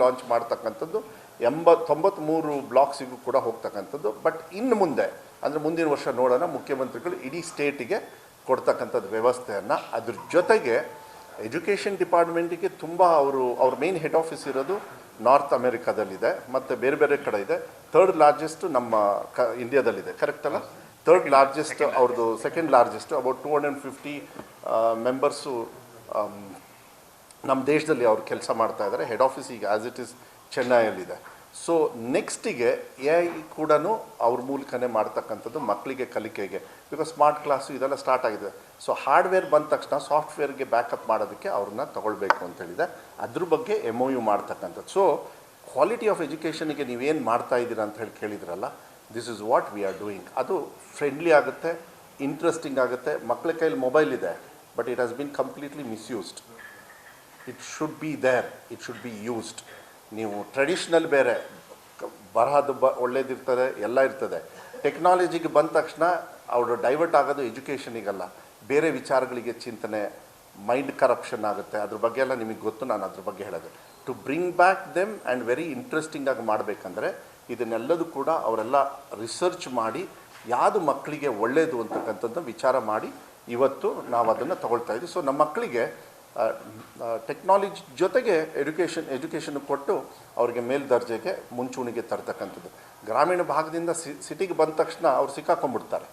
Launch ಮಾಡ್ತಕ್ಕಂಥದ್ದು 93 ಬ್ಲಾಕ್ಸಿಗೂ ಕೂಡ ಹೋಗ್ತಕ್ಕಂಥದ್ದು. But ಇನ್ನು ಮುಂದೆ ಅಂದರೆ ಮುಂದಿನ ವರ್ಷ ನೋಡೋಣ, ಮುಖ್ಯಮಂತ್ರಿಗಳು ಇಡೀ ಸ್ಟೇಟಿಗೆ ಕೊಡ್ತಕ್ಕಂಥದ್ದು ವ್ಯವಸ್ಥೆಯನ್ನು. ಅದ್ರ ಜೊತೆಗೆ ಎಜುಕೇಷನ್ ಡಿಪಾರ್ಟ್ಮೆಂಟಿಗೆ ತುಂಬ ಅವ್ರ ಮೇನ್ ಹೆಡ್ ಆಫೀಸ್ ಇರೋದು ನಾರ್ತ್ ಅಮೆರಿಕಾದಲ್ಲಿದೆ ಮತ್ತು ಬೇರೆ ಬೇರೆ ಕಡೆ ಇದೆ. 3rd ಲಾರ್ಜೆಸ್ಟ್ ನಮ್ಮ ಇಂಡಿಯಾದಲ್ಲಿದೆ, ಕರೆಕ್ಟ್ ಅಲ್ಲ? 3rd ಲಾರ್ಜೆಸ್ಟ್ ಅವ್ರದ್ದು, 2nd ಲಾರ್ಜೆಸ್ಟ್. ಅಬೌಟ್ 250 ಮೆಂಬರ್ಸು ನಮ್ಮ ದೇಶದಲ್ಲಿ ಅವ್ರು ಕೆಲಸ ಮಾಡ್ತಾ ಇದ್ದಾರೆ. ಹೆಡ್ ಆಫೀಸ್ ಈಗ ಆ್ಯಸ್ ಇಟ್ ಈಸ್ ಚೆನ್ನೈಯಲ್ಲಿದೆ. ಸೊ ನೆಕ್ಸ್ಟಿಗೆ AI ಕೂಡ ಅವ್ರ ಮೂಲಕನೇ ಮಾಡ್ತಕ್ಕಂಥದ್ದು ಮಕ್ಕಳಿಗೆ ಕಲಿಕೆಗೆ. ಬಿಕಾಸ್ ಸ್ಮಾರ್ಟ್ ಕ್ಲಾಸು ಇದೆಲ್ಲ ಸ್ಟಾರ್ಟ್ ಆಗಿದೆ. ಸೊ ಹಾರ್ಡ್ವೇರ್ ಬಂದ ತಕ್ಷಣ ಸಾಫ್ಟ್ವೇರ್ಗೆ ಬ್ಯಾಕಪ್ ಮಾಡೋದಕ್ಕೆ ಅವ್ರನ್ನ ತಗೊಳ್ಬೇಕು ಅಂತೇಳಿದೆ. ಅದ್ರ ಬಗ್ಗೆ MOU ಮಾಡ್ತಕ್ಕಂಥದ್ದು. ಸೊ ಕ್ವಾಲಿಟಿ ಆಫ್ ಎಜುಕೇಷನಿಗೆ ನೀವೇನು ಮಾಡ್ತಾ ಇದ್ದೀರಾ ಅಂತ ಹೇಳಿ ಕೇಳಿದ್ರಲ್ಲ, this is what we are doing. ಅದು ಫ್ರೆಂಡ್ಲಿ ಆಗುತ್ತೆ, ಇಂಟ್ರೆಸ್ಟಿಂಗ್ ಆಗುತ್ತೆ. ಮಕ್ಕಳ ಕೈಲಿ ಮೊಬೈಲ್ ಇದೆ, but it has been completely misused. It should be there, it should be used. ನೀವು ಟ್ರೆಡಿಷ್ನಲ್ ಬೇರೆ, ಬರಹದ್ದು ಒಳ್ಳೇದಿರ್ತದೆ, ಎಲ್ಲ ಇರ್ತದೆ. ಟೆಕ್ನಾಲಜಿಗೆ ಬಂದ ತಕ್ಷಣ ಅವರು ಡೈವರ್ಟ್ ಆಗೋದು ಎಜುಕೇಷನಿಗಲ್ಲ, ಬೇರೆ ವಿಚಾರಗಳಿಗೆ ಚಿಂತನೆ, ಮೈಂಡ್ ಕರಪ್ಷನ್ ಆಗುತ್ತೆ. ಅದ್ರ ಬಗ್ಗೆ ಎಲ್ಲ ನಿಮಗೆ ಗೊತ್ತು, ನಾನು ಅದ್ರ ಬಗ್ಗೆ ಹೇಳೋದು. To bring back them and very ಇಂಟ್ರೆಸ್ಟಿಂಗಾಗಿ ಮಾಡಬೇಕಂದ್ರೆ ಇದನ್ನೆಲ್ಲದೂ ಕೂಡ ಅವರೆಲ್ಲ ರಿಸರ್ಚ್ ಮಾಡಿ ಯಾವುದು ಮಕ್ಕಳಿಗೆ ಒಳ್ಳೆಯದು ಅಂತಕ್ಕಂಥದ್ದು ವಿಚಾರ ಮಾಡಿ ಇವತ್ತು ನಾವು ಅದನ್ನು ತಗೊಳ್ತಾ ಇದ್ದೀವಿ. ಸೊ ನಮ್ಮ ಮಕ್ಕಳಿಗೆ ಟೆಕ್ನಾಲಜಿ ಜೊತೆಗೆ ಎಜುಕೇಷನ್ ಕೊಟ್ಟು ಅವರಿಗೆ ಮೇಲ್ದರ್ಜೆಗೆ ಮುಂಚೂಣಿಗೆ ತರ್ತಕ್ಕಂಥದ್ದು. ಗ್ರಾಮೀಣ ಭಾಗದಿಂದ ಸಿಟಿಗೆ ಬಂದ ತಕ್ಷಣ ಅವ್ರು ಸಿಕ್ಕಾಕೊಂಡ್ಬಿಡ್ತಾರೆ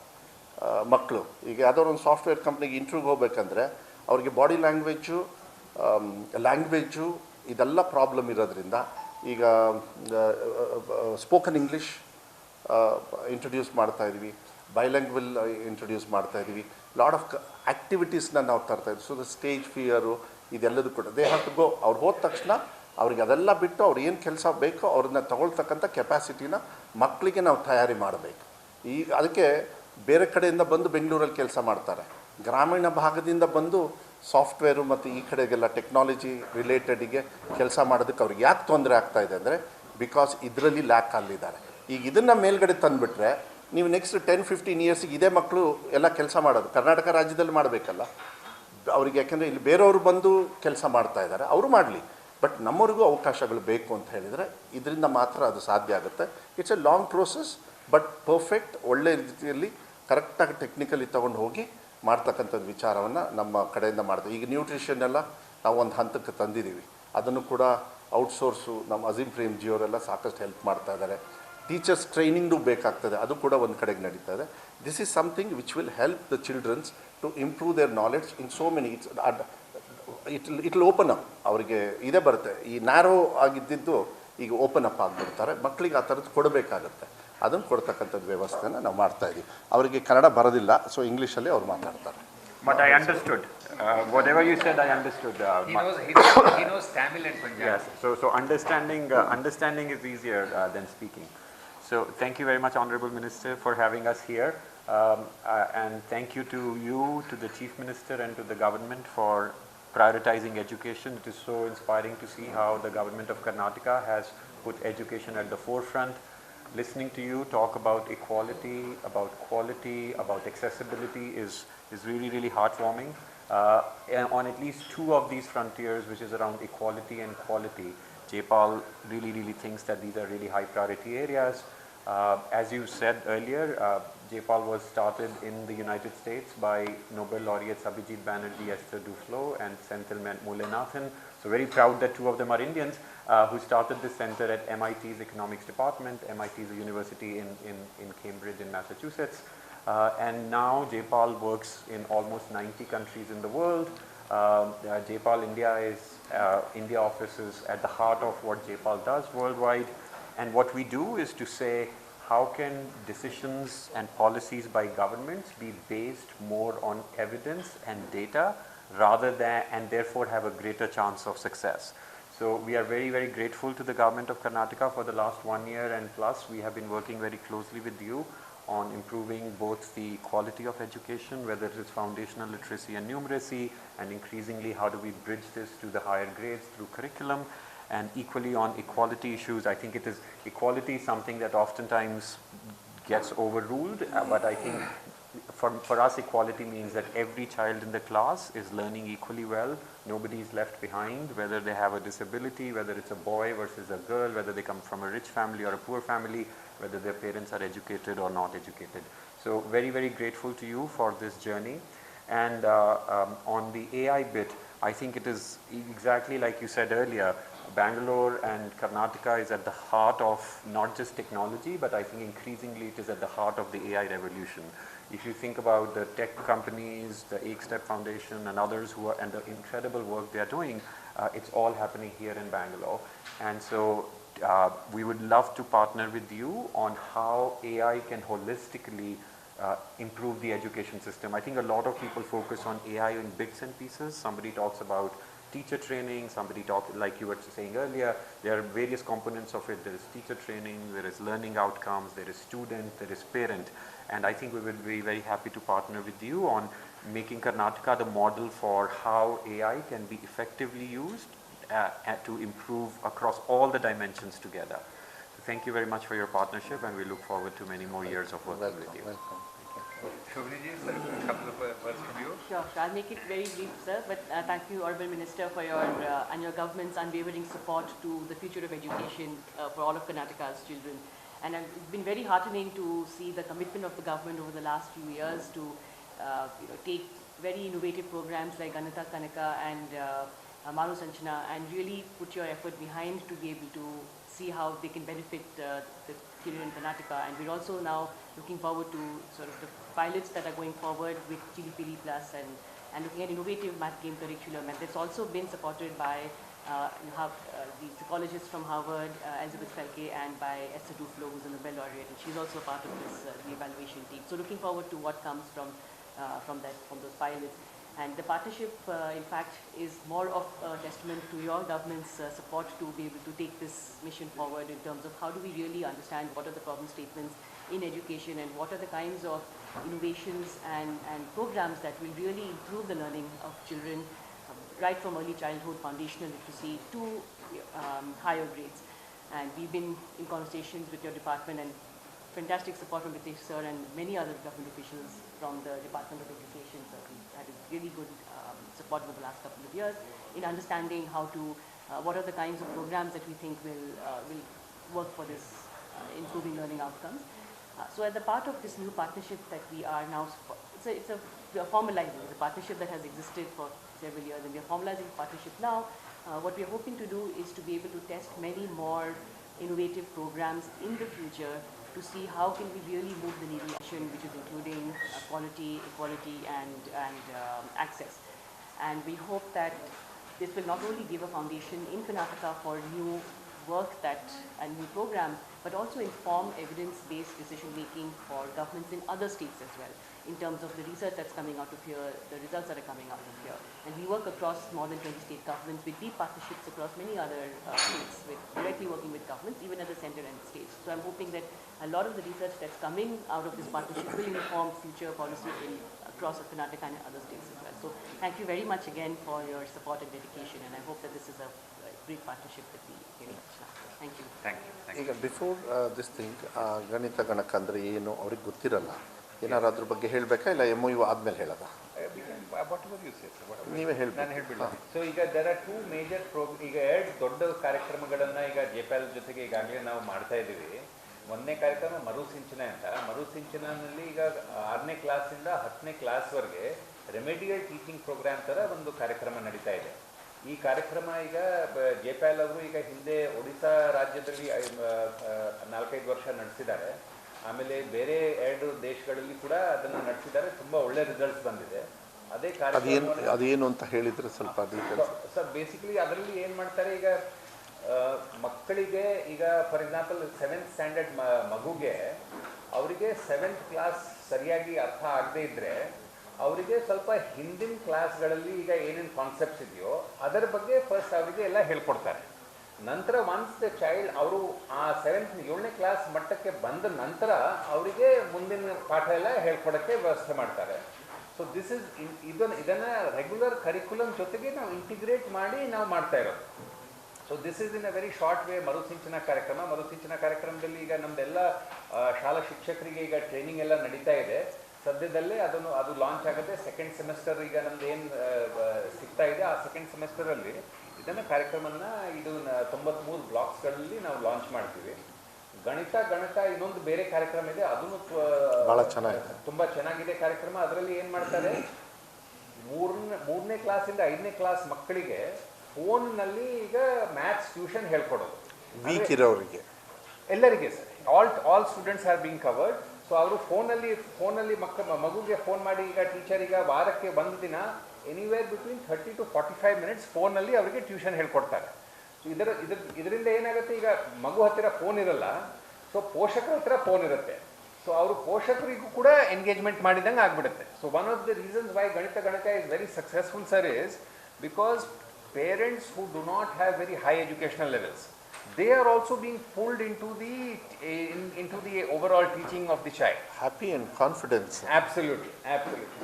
ಮಕ್ಕಳು. ಈಗ ಯಾವುದಾದ್ರು ಒಂದು ಸಾಫ್ಟ್ವೇರ್ ಕಂಪ್ನಿಗೆ ಇಂಟರ್ವ್ಯೂಗೆ ಹೋಗ್ಬೇಕಂದ್ರೆ ಅವ್ರಿಗೆ ಬಾಡಿ ಲ್ಯಾಂಗ್ವೇಜು ಇದೆಲ್ಲ ಪ್ರಾಬ್ಲಮ್ ಇರೋದ್ರಿಂದ ಈಗ ಸ್ಪೋಕನ್ ಇಂಗ್ಲೀಷ್ ಇಂಟ್ರೊಡ್ಯೂಸ್ ಮಾಡ್ತಾಯಿದ್ವಿ, ಬೈಲ್ಯಾಂಗ್ವಲ್ ಇಂಟ್ರೊಡ್ಯೂಸ್ ಮಾಡ್ತಾಯಿದ್ವಿ, ಲಾಟ್ ಆಫ್ ಆ್ಯಕ್ಟಿವಿಟೀಸ್ನ ನಾವು ತರ್ತಾಯಿದ್ವಿ. ಸೊ ದ ಸ್ಟೇಜ್ ಫಿಯರು ಇದೆಲ್ಲದೂ ಕೂಡ ದೇ ಹ್ಯಾವ್ ಟು ಗೋ. ಅವ್ರು ಹೋದ ತಕ್ಷಣ ಅವ್ರಿಗೆ ಅದೆಲ್ಲ ಬಿಟ್ಟು ಅವ್ರು ಏನು ಕೆಲಸ ಬೇಕೋ ಅವ್ರನ್ನ ತಗೊಳ್ತಕ್ಕಂಥ ಕೆಪಾಸಿಟಿನ ಮಕ್ಕಳಿಗೆ ನಾವು ತಯಾರಿ ಮಾಡಬೇಕು. ಅದಕ್ಕೆ ಬೇರೆ ಕಡೆಯಿಂದ ಬಂದು ಬೆಂಗಳೂರಲ್ಲಿ ಕೆಲಸ ಮಾಡ್ತಾರೆ, ಗ್ರಾಮೀಣ ಭಾಗದಿಂದ ಬಂದು ಸಾಫ್ಟ್ವೇರು ಮತ್ತು ಈ ಕಡೆಗೆಲ್ಲ ಟೆಕ್ನಾಲಜಿ ರಿಲೇಟೆಡಿಗೆ ಕೆಲಸ ಮಾಡೋದಕ್ಕೆ ಅವ್ರಿಗೆ ಯಾಕೆ ತೊಂದರೆ ಆಗ್ತಾಯಿದೆ ಅಂದರೆ ಬಿಕಾಸ್ ಇದರಲ್ಲಿ ಲ್ಯಾಕ್ ಅಲ್ಲಿದ್ದಾರೆ. ಈಗ ಇದನ್ನು ಮೇಲ್ಗಡೆ ತಂದುಬಿಟ್ರೆ ನೀವು ನೆಕ್ಸ್ಟ್ 10-15 ಇಯರ್ಸಿಗೆ ಇದೇ ಮಕ್ಕಳು ಎಲ್ಲ ಕೆಲಸ ಮಾಡೋದು ಕರ್ನಾಟಕ ರಾಜ್ಯದಲ್ಲಿ ಮಾಡಬೇಕಲ್ಲ ಅವರಿಗೆ. ಯಾಕೆಂದರೆ ಇಲ್ಲಿ ಬೇರೆಯವರು ಬಂದು ಕೆಲಸ ಮಾಡ್ತಾ ಇದ್ದಾರೆ, ಅವರು ಮಾಡಲಿ, ಬಟ್ ನಮ್ಮವ್ರಿಗೂ ಅವಕಾಶಗಳು ಬೇಕು ಅಂತ ಹೇಳಿದರೆ ಇದರಿಂದ ಮಾತ್ರ ಅದು ಸಾಧ್ಯ ಆಗುತ್ತೆ. It's A long process, but perfect ಒಳ್ಳೆಯ ರೀತಿಯಲ್ಲಿ ಕರೆಕ್ಟಾಗಿ ಟೆಕ್ನಿಕಲಿ ತೊಗೊಂಡು ಹೋಗಿ ಮಾಡ್ತಕ್ಕಂಥದ್ದು ವಿಚಾರವನ್ನು ನಮ್ಮ ಕಡೆಯಿಂದ ಮಾಡ್ತೀವಿ. ಈಗ ನ್ಯೂಟ್ರಿಷನ್ ಎಲ್ಲ ನಾವು ಒಂದು ಹಂತಕ್ಕೆ ತಂದಿದ್ದೀವಿ, ಅದನ್ನು ಕೂಡ ಔಟ್ಸೋರ್ಸು ನಮ್ಮ ಅಜೀಂ ಪ್ರೇಮ್ಜಿ ಅವರೆಲ್ಲ ಸಾಕಷ್ಟು ಹೆಲ್ಪ್ ಮಾಡ್ತಾ ಇದ್ದಾರೆ. ಟೀಚರ್ಸ್ ಟ್ರೈನಿಂಗು ಬೇಕಾಗ್ತದೆ, ಅದು ಕೂಡ ಒಂದು ಕಡೆಗೆ ನಡೀತಾ ಇದೆ. This is something which will help the childrens to improve their knowledge in so many. It will open up. ಅವರಿಗೆ ಇದೇ ಬರುತ್ತೆ, ಈ ನ್ಯಾರೋ ಆಗಿದ್ದಿದ್ದು ಈಗ ಓಪನ್ ಅಪ್ ಆಗಿಬಿಡ್ತಾರೆ. ಮಕ್ಕಳಿಗೆ ಆ ಥರದ್ದು ಕೊಡಬೇಕಾಗತ್ತೆ, ಅದನ್ನು ಕೊಡ್ತಕ್ಕಂಥದ್ದು ವ್ಯವಸ್ಥೆನ ನಾವು ಮಾಡ್ತಾಯಿದ್ದೀವಿ. ಅವರಿಗೆ ಕನ್ನಡ ಬರೋದಿಲ್ಲ, ಸೊ ಇಂಗ್ಲೀಷಲ್ಲಿ ಅವ್ರು ಮಾತಾಡ್ತಾರೆ. But I understood. Whatever you said, I understood. He knows Tamil and Punjabi. Yes. So understanding is easier than speaking. So thank you very much, Honorable Minister, for having us here. And thank you to you, to the Chief Minister and to the government for prioritizing education. It is so inspiring to see how the government of Karnataka has put education at the forefront. Listening to you talk about equality, about quality, about accessibility is really, really heartwarming. And on at least two of these frontiers, which is around equality and quality, Jaypal really thinks that these are really high priority areas. As you said earlier, Jaypal was started in the United States by Nobel laureates Abhijit Banerjee, Esther Duflo and Senthil Mullainathan. So very proud that two of them are Indians who started this center at MIT's economics department. MIT is a university in Cambridge in Massachusetts. And now Jaypal works in almost 90 countries in the world. Jaypal India office is at the heart of what Jaypal does worldwide. And what we do is to say, how can decisions and policies by governments be based more on evidence and data rather than, and therefore have a greater chance of success. So we are very grateful to the government of Karnataka for the last 1 year and plus. We have been working very closely with you on improving both the quality of education, whether it is foundational literacy and numeracy, and increasingly how do we bridge this to the higher grades through curriculum, and equally on equality issues. I think equality is something that oftentimes gets overruled, but I think for us, equality means that every child in the class is learning equally well. Nobody is left behind, whether they have a disability, whether it's a boy versus a girl, whether they come from a rich family or a poor family, whether their parents are educated or not educated. So very, very grateful to you for this journey. And on the AI bit, I think it is exactly like you said earlier, Bangalore and Karnataka is at the heart of not just technology, but I think increasingly it is at the heart of the AI revolution. If you think about the tech companies, the Step Foundation and others who are, and the incredible work they are doing, it's all happening here in Bangalore. And so we would love to partner with you on how AI can holistically improve the education system. I think a lot of people focus on AI in bits and pieces. Somebody talks about teacher training, somebody talks, like you were saying earlier, there are various components of it. There is teacher training, there is learning outcomes, there is student, there is parent. And I think we will be very happy to partner with you on making Karnataka the model for how AI can be effectively used to improve across all the dimensions together. So thank you very much for your partnership, and we look forward to many more years of working with you. Welcome. Shobhini, sir, a couple of words from you. Sure. I'll make it very brief, sir. But thank you, Honourable Minister, for your and your government's unwavering support to the future of education for all of Karnataka's children. And it's been very heartening to see the commitment of the government over the last few years to take very innovative programs like Kannada Television and Madhu Bangarappa and really put your effort behind to be able to see how they can benefit the children in Karnataka. And we're also now looking forward to sort of the pilots that are going forward with GDPD Plus and looking at innovative math game curriculum. And that's also been supported by the psychologist from Harvard, Elizabeth Felke, and by Esther Duflo, who's a Nobel laureate, and she's also a part of this the evaluation team. So looking forward to what comes from those pilots. And the partnership, in fact, is more of a testament to your government's support to be able to take this mission forward in terms of how do we really understand what are the problem statements in education and what are the kinds of innovations and programs that will really improve the learning of children right from early childhood, foundational literacy to higher grades. And we've been in conversations with your department and fantastic support from Ritesh sir and many other government officials from the Department of Education. So we've had a really good support over the last couple of years in understanding how to, what are the kinds of programs that we think will work for this improving learning outcomes. So as a part of this new partnership that we are now, we are formalizing the partnership that has existed for several years, and we are formalizing the partnership now. What we are hoping to do is to be able to test many more innovative programs in the future to see how can we really move the needle, which is including quality, equality, and access. And we hope that this will not only give a foundation in Karnataka for new work and new programs, but also inform evidence-based decision-making for governments in other states as well, in terms of the research that's coming out of here, the results that are coming out of here. And we work across more than 20 state governments with deep partnerships across many other states, directly working with governments, even at the center and the states. So I'm hoping that a lot of the research that's coming out of this partnership will inform future policy across Karnataka and other states as well. So thank you very much again for your support and dedication, and I hope that this is a great partnership that we can reach now. Thank you. Thank you. Thank you. ಈಗ before this thing ಗಣಿತ ಗಣಕ ಅಂದರೆ ಏನು ಅವ್ರಿಗೆ ಗೊತ್ತಿರಲ್ಲ, ಏನಾರು ಅದ್ರ ಬಗ್ಗೆ ಹೇಳಬೇಕಾ ಇಲ್ಲ MOU ಆದಮೇಲೆ ಹೇಳೋದ? Whatever you say, sir. ನೀವೇ ಹೇಳ್ಬೇಕು. ನಾನು ಹೇಳ್ಬಿಡ. ಸೊ ಈಗ there are two major ಈಗ ಎರಡು ದೊಡ್ಡ ಕಾರ್ಯಕ್ರಮಗಳನ್ನು ಈಗ JPAL ಜೊತೆಗೆ ಈಗಾಗಲೇ ನಾವು ಮಾಡ್ತಾ ಇದ್ದೀವಿ. ಒಂದನೇ ಕಾರ್ಯಕ್ರಮ ಮರುಸಿಂಚನ ಅಂತ. ಮರುಸಿಂಚನಲ್ಲಿ ಈಗ 6ನೇ ಕ್ಲಾಸಿಂದ 10ನೇ ಕ್ಲಾಸ್ವರೆಗೆ ರೆಮಿಡಿಯಲ್ ಟೀಚಿಂಗ್ ಪ್ರೋಗ್ರಾಮ್ ಥರ ಒಂದು ಕಾರ್ಯಕ್ರಮ ನಡೀತಾ ಇದೆ. ಈ ಕಾರ್ಯಕ್ರಮ ಈಗ JPAL ಅವರು ಈಗ ಹಿಂದೆ ಒಡಿಶಾ ರಾಜ್ಯದಲ್ಲಿ 4-5 ವರ್ಷ ನಡೆಸಿದ್ದಾರೆ. ಆಮೇಲೆ ಬೇರೆ 2 ದೇಶಗಳಲ್ಲಿ ಕೂಡ ಅದನ್ನು ನಡೆಸಿದ್ದಾರೆ. ತುಂಬ ಒಳ್ಳೆ ರಿಸಲ್ಟ್ಸ್ ಬಂದಿದೆ. ಅದೇ ಕಾರ್ಯಕ್ರಮ ಅದೇನು ಅಂತ ಹೇಳಿದರೆ ಸ್ವಲ್ಪ ಸರ್ ಬೇಸಿಕಲಿ ಅದರಲ್ಲಿ ಏನು ಮಾಡ್ತಾರೆ, ಈಗ ಮಕ್ಕಳಿಗೆ ಈಗ ಫಾರ್ ಎಕ್ಸಾಂಪಲ್ 7th ಸ್ಟ್ಯಾಂಡರ್ಡ್ ಮಗುಗೆ ಅವರಿಗೆ 7th ಕ್ಲಾಸ್ ಸರಿಯಾಗಿ ಅರ್ಥ ಆಗದೇ ಇದ್ದರೆ ಅವರಿಗೆ ಸ್ವಲ್ಪ ಹಿಂದಿನ ಕ್ಲಾಸ್ಗಳಲ್ಲಿ ಈಗ ಏನೇನು ಕಾನ್ಸೆಪ್ಟ್ಸ್ ಇದೆಯೋ ಅದರ ಬಗ್ಗೆ ಫಸ್ಟ್ ಅವರಿಗೆ ಎಲ್ಲ ಹೇಳ್ಕೊಡ್ತಾರೆ. ನಂತರ ಒನ್ಸ್ ದ ಚೈಲ್ಡ್ ಅವರು ಆ 7ನೇ ಕ್ಲಾಸ್ ಮಟ್ಟಕ್ಕೆ ಬಂದ ನಂತರ ಅವರಿಗೆ ಮುಂದಿನ ಪಾಠ ಎಲ್ಲ ಹೇಳ್ಕೊಡೋಕ್ಕೆ ವ್ಯವಸ್ಥೆ ಮಾಡ್ತಾರೆ. ಸೊ ದಿಸ್ ಇಸ್ ಇದನ್ನು ರೆಗ್ಯುಲರ್ ಕರಿಕ್ಯುಲಮ್ ಜೊತೆಗೆ ನಾವು ಇಂಟಿಗ್ರೇಟ್ ಮಾಡಿ ನಾವು ಮಾಡ್ತಾ ಇರೋದು. So this is in a very short way Marusinchana ಕಾರ್ಯಕ್ರಮದಲ್ಲಿ ಈಗ ನಮ್ಮದೆಲ್ಲ ಶಾಲಾ ಶಿಕ್ಷಕರಿಗೆ ಈಗ ಟ್ರೈನಿಂಗ್ ಎಲ್ಲ ನಡೀತಾ ಇದೆ. ಸದ್ಯದಲ್ಲೇ ಅದು ಲಾಂಚ್ ಆಗುತ್ತೆ. ಸೆಕೆಂಡ್ ಸೆಮಿಸ್ಟರ್ ಈಗ ನಮ್ದು ಏನು ಸಿಗ್ತಾ ಇದೆ, ಆ ಸೆಕೆಂಡ್ ಸೆಮಿಸ್ಟರಲ್ಲಿ ಇದನ್ನು ಕಾರ್ಯಕ್ರಮನ ಇದು 93 ಬ್ಲಾಕ್ಸ್ಗಳಲ್ಲಿ ನಾವು ಲಾಂಚ್ ಮಾಡ್ತೀವಿ. ಗಣಿತ ಇನ್ನೊಂದು ಬೇರೆ ಕಾರ್ಯಕ್ರಮ ಇದೆ, ಅದನ್ನು ಭಾಳ ಚೆನ್ನಾಗಿದೆ, ತುಂಬ ಚೆನ್ನಾಗಿದೆ ಕಾರ್ಯಕ್ರಮ. ಅದರಲ್ಲಿ ಏನು ಮಾಡ್ತಾರೆ, ಮೂರನೇ ಕ್ಲಾಸಿಂದ 5ನೇ ಕ್ಲಾಸ್ ಮಕ್ಕಳಿಗೆ ಫೋನ್ನಲ್ಲಿ ಈಗ ಮ್ಯಾಥ್ಸ್ ಟ್ಯೂಷನ್ ಹೇಳ್ಕೊಡೋದು. ವೀಕ್ ಇರೋರಿಗೆ ಎಲ್ಲರಿಗೆ sir, all students are being covered. So ಅವರು ಫೋನಲ್ಲಿ ಮಗುಗೆ ಫೋನ್ ಮಾಡಿ ಈಗ ಟೀಚರ್ ಈಗ ವಾರಕ್ಕೆ ಒಂದು ದಿನ ಎನಿವೇರ್ ಬಿಟ್ವೀನ್ 30 to 45 minutes ಫೋನಲ್ಲಿ ಅವರಿಗೆ ಟ್ಯೂಷನ್ ಹೇಳ್ಕೊಡ್ತಾರೆ. ಸೊ ಇದರಿಂದ ಏನಾಗುತ್ತೆ, ಈಗ ಮಗು ಹತ್ತಿರ ಫೋನ್ ಇರಲ್ಲ, ಸೊ ಪೋಷಕರ ಹತ್ರ ಫೋನ್ ಇರುತ್ತೆ. ಸೊ ಅವರು ಪೋಷಕರಿಗೂ ಕೂಡ ಎಂಗೇಜ್ಮೆಂಟ್ ಮಾಡಿದಂಗೆ ಆಗ್ಬಿಡುತ್ತೆ. So one of the reasons why Ganitha is very successful sir is because parents who do not have very high educational levels, they are also being pulled into the overall teaching of the child. Happy and confidence. Absolutely.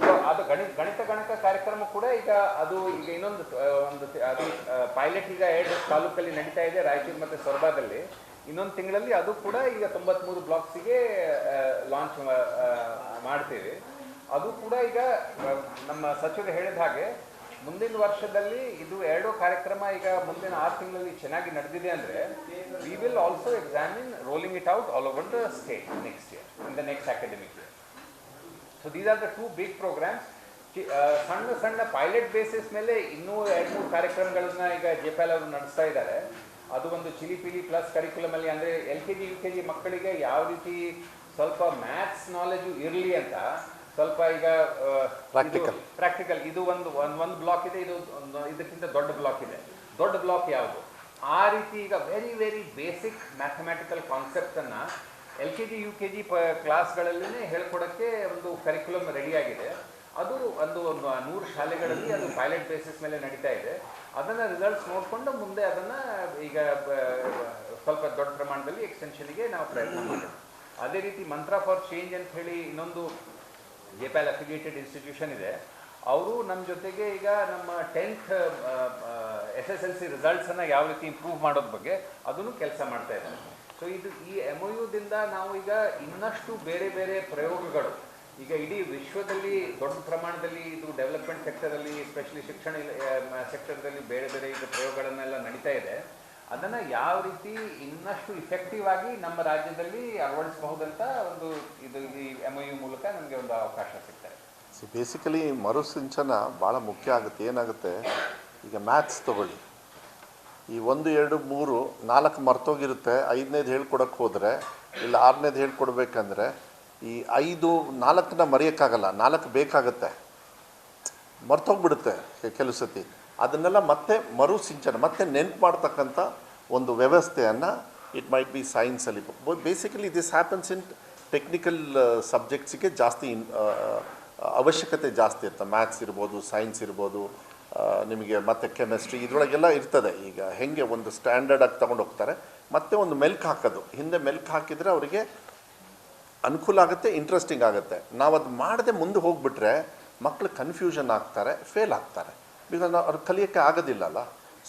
So ಅದು ಗಣಿತ ಕಾರ್ಯಕ್ರಮ ಕೂಡ ಈಗ ಇನ್ನೊಂದು ಅದು pilot ಈಗ 2 ತಾಲೂಕಲ್ಲಿ ನಡೀತಾ ಇದೆ, ರಾಯಚೂರು ಮತ್ತು ಸೊರಬದಲ್ಲಿ. ಇನ್ನೊಂದು ತಿಂಗಳಲ್ಲಿ ಅದು ಕೂಡ ಈಗ 93 ಬ್ಲಾಕ್ಸಿಗೆ ಲಾಂಚ್ ಮಾಡ್ತೀವಿ. ಅದು ಕೂಡ ಈಗ ನಮ್ಮ ಸಚಿವರು ಹೇಳಿದ ಹಾಗೆ ಮುಂದಿನ ವರ್ಷದಲ್ಲಿ ಇದು 2 ಕಾರ್ಯಕ್ರಮ ಈಗ ಮುಂದಿನ 6 ತಿಂಗಳಲ್ಲಿ ಚೆನ್ನಾಗಿ ನಡೆದಿದೆ ಅಂದರೆ we will also examine rolling it out all over the state next year in the next academic year. So these are the 2 big programmes. ಸಣ್ಣ ಪೈಲಟ್ ಬೇಸಿಸ್ ಮೇಲೆ ಇನ್ನೂ 2-3 ಕಾರ್ಯಕ್ರಮಗಳನ್ನ ಈಗ ಜೆಪಾಲ್ ಅವರು ನಡೆಸ್ತಾ ಇದ್ದಾರೆ. ಅದು ಒಂದು ಚಿಲಿಪಿಲಿ ಪ್ಲಸ್ ಕರಿಕ್ಯುಲಮ್ ಅಲ್ಲಿ, ಅಂದರೆ LKG UKG ಮಕ್ಕಳಿಗೆ ಯಾವ ರೀತಿ ಸ್ವಲ್ಪ ಮ್ಯಾಥ್ಸ್ ನಾಲೆಜು ಇರಲಿ ಅಂತ ಸ್ವಲ್ಪ ಈಗ ಪ್ರಾಕ್ಟಿಕಲ್ ಇದು ಒಂದು ಬ್ಲಾಕ್ ಇದೆ, ಇದಕ್ಕಿಂತ ದೊಡ್ಡ ಬ್ಲಾಕ್ ಇದೆ. ದೊಡ್ಡ ಬ್ಲಾಕ್ ಯಾವುದು, ಆ ರೀತಿ ಈಗ ವೆರಿ ಬೇಸಿಕ್ ಮ್ಯಾಥಮೆಟಿಕಲ್ ಕಾನ್ಸೆಪ್ಟನ್ನು LKG UKG ಕ್ಲಾಸ್ಗಳಲ್ಲೇ ಹೇಳ್ಕೊಡೋಕ್ಕೆ ಒಂದು ಕರಿಕ್ಯುಲಮ್ ರೆಡಿಯಾಗಿದೆ. ಅದು ಒಂದು 100 ಶಾಲೆಗಳಲ್ಲಿ ಅದು ಪೈಲಟ್ ಬೇಸಿಸ್ ಮೇಲೆ ನಡೀತಾ ಇದೆ. ಅದನ್ನು ರಿಸಲ್ಟ್ಸ್ ನೋಡಿಕೊಂಡು ಮುಂದೆ ಅದನ್ನು ಈಗ ಸ್ವಲ್ಪ ದೊಡ್ಡ ಪ್ರಮಾಣದಲ್ಲಿ ಎಕ್ಸ್ಟೆನ್ಷನ್ಗೆ ನಾವು ಪ್ರಯತ್ನ ಮಾಡಿದ್ದೇವೆ. ಅದೇ ರೀತಿ ಮಂತ್ರ ಫಾರ್ ಚೇಂಜ್ ಅಂತ ಹೇಳಿ ಇನ್ನೊಂದು ಜೆಪಾಲ್ ಅಫಿಲಿಯೇಟೆಡ್ ಇನ್ಸ್ಟಿಟ್ಯೂಷನ್ ಇದೆ. ಅವರು ನಮ್ಮ ಜೊತೆಗೆ ಈಗ ನಮ್ಮ 10th SSLC ರಿಸಲ್ಟ್ಸನ್ನು ಯಾವ ರೀತಿ ಇಂಪ್ರೂವ್ ಮಾಡೋದ್ರ ಬಗ್ಗೆ ಅದನ್ನು ಕೆಲಸ ಮಾಡ್ತಾ ಇದ್ದಾರೆ. ಸೊ ಈ MOUದಿಂದ ನಾವು ಈಗ ಇನ್ನಷ್ಟು ಬೇರೆ ಪ್ರಯೋಗಗಳು ಈಗ ಇಡೀ ವಿಶ್ವದಲ್ಲಿ ದೊಡ್ಡ ಪ್ರಮಾಣದಲ್ಲಿ ಇದು ಡೆವಲಪ್ಮೆಂಟ್ ಸೆಕ್ಟರಲ್ಲಿ, ಎಸ್ಪೆಷಲಿ ಶಿಕ್ಷಣ ಸೆಕ್ಟರ್ದಲ್ಲಿ ಬೇರೆ ಈಗ ಪ್ರಯೋಗಗಳನ್ನೆಲ್ಲ ನಡೀತಾ ಇದೆ. ಅದನ್ನು ಯಾವ ರೀತಿ ಇನ್ನಷ್ಟು ಇಫೆಕ್ಟಿವ್ ಆಗಿ ನಮ್ಮ ರಾಜ್ಯದಲ್ಲಿ ಅಳವಡಿಸಬಹುದಂತ ಒಂದು ಈ MOU ಮೂಲಕ ನಮಗೆ ಒಂದು ಅವಕಾಶ ಸಿಗ್ತಾರೆ. ಬೇಸಿಕಲಿ ಮರುಸಿಂಚನ ಭಾಳ ಮುಖ್ಯ ಆಗುತ್ತೆ. ಏನಾಗುತ್ತೆ, ಈಗ ಮ್ಯಾಥ್ಸ್ ತೊಗೊಳ್ಳಿ, ಈ 1, 2, 3, 4 ಮರ್ತೋಗಿರುತ್ತೆ. 5ನೇದು ಹೇಳ್ಕೊಡಕ್ಕೆ ಹೋದರೆ ಇಲ್ಲ 6ನೇದು ಹೇಳ್ಕೊಡ್ಬೇಕಂದ್ರೆ ಈ 5, 4ನ್ನ ಮರೆಯೋಕ್ಕಾಗಲ್ಲ, 4 ಬೇಕಾಗುತ್ತೆ, ಮರ್ತೋಗ್ಬಿಡುತ್ತೆ ಕೆಲವು ಸತಿ. ಅದನ್ನೆಲ್ಲ ಮತ್ತೆ ಮರುಸಿಂಚನ ಮತ್ತೆ ನೆನ್ಪು ಮಾಡ್ತಕ್ಕಂಥ ಒಂದು ವ್ಯವಸ್ಥೆಯನ್ನು ಇಟ್ ಮೈಟ್ ಬಿ ಸೈನ್ಸಲ್ಲಿ. Basically this happens in technical ಸಬ್ಜೆಕ್ಟ್ಸಿಗೆ ಜಾಸ್ತಿ ಅವಶ್ಯಕತೆ ಜಾಸ್ತಿ ಇರ್ತದೆ. ಮ್ಯಾಥ್ಸ್ ಇರ್ಬೋದು, ಸೈನ್ಸ್ ಇರ್ಬೋದು, ನಿಮಗೆ ಮತ್ತು ಕೆಮಿಸ್ಟ್ರಿ ಇದರೊಳಗೆಲ್ಲ ಇರ್ತದೆ. ಈಗ ಹೆಂಗೆ ಒಂದು ಸ್ಟ್ಯಾಂಡರ್ಡಾಗಿ ತೊಗೊಂಡು ಹೋಗ್ತಾರೆ, ಮತ್ತೆ ಒಂದು ಮೆಲ್ಕ್ ಹಾಕೋದು, ಹಿಂದೆ ಮೆಲ್ಕ್ ಹಾಕಿದರೆ ಅವರಿಗೆ ಅನುಕೂಲ ಆಗುತ್ತೆ, ಇಂಟ್ರೆಸ್ಟಿಂಗ್ ಆಗುತ್ತೆ. ನಾವು ಅದು ಮಾಡದೆ ಮುಂದೆ ಹೋಗಿಬಿಟ್ರೆ ಮಕ್ಕಳು ಕನ್ಫ್ಯೂಷನ್ ಆಗ್ತಾರೆ, ಫೇಲ್ ಆಗ್ತಾರೆ. ಬಿಕಾಸ್ ಅವ್ರು ಕಲಿಯೋಕ್ಕೆ ಆಗೋದಿಲ್ಲಲ್ಲ.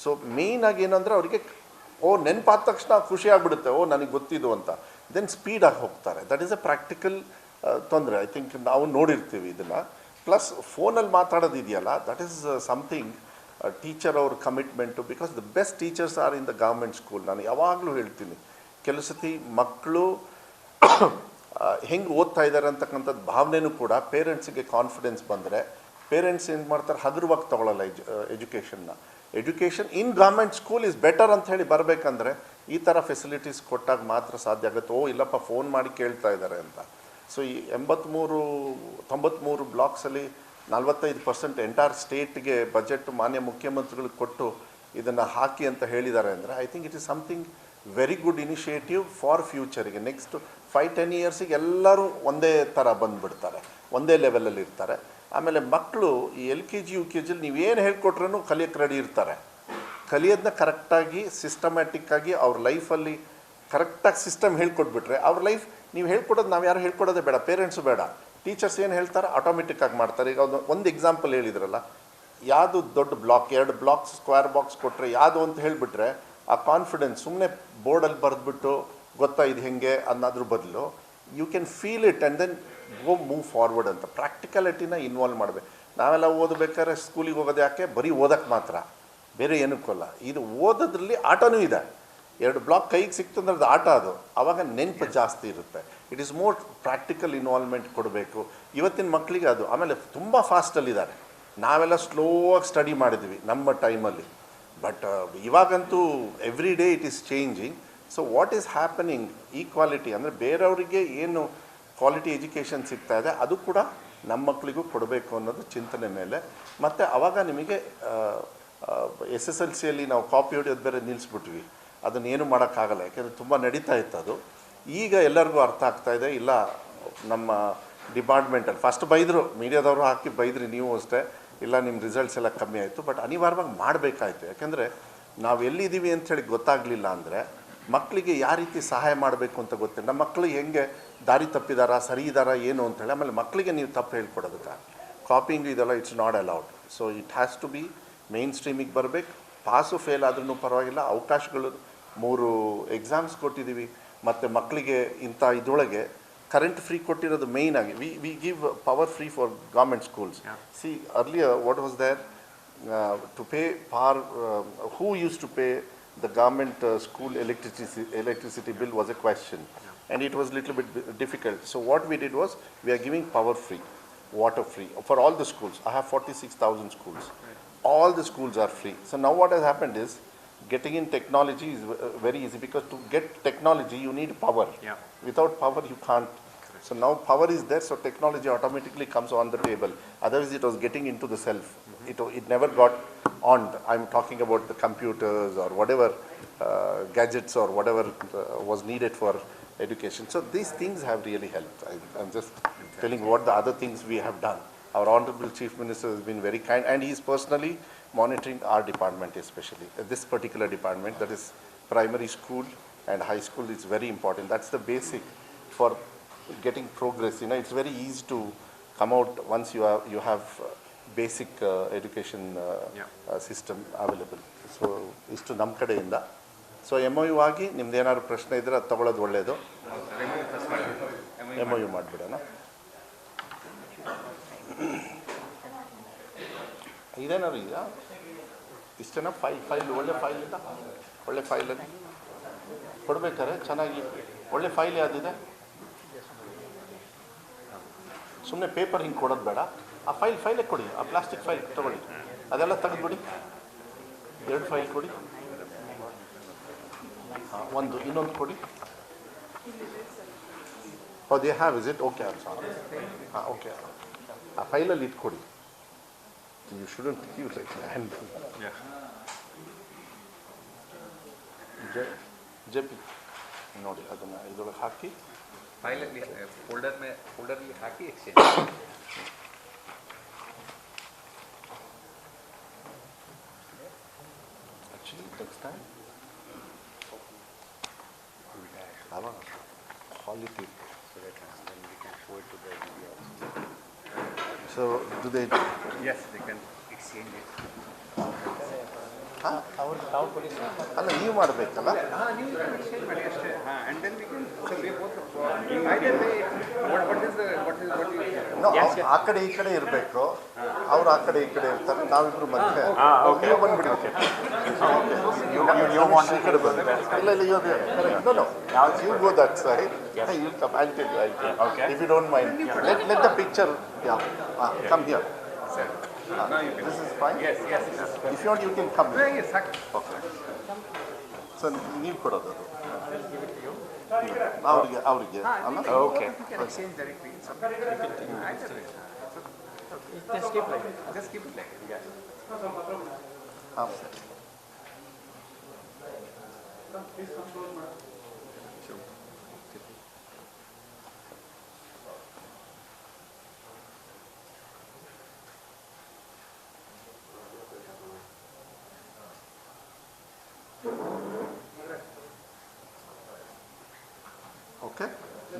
ಸೊ ಮೇಯ್ನಾಗಿ ಏನಂದರೆ ಅವರಿಗೆ ನೆನಪಾದ ತಕ್ಷಣ ಖುಷಿ ಆಗಿಬಿಡುತ್ತೆ, ನನಗೆ ಗೊತ್ತಿದ್ದು ಅಂತ. ದೆನ್ ಸ್ಪೀಡಾಗಿ ಹೋಗ್ತಾರೆ. ದಟ್ ಈಸ್ ಎ ಪ್ರಾಕ್ಟಿಕಲ್ ತೊಂದರೆ. ಐ ಥಿಂಕ್ ನಾವು ನೋಡಿರ್ತೀವಿ ಇದನ್ನು. ಪ್ಲಸ್ ಫೋನಲ್ಲಿ ಮಾತಾಡೋದು ಇದೆಯಲ್ಲ, ದಟ್ ಈಸ್ ಸಮಥಿಂಗ್ ಟೀಚರ್ ಅವ್ರ commitment. Because the best teachers R in the government school. ನಾನು ಯಾವಾಗಲೂ ಹೇಳ್ತೀನಿ, ಕೆಲವು ಸತಿ ಮಕ್ಕಳು ಹೆಂಗೆ ಓದ್ತಾ ಇದ್ದಾರೆ ಅಂತಕ್ಕಂಥದ್ದು ಭಾವನೆಯೂ ಕೂಡ ಪೇರೆಂಟ್ಸಿಗೆ ಕಾನ್ಫಿಡೆನ್ಸ್ ಬಂದರೆ ಪೇರೆಂಟ್ಸ್ ಏನು ಮಾಡ್ತಾರೆ, ಹಗುರವಾಗಿ ತೊಗೊಳ್ಳಲ್ಲ education in government school is better ಅಂತ ಹೇಳಿ ಬರಬೇಕಂದ್ರೆ ಈ ಥರ ಫೆಸಿಲಿಟೀಸ್ ಕೊಟ್ಟಾಗ ಮಾತ್ರ ಸಾಧ್ಯ ಆಗುತ್ತೆ. ಇಲ್ಲಪ್ಪ ಫೋನ್ ಮಾಡಿ ಕೇಳ್ತಾ ಇದ್ದಾರೆ ಅಂತ. ಸೊ ಈ 93 ಬ್ಲಾಕ್ಸಲ್ಲಿ 45% ಎಂಟೈರ್ ಸ್ಟೇಟ್ಗೆ ಬಜೆಟ್ ಮಾನ್ಯ ಮುಖ್ಯಮಂತ್ರಿಗಳಿಗೆ ಕೊಟ್ಟು ಇದನ್ನು ಹಾಕಿ ಅಂತ ಹೇಳಿದ್ದಾರೆ ಅಂದರೆ I think it is something very good initiative for ಫ್ಯೂಚರಿಗೆ. ನೆಕ್ಸ್ಟ್ 5-10 ಇಯರ್ಸಿಗೆ ಎಲ್ಲರೂ ಒಂದೇ ಥರ ಬಂದುಬಿಡ್ತಾರೆ, ಒಂದೇ ಲೆವೆಲಲ್ಲಿ ಇರ್ತಾರೆ. ಆಮೇಲೆ ಮಕ್ಕಳು ಈ LKG UKG ನೀವೇನು ಹೇಳ್ಕೊಟ್ರೂ ಕಲಿಯೋಕ್ಕೆ ರೆಡಿ ಇರ್ತಾರೆ. ಕಲಿಯೋದನ್ನ ಕರೆಕ್ಟಾಗಿ ಸಿಸ್ಟಮ್ಯಾಟಿಕ್ಕಾಗಿ ಅವ್ರ ಲೈಫಲ್ಲಿ ಕರೆಕ್ಟಾಗಿ ಸಿಸ್ಟಮ್ ಹೇಳ್ಕೊಟ್ಬಿಟ್ರೆ ಅವ್ರ ಲೈಫ್, ನೀವು ಹೇಳ್ಕೊಡೋದು ನಾವು ಯಾರು ಹೇಳ್ಕೊಡೋದೇ ಬೇಡ, ಪೇರೆಂಟ್ಸು ಬೇಡ, ಟೀಚರ್ಸ್ ಏನು ಹೇಳ್ತಾರೆ ಆಟೋಮೆಟಿಕ್ಕಾಗಿ ಮಾಡ್ತಾರೆ. ಈಗ ಒಂದು ಎಕ್ಸಾಂಪಲ್ ಹೇಳಿದ್ರಲ್ಲ, ಯಾವುದು ದೊಡ್ಡ ಬ್ಲಾಕ್, 2 ಬ್ಲಾಕ್ಸ್ ಸ್ಕ್ವೇರ್ ಬಾಕ್ಸ್ ಕೊಟ್ಟರೆ ಯಾವುದು ಅಂತ ಹೇಳಿಬಿಟ್ರೆ ಆ ಕಾನ್ಫಿಡೆನ್ಸ್, ಸುಮ್ಮನೆ ಬೋರ್ಡಲ್ಲಿ ಬರೆದ್ಬಿಟ್ಟು ಗೊತ್ತಾ ಇದು ಹೆಂಗೆ ಅನ್ನೋದ್ರ ಬದಲು you can feel it and then go move forward ಅಂತ ಪ್ರಾಕ್ಟಿಕಾಲಿಟಿನ ಇನ್ವಾಲ್ವ್ ಮಾಡಬೇಕು. ನಾವೆಲ್ಲ ಓದಬೇಕಾದ್ರೆ ಸ್ಕೂಲಿಗೆ ಹೋಗೋದು ಯಾಕೆ, ಬರೀ ಓದೋಕ್ಕೆ ಮಾತ್ರ, ಬೇರೆ ಏನಕ್ಕಲ್ಲ. ಇದು ಓದೋದ್ರಲ್ಲಿ ಆಟನೂ ಇದೆ. 2 ಬ್ಲಾಕ್ ಕೈಗೆ ಸಿಕ್ತಂದ್ರೆ ಅದು ಆಟ, ಅದು ಆವಾಗ ನೆನಪು ಜಾಸ್ತಿ ಇರುತ್ತೆ. It is more practical involvement ಕೊಡಬೇಕು ಇವತ್ತಿನ ಮಕ್ಕಳಿಗೆ. ಅದು ಆಮೇಲೆ ತುಂಬ ಫಾಸ್ಟಲ್ಲಿದ್ದಾರೆ. ನಾವೆಲ್ಲ ಸ್ಲೋವಾಗಿ ಸ್ಟಡಿ ಮಾಡಿದ್ವಿ ನಮ್ಮ ಟೈಮಲ್ಲಿ, ಬಟ್ ಇವಾಗಂತೂ every day it is changing. So what is happening, equality ಅಂದರೆ ಬೇರೆಯವರಿಗೆ ಏನು ಕ್ವಾಲಿಟಿ ಎಜುಕೇಷನ್ ಸಿಗ್ತಾ ಇದೆ ಅದು ಕೂಡ ನಮ್ಮ ಮಕ್ಕಳಿಗೂ ಕೊಡಬೇಕು ಅನ್ನೋದು ಚಿಂತನೆ ಮೇಲೆ. ಮತ್ತು ಆವಾಗ ನಿಮಗೆ SSLCಯಲ್ಲಿ ನಾವು ಕಾಪಿ ಹೊಡೆಯೋದು ಬೇರೆ ನಿಲ್ಲಿಸ್ಬಿಟ್ವಿ. ಅದನ್ನೇನು ಮಾಡೋಕ್ಕಾಗಲ್ಲ, ಯಾಕೆಂದರೆ ತುಂಬ ನಡೀತಾ ಇತ್ತು ಅದು. ಈಗ ಎಲ್ಲರಿಗೂ ಅರ್ಥ ಆಗ್ತಾಯಿದೆ. ಇಲ್ಲ, ನಮ್ಮ ಡಿಪಾರ್ಟ್ಮೆಂಟಲ್ಲಿ ಫಸ್ಟ್ ಬೈದರು, ಮೀಡಿಯಾದವರು ಹಾಕಿ ಬೈದ್ರಿ ನೀವು ಅಷ್ಟೇ, ಇಲ್ಲ ನಿಮ್ಮ ರಿಸಲ್ಟ್ಸ್ ಎಲ್ಲ ಕಮ್ಮಿ ಆಯಿತು. ಬಟ್ ಅನಿವಾರ್ಯವಾಗಿ ಮಾಡಬೇಕಾಯ್ತು, ಯಾಕೆಂದರೆ ನಾವು ಎಲ್ಲಿದ್ದೀವಿ ಅಂಥೇಳಿ ಗೊತ್ತಾಗಲಿಲ್ಲ ಅಂದರೆ ಮಕ್ಕಳಿಗೆ ಯಾವ ರೀತಿ ಸಹಾಯ ಮಾಡಬೇಕು ಅಂತ ಗೊತ್ತಿಲ್ಲ. ನಮ್ಮ ಮಕ್ಕಳು ಹೆಂಗೆ ದಾರಿ ತಪ್ಪಿದಾರಾ, ಸರಿ ಇದ್ದಾರಾ ಏನು ಅಂತೇಳಿ. ಆಮೇಲೆ ಮಕ್ಕಳಿಗೆ ನೀವು ತಪ್ಪು ಹೇಳ್ಕೊಡೋದಕ್ಕೆ ಕಾಪಿಂಗ್ ಇದೆಲ್ಲ it's not allowed. So it has to be main ಸ್ಟ್ರೀಮಿಗೆ ಬರಬೇಕು. ಪಾಸು ಫೇಲ್ ಆದ್ರೂ ಪರವಾಗಿಲ್ಲ, ಅವಕಾಶಗಳು 3 ಎಕ್ಸಾಮ್ಸ್ ಕೊಟ್ಟಿದ್ದೀವಿ. ಮತ್ತು ಮಕ್ಕಳಿಗೆ ಇಂಥ ಇದರೊಳಗೆ ಕರೆಂಟ್ ಫ್ರೀ ಕೊಟ್ಟಿರೋದು ಮೇಯ್ನ್ ಆಗಿ. We give power free for government schools. See earlier what was there to pay for who used to pay the government school electricity bill was a question, and it was little bit difficult. So what we did was we are giving power free, water free for all the schools. I have 46,000 schools. All the schools are free. So now what has happened is getting in technology is very easy, because to get technology you need power. Without power you can't. So now power is there, so technology automatically comes on the table. Otherwise it was getting into the self. It never got on. I'm talking about the computers or whatever gadgets or whatever was needed for education. So these things have really helped. I'm just telling what the other things we have done. Our Honorable Chief Minister has been very kind, and he is personally monitoring our department, especially this particular department, that is primary school and high school. Is very important. That's the basic for getting progress. You know, it's very easy to come out once you have basic education system available. So ಇಷ್ಟು ನಮ್ಮ ಕಡೆಯಿಂದ. So MOU ಆಗಿ ನಿಮ್ದು ಏನಾದ್ರು ಪ್ರಶ್ನೆ ಇದ್ದರೆ ಅದು ತಗೊಳ್ಳೋದು ಒಳ್ಳೆಯದು. MOU ಮಾಡಿಬಿಡೋಣ. ಇದೇನಾದ್ರು ಈಗ ಇಷ್ಟೇನ ಫೈಲ್ ಒಳ್ಳೆ ಫೈಲಿಂದ ಒಳ್ಳೆ ಫೈಲಲ್ಲಿ ಕೊಡ್ಬೇಕಾರೆ ಚೆನ್ನಾಗಿ ಒಳ್ಳೆ ಫೈಲ್ ಯಾವುದಿದೆ, ಸುಮ್ಮನೆ ಪೇಪರ್ ಹಿಂಗೆ ಕೊಡೋದು ಬೇಡ. ಆ ಫೈಲೇ ಕೊಡಿ, ಆ ಪ್ಲಾಸ್ಟಿಕ್ ಫೈಲ್ ತೊಗೊಳ್ಳಿ, ಅದೆಲ್ಲ ತೆಗೆದುಬಿಡಿ. 2 ಫೈಲ್ ಕೊಡಿ, ಒಂದು ಇನ್ನೊಂದು ಕೊಡಿ. They have is it okay okay. ಆ ಫೈಲಲ್ಲಿ ಇದು ಕೊಡಿ. You shouldn't give like hand. JP ನೋಡಿ, ಅದನ್ನು ಇದರೊಳಗೆ ಹಾಕಿ ಫೈಲಲ್ಲಿ ಫೋಲ್ಡರ್ಲಿ ಹಾಕಿ exchange. Actually, next time, quality, then we can show it to the media also. So, do they? Yes, they can exchange it. ಅವ್ರು ತಾವು ಕೊಡಿ ಅಲ್ಲ, ನೀವು ಮಾಡಬೇಕಲ್ಲ. ನೀವು ಎಕ್ಸ್ಚೇಂಜ್ ಮಾಡಿ ಅಷ್ಟೇ. and then we can say both either way. what is ಆ ಕಡೆ ಈ ಕಡೆ ಇರಬೇಕು, ಅವ್ರು ಆ ಕಡೆ ಈ ಕಡೆ ಇರ್ತಾರೆ, ನಾವಿಬ್ರು ಮಧ್ಯೆ. ನೀವು ಬಂದ್ಬಿಡಿ. ಈ ಕಡೆ ಬಂದು ಇಲ್ಲ you go that side. You come. I'll tell you. Okay. If you don't mind, let the picture. Come here. This is fine. Yes. If you want, you can come. Yes. Okay. So ನೀವು ಕೊಡೋದು ಅವ್ರಿಗೆ ಅಲ್ಲ. Okay. You can exchange directly. Just keep like it. Just keep it like it. Yes. Okay,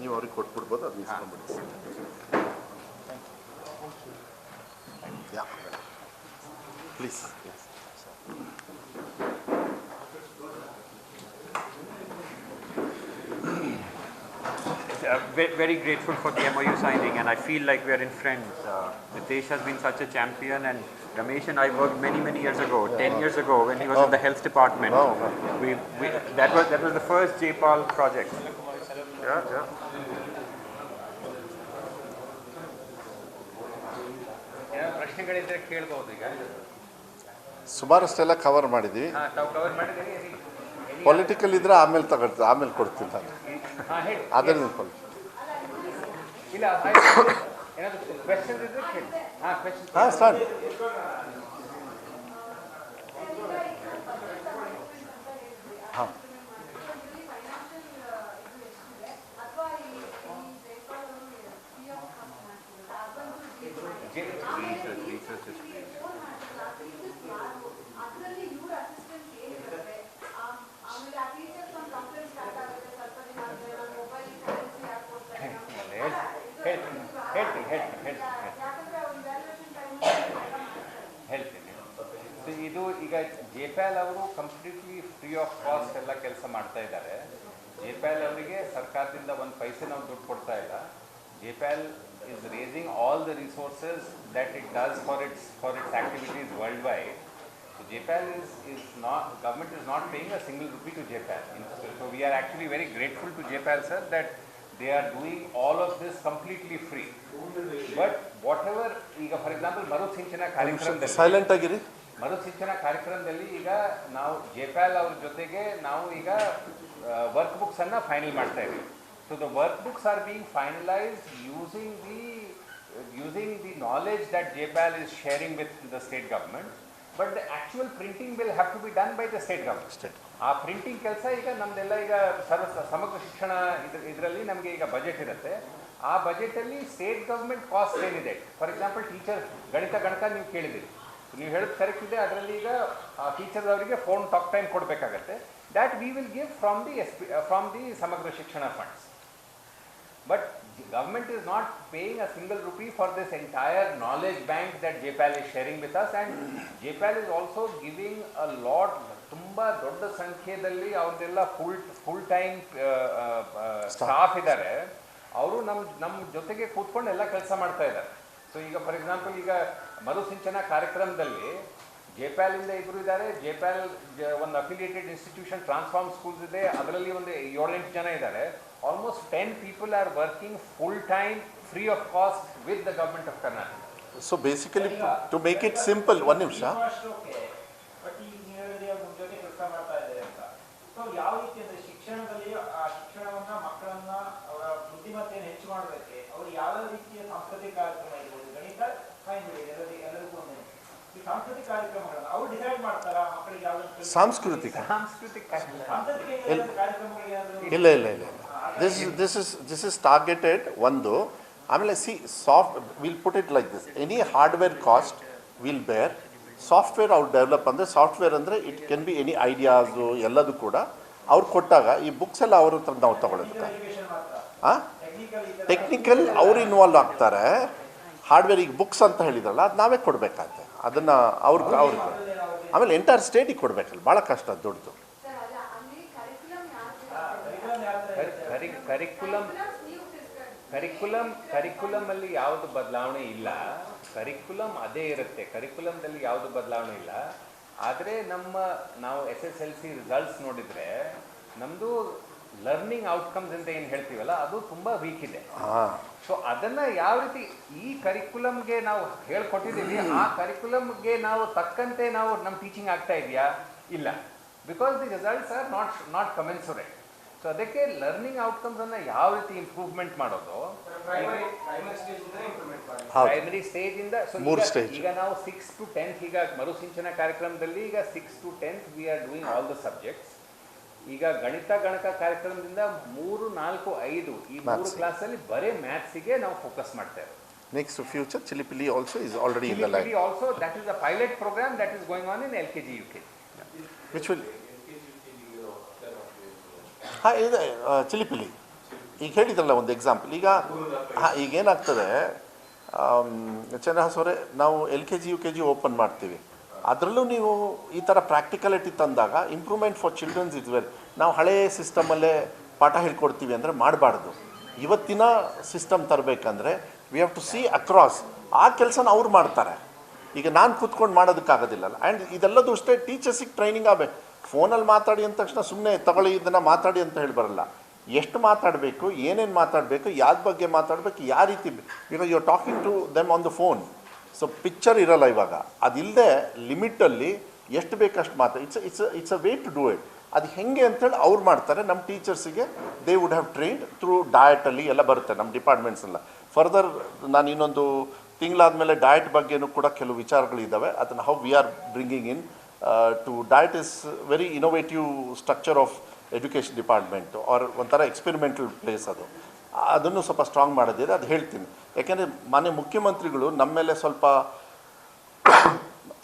ನೀವು ಅವ್ರಿಗೆ ಕೊಟ್ಬಿಡ್ಬೋದು, ಅದು ಇಸ್ಕೊಂಡ್ಬಿಡಿ. ಯಾ please. very grateful for the MOU signing, and I feel like we are in friends. Nitesh has been such a champion, and Ramesh and I worked many years ago, 10 years ago, when he was in the health department. That was the first JPAL project. Yeah. ಪ್ರಶ್ನೆಗಳಿದ್ರೆ ಕೇಳ್ಬೋದು ಈಗ. ಸುಮಾರಷ್ಟೆಲ್ಲ cover ಮಾಡಿದ್ವಿ. ತಾವು cover ಮಾಡಿದ್ದೀರಿ. Political ಇದ್ರೆ ಆಮೇಲೆ ಆಮೇಲೆ ಕೊಡ್ತೀನಿ ನಾನು. ಅದನ್ನು ಇಲ್ಲ ಏನಾದರೂ ಕ್ವೆಶ್ಚನ್ ಇದ್ರೆ ಕೇಳಿ. ಹಾಂ ಸ್ಟಾರ್ಟ್. ಹಾಂ ಹೇಳ್ತೀನಿ. ಇದು ಈಗ JPAL ಅವರು ಕಂಪ್ಲೀಟ್ಲಿ ಫ್ರೀ ಆಫ್ ಕಾಸ್ಟ್ ಎಲ್ಲ ಕೆಲಸ ಮಾಡ್ತಾ ಇದ್ದಾರೆ. JPAL ಅವರಿಗೆ ಸರ್ಕಾರದಿಂದ ಒಂದು ಪೈಸೆ ನಾವು ದುಡ್ಡು ಕೊಡ್ತಾ ಇಲ್ಲ. JPAL is raising all the resources that it does for its activities worldwide. So JPAL is not, government is not paying a single rupee to JPAL. So we are actually very grateful to JPAL, sir, that they are doing all of this completely free. But whatever, ಈಗ for example Marusinchana ಕಾರ್ಯಕ್ರಮದಲ್ಲಿ silent ಆಗಿರಿ. ಮರುಸಿಂಚನ ಕಾರ್ಯಕ್ರಮದಲ್ಲಿ ಈಗ ನಾವು JPAL ಅವ್ರ ಜೊತೆಗೆ ನಾವು ಈಗ ವರ್ಕ್ ಬುಕ್ಸ್ ಅನ್ನ ಫೈನಲ್ ಮಾಡ್ತಾ ಇದ್ದೀವಿ. So the workbooks are being finalized using the knowledge that JPAL is sharing with the state government, but the actual printing will have to be done by the state government. ಆ printing ಕೆಲಸ ಈಗ ನಮ್ದೆಲ್ಲ ಈಗ ಸಮಗ್ರ ಶಿಕ್ಷಣ ಇದರಲ್ಲಿ ನಮಗೆ ಈಗ ಬಜೆಟ್ ಇರುತ್ತೆ. ಆ ಬಜೆಟಲ್ಲಿ ಸ್ಟೇಟ್ ಗೌರ್ಮೆಂಟ್ ಕಾಸ್ಟ್ ಏನಿದೆ, ಫಾರ್ ಎಕ್ಸಾಂಪಲ್ ಟೀಚರ್ ಗಣಿತ ನೀವು ಕೇಳಿದಿರಿ, ನೀವು ಹೇಳೋದು ಕರೆಕ್ಟ್ ಇದೆ. ಅದರಲ್ಲಿ ಈಗ ಟೀಚರ್ಸ್ ಅವರಿಗೆ ಫೋನ್ ಟಾಕ್ ಟೈಮ್ ಕೊಡಬೇಕಾಗತ್ತೆ. That we will give from the ಸಮಗ್ರ ಶಿಕ್ಷಣ funds. But the government is not paying a single rupee for this entire knowledge bank that JPAL is sharing with us, and JPAL is also giving a lot, ತುಂಬಾ ದೊಡ್ಡ ಸಂಖ್ಯೆಯಲ್ಲಿ ಅವ್ರದ್ದೆಲ್ಲ full time staff ಇದ್ದಾರೆ. ಅವರು ನಮ್ಮ ಜೊತೆಗೆ ಕೂತ್ಕೊಂಡು ಎಲ್ಲ ಕೆಲಸ ಮಾಡ್ತಾ ಇದ್ದಾರೆ. ಸೊ ಈಗ ಫಾರ್ ಎಕ್ಸಾಂಪಲ್ ಈಗ ಮರುಸಿಂಚನ ಕಾರ್ಯಕ್ರಮದಲ್ಲಿ JPAL ಇಂದ ಇಬ್ಬರು ಇದ್ದಾರೆ. JPAL ಒಂದು ಅಫಿಲಿಯೇಟೆಡ್ ಇನ್ಸ್ಟಿಟ್ಯೂಷನ್ ಟ್ರಾನ್ಸ್ಫಾರ್ಮ್ ಸ್ಕೂಲ್ಸ್ ಇದೆ, ಅದರಲ್ಲಿ ಒಂದು 7-8 ಜನ ಇದ್ದಾರೆ. Almost 10 people are working full time free of cost with the government of Karnataka. So basically to make it simple, one ನಿಮಿಷ. ಬಟ್ ಈಗ ನೀವು ಹೇಳಿದ್ರೆ ನಿಮ್ಮ ಜೊತೆ ಕೆಲಸ ಮಾಡ್ತಾ ಇದ್ದಾರೆ ಅಂತ. ಸೊ ಯಾವ ರೀತಿ ಅಂದ್ರೆ ಶಿಕ್ಷಣದಲ್ಲಿ ಆ ಶಿಕ್ಷಣವನ್ನ ಮಕ್ಕಳನ್ನ ಅವರ ಬುದ್ಧಿಮತ್ತೆಯನ್ನು ಹೆಚ್ಚು ಮಾಡೋದಕ್ಕೆ ಅವರು ಯಾವ ರೀತಿಯ ಸಾಂಸ್ಕೃತಿಕ ಕಾರ್ಯಕ್ರಮ ಇರ್ಬೋದು, ಗಣಿತ ಫೈನ್ ಬಿಡಿ ಎಲ್ಲರಿಗೂ ಒಂದೇ ಈ ಸಾಂಸ್ಕೃತಿಕ ಕಾರ್ಯಕ್ರಮಗಳನ್ನ ಅವರು ಡಿಸೈಡ್ ಮಾಡ್ತಾರಾ ಮಕ್ಕಳಿಗೆ ಯಾವ ಸಾಂಸ್ಕೃತಿಕ ಕಾರ್ಯಕ್ರಮಗಳಿಗೆ? ಇಲ್ಲ this is targeted ಒಂದು. ಆಮೇಲೆ we'll put it like this, any hardware cost will bear, software ಅವ್ರು ಡೆವಲಪ್ ಅಂದರೆ ಸಾಫ್ಟ್ವೇರ್ ಅಂದರೆ it can be any ideas ಎಲ್ಲದು ಕೂಡ ಅವ್ರು ಕೊಟ್ಟಾಗ ಈ ಬುಕ್ಸ್ ಎಲ್ಲ ಅವ್ರ ಹತ್ರ ನಾವು ತಗೊಳ್ಳೋದಕ್ಕೆ. ಹಾಂ, ಟೆಕ್ನಿಕಲ್ ಅವ್ರು ಇನ್ವಾಲ್ವ್ ಆಗ್ತಾರೆ. ಹಾರ್ಡ್ವೇರ್ ಈಗ ಬುಕ್ಸ್ ಅಂತ ಹೇಳಿದ್ರಲ್ಲ ಅದು ನಾವೇ ಕೊಡಬೇಕಾಗುತ್ತೆ ಅದನ್ನು ಅವ್ರಿಗೆ. ಆಮೇಲೆ ಎಂಟೈರ್ ಸ್ಟೇಟಿಗೆ ಕೊಡಬೇಕಲ್ಲ, ಭಾಳ ಕಷ್ಟ ದೊಡ್ಡದು. ಕರಿಕ್ಯುಲಮ್ ಅಲ್ಲಿ ಯಾವುದು ಬದಲಾವಣೆ ಇಲ್ಲ. ಕರಿಕ್ಯುಲಮ್ ಅದೇ ಇರುತ್ತೆ, ಕರಿಕ್ಯುಲಮ್ದಲ್ಲಿ ಯಾವುದು ಬದಲಾವಣೆ ಇಲ್ಲ. ಆದರೆ ನಾವು SSLC ರಿಸಲ್ಟ್ಸ್ ನೋಡಿದರೆ ನಮ್ಮದು ಲರ್ನಿಂಗ್ ಔಟ್ಕಮ್ಸ್ ಅಂತ ಏನು ಹೇಳ್ತೀವಲ್ಲ ಅದು ತುಂಬ ವೀಕ್ ಇದೆ. ಸೊ ಅದನ್ನು ಯಾವ ರೀತಿ ಈ ಕರಿಕ್ಯುಲಮ್ಗೆ ನಾವು ಹೇಳ್ಕೊಟ್ಟಿದ್ದೀವಿ, ಆ ಕರಿಕ್ಯುಲಮ್ಗೆ ನಾವು ತಕ್ಕಂತೆ ನಾವು ನಮ್ಮ ಟೀಚಿಂಗ್ ಆಗ್ತಾ ಇದೆಯಾ? ಇಲ್ಲ, because the results are not commensurate. So ಅದಕ್ಕೆ ಲರ್ನಿಂಗ್ ಔಟ್ಕಮ್ಸ್ ಅನ್ನ ಯಾವ ರೀತಿ ಇಂಪ್ರೂವ್ಮೆಂಟ್ ಮಾಡೋದು, ಪ್ರೈಮರಿ ಸ್ಟೇಜ್ ಇಂದ. ಈಗ ನಾವು 6 to 10th ಈಗ ಮರುಸಿಂಚನ ಕಾರ್ಯಕ್ರಮದಲ್ಲಿ ಈಗ 6 to 10th V are doing all the subjects. ಈಗ ಗಣಿತ ಕಾರ್ಯಕ್ರಮದಿಂದ 3, 4, 5 ಈ 3 ಕ್ಲಾಸಲ್ಲಿ ಬರೀ ಮ್ಯಾಥ್ಸಿಗೆ ನಾವು ಫೋಕಸ್ ಮಾಡ್ತಾ ಇರೋದು. Next future, Chilipili also is already in the line. Chilipili also, that is a pilot program that is going on in LKG UKG. Which will ಇದೆ ಚಿಲಿಪಿಲಿ. ಈಗ ಹೇಳಿದ್ರಲ್ಲ ಒಂದು ಎಕ್ಸಾಂಪಲ್. ಈಗೇನಾಗ್ತದೆ ಚನ್ನಹಾಸವರೇ, ನಾವು LKG UKG ಓಪನ್ ಮಾಡ್ತೀವಿ, ಅದರಲ್ಲೂ ನೀವು ಈ ಥರ ಪ್ರಾಕ್ಟಿಕಲಿಟಿ ತಂದಾಗ improvement for childrens is very. ನಾವು ಹಳೆಯ ಸಿಸ್ಟಮಲ್ಲೇ ಪಾಠ ಹೇಳ್ಕೊಡ್ತೀವಿ ಅಂದರೆ ಮಾಡಬಾರ್ದು. ಇವತ್ತಿನ ಸಿಸ್ಟಮ್ ತರಬೇಕಂದ್ರೆ we have to see across. ಆ ಕೆಲಸನ ಅವ್ರು ಮಾಡ್ತಾರೆ. ಈಗ ನಾನು ಕೂತ್ಕೊಂಡು ಮಾಡೋದಕ್ಕಾಗೋದಿಲ್ಲಲ್ಲ. ಆ್ಯಂಡ್ ಇದೆಲ್ಲದೂ ಅಷ್ಟೇ ಟೀಚರ್ಸಿಗೆ ಟ್ರೈನಿಂಗ್ ಆಗಬೇಕು. ಫೋನಲ್ಲಿ ಮಾತಾಡಿ ಅಂದ ತಕ್ಷಣ ಸುಮ್ಮನೆ ತಗೊಳ್ಳಿ ಇದನ್ನು ಮಾತಾಡಿ ಅಂತ ಹೇಳಿ ಬರಲ್ಲ. ಎಷ್ಟು ಮಾತಾಡಬೇಕು, ಏನೇನು ಮಾತಾಡಬೇಕು, ಯಾವ್ದು ಬಗ್ಗೆ ಮಾತಾಡಬೇಕು, ಯಾವ ರೀತಿ. Because you are talking to them on the phone. So picture ಇರಲ್ಲ ಇವಾಗ. ಅದಿಲ್ಲದೆ ಲಿಮಿಟಲ್ಲಿ ಎಷ್ಟು ಬೇಕಷ್ಟು ಮಾತು. It's a way to do it. ಅದು ಹೆಂಗೆ ಅಂತೇಳಿ ಅವ್ರು ಮಾಡ್ತಾರೆ. ನಮ್ಮ ಟೀಚರ್ಸಿಗೆ they would have trained through ಡಯಟಲ್ಲಿ ಎಲ್ಲ ಬರುತ್ತೆ ನಮ್ಮ ಡಿಪಾರ್ಟ್ಮೆಂಟ್ಸೆಲ್ಲ. ಫರ್ದರ್ ನಾನು ಇನ್ನೊಂದು ತಿಂಗಳಾದಮೇಲೆ ಡಯಟ್ ಬಗ್ಗೆನೂ ಕೂಡ ಕೆಲವು ವಿಚಾರಗಳಿದ್ದಾವೆ. ಅದನ್ನು how we are bringing in to DIET is very innovative structure of education department are ಒಂಥರ ಎಕ್ಸ್ಪೆರಿಮೆಂಟಲ್ ಪ್ಲೇಸ್ ಅದು. ಅದನ್ನು ಸ್ವಲ್ಪ ಸ್ಟ್ರಾಂಗ್ ಮಾಡೋದಿದೆ, ಅದು ಹೇಳ್ತೀನಿ. ಯಾಕೆಂದರೆ ಮಾನ್ಯ ಮುಖ್ಯಮಂತ್ರಿಗಳು ನಮ್ಮ ಮೇಲೆ ಸ್ವಲ್ಪ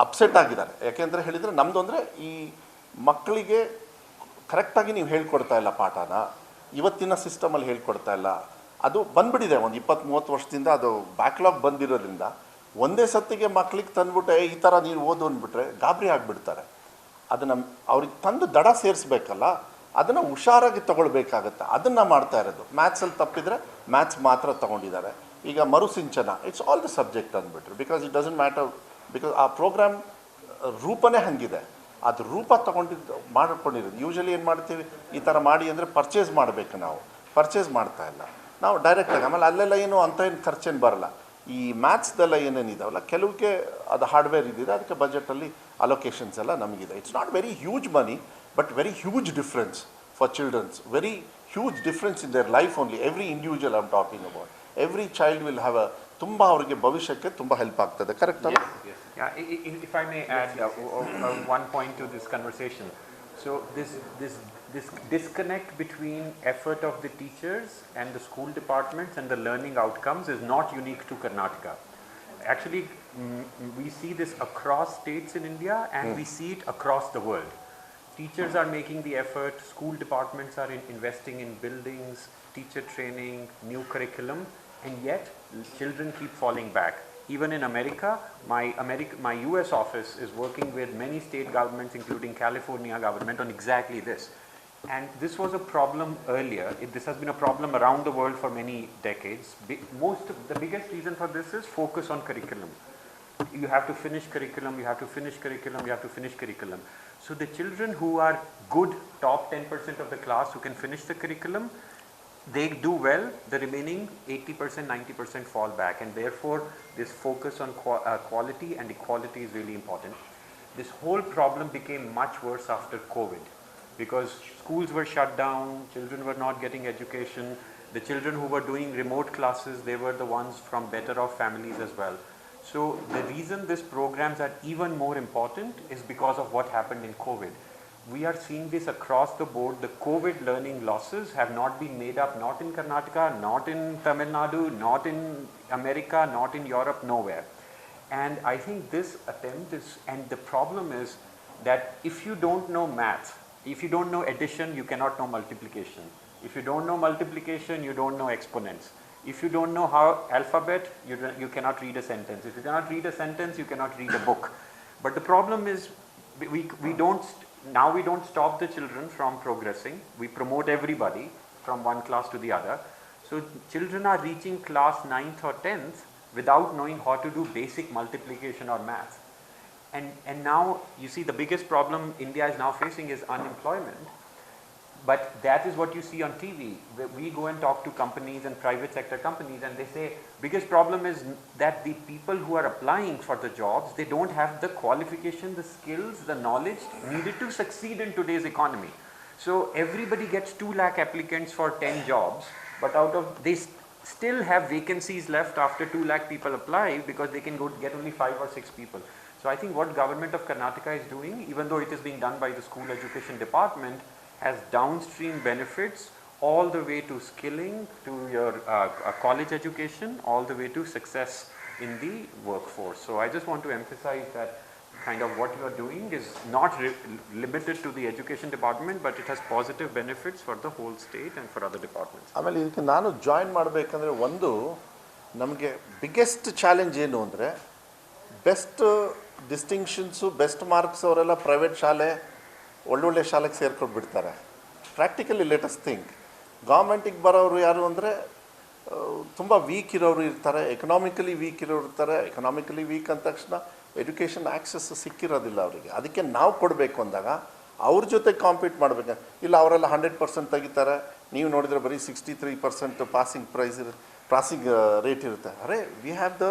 ಅಪ್ಸೆಟ್ ಆಗಿದ್ದಾರೆ. ಯಾಕೆಂದರೆ ಹೇಳಿದರೆ ನಮ್ಮದು ಅಂದರೆ ಈ ಮಕ್ಕಳಿಗೆ ಕರೆಕ್ಟಾಗಿ ನೀವು ಹೇಳ್ಕೊಡ್ತಾ ಇಲ್ಲ ಪಾಠನ, ಇವತ್ತಿನ ಸಿಸ್ಟಮಲ್ಲಿ ಹೇಳ್ಕೊಡ್ತಾ ಇಲ್ಲ. ಅದು ಬಂದುಬಿಟ್ಟಿದೆ ಒಂದು 20-30 ವರ್ಷದಿಂದ. ಅದು ಬ್ಯಾಕ್ಲಾಗ್ ಬಂದಿರೋದ್ರಿಂದ ಒಂದೇ ಸತ್ತಿಗೆ ಮಕ್ಳಿಗೆ ತಂದುಬಿಟ್ಟೆ ಈ ಥರ ನೀನು ಓದು ಅಂದ್ಬಿಟ್ರೆ ಗಾಬರಿ ಆಗಿಬಿಡ್ತಾರೆ. ಅದನ್ನು ಅವ್ರಿಗೆ ತಂದು ದಡ ಸೇರಿಸ್ಬೇಕಲ್ಲ, ಅದನ್ನು ಹುಷಾರಾಗಿ ತೊಗೊಳ್ಬೇಕಾಗತ್ತೆ. ಅದನ್ನು ಮಾಡ್ತಾ ಇರೋದು. ಮ್ಯಾಥ್ಸಲ್ಲಿ ತಪ್ಪಿದರೆ ಮ್ಯಾಥ್ಸ್ ಮಾತ್ರ ತೊಗೊಂಡಿದ್ದಾರೆ. ಈಗ Marusinchana it's all the subject ಅಂದ್ಬಿಟ್ರು. Because it doesn't matter. Because ಆ ಪ್ರೋಗ್ರಾಮ್ ರೂಪನೇ ಹಾಗಿದೆ. ಅದು ರೂಪ ತೊಗೊಂಡಿದ್ದು ಮಾಡ್ಕೊಂಡಿರೋದು. ಯೂಶಲಿ ಏನು ಮಾಡ್ತೀವಿ, ಈ ಥರ ಮಾಡಿ ಅಂದರೆ ಪರ್ಚೇಸ್ ಮಾಡಬೇಕು. ನಾವು ಪರ್ಚೇಸ್ ಮಾಡ್ತಾ ಇಲ್ಲ, ನಾವು ಡೈರೆಕ್ಟಾಗಿ. ಆಮೇಲೆ ಅಲ್ಲೆಲ್ಲ ಏನು ಅಂತ ಏನು ಖರ್ಚೇನು ಬರಲ್ಲ. ಈ ಮ್ಯಾಥ್ಸ್ದೆಲ್ಲ ಏನೇನಿದಾವಲ್ಲ ಕೆಲವಕ್ಕೆ ಅದು ಹಾರ್ಡ್ವೇರ್ ಇದ್ದಿದೆ, ಅದಕ್ಕೆ ಬಜೆಟಲ್ಲಿ ಅಲೋಕೇಶನ್ಸ್ ಎಲ್ಲ ನಮಗಿದೆ. It's not very huge money but very huge difference for childrens. Very huge difference in their life only. Every individual I am talking about. Every child will have ತುಂಬ ಅವರಿಗೆ ಭವಿಷ್ಯಕ್ಕೆ ತುಂಬ ಹೆಲ್ಪ್ ಆಗ್ತದೆ. Correct ಅಲ್ಲ? Yeah, if I may add one point to this conversation. So this disconnect between effort of the teachers and the school departments and the learning outcomes is not unique to Karnataka. Actually, we see this across states in India and we see it across the world. Teachers are making the effort, school departments are investing in buildings, teacher training, new curriculum, and yet children keep falling back. Even in America, my US office is working with many state governments, including California government, on exactly this. And this was a problem earlier. This has been a problem around the world for many decades. The biggest reason for this is focus on curriculum. You have to finish curriculum, you have to finish curriculum, you have to finish curriculum. So the children who are good, top 10% of the class who can finish the curriculum, they do well. The remaining 80%, 90% fall back, and therefore this focus on quality and equality is really important. This whole problem became much worse after COVID because schools were shut down, children were not getting education. The children who were doing remote classes, they were the ones from better off families as well. So the reason these programs are even more important is because of what happened in COVID. We are seeing this across the board. The COVID learning losses have not been made up, not in Karnataka, not in Tamil Nadu, not in America, not in Europe, nowhere. And I think this attempt is, and the problem is that if you don't know math, if you don't know addition, you cannot know multiplication. If you don't know multiplication, you don't know exponents. If you don't know how alphabet, you cannot read a sentence. If you cannot read a sentence, you cannot read a book. But the problem is we don't stop the children from progressing. We promote everybody from one class to the other. So children are reaching class 9th or 10th without knowing how to do basic multiplication or math. And now you see the biggest problem India is now facing is unemployment. But that is what you see on TV. We go and talk to companies and private sector companies and they say biggest problem is that the people who are applying for the jobs, they don't have the qualification, the skills, the knowledge needed to succeed in today's economy. So everybody gets 2 lakh applicants for 10 jobs, but they still have vacancies left after 2 lakh people apply because they can get only 5 or 6 people. So I think what government of Karnataka is doing, even though it is being done by the school education department, has downstream benefits all the way to skilling, to your college education, all the way to success in the workforce. So I just want to emphasize that kind of what you are doing is not limited to the education department, but it has positive benefits for the whole state and for other departments. ಆಮೇಲೆ ಇದಕ್ಕೆ ನಾನು join ಮಾಡಬೇಕಂದ್ರೆ ಒಂದು ನಮಗೆ biggest challenge ಏನು ಅಂದರೆ best distinctions best marks ಅವರೆಲ್ಲ private ಶಾಲೆ ಒಳ್ಳೊಳ್ಳೆ ಶಾಲೆಗೆ ಸೇರ್ಕೊಂಡು ಬಿಡ್ತಾರೆ. Practically let us think. ಗೌರ್ಮೆಂಟಿಗೆ ಬರೋರು ಯಾರು ಅಂದರೆ ತುಂಬ ವೀಕ್ ಇರೋರು ಇರ್ತಾರೆ, ಎಕನಾಮಿಕಲಿ ವೀಕ್ ಇರೋರು ಇರ್ತಾರೆ. ಎಕನಾಮಿಕಲಿ ವೀಕ್ ಅಂದ ತಕ್ಷಣ ಎಜುಕೇಷನ್ ಆ್ಯಕ್ಸಸ್ ಸಿಕ್ಕಿರೋದಿಲ್ಲ ಅವರಿಗೆ. ಅದಕ್ಕೆ ನಾವು ಕೊಡಬೇಕು ಅಂದಾಗ ಅವ್ರ ಜೊತೆ ಕಾಂಪೀಟ್ ಮಾಡಬೇಕು. ಇಲ್ಲ ಅವರೆಲ್ಲ 100% ತೆಗಿತಾರೆ, ನೀವು ನೋಡಿದರೆ ಬರೀ 63% ಪಾಸಿಂಗ್ ರೇಟ್ ಇರುತ್ತೆ. ಅರೆ ವಿ ಹ್ಯಾವ್ ದ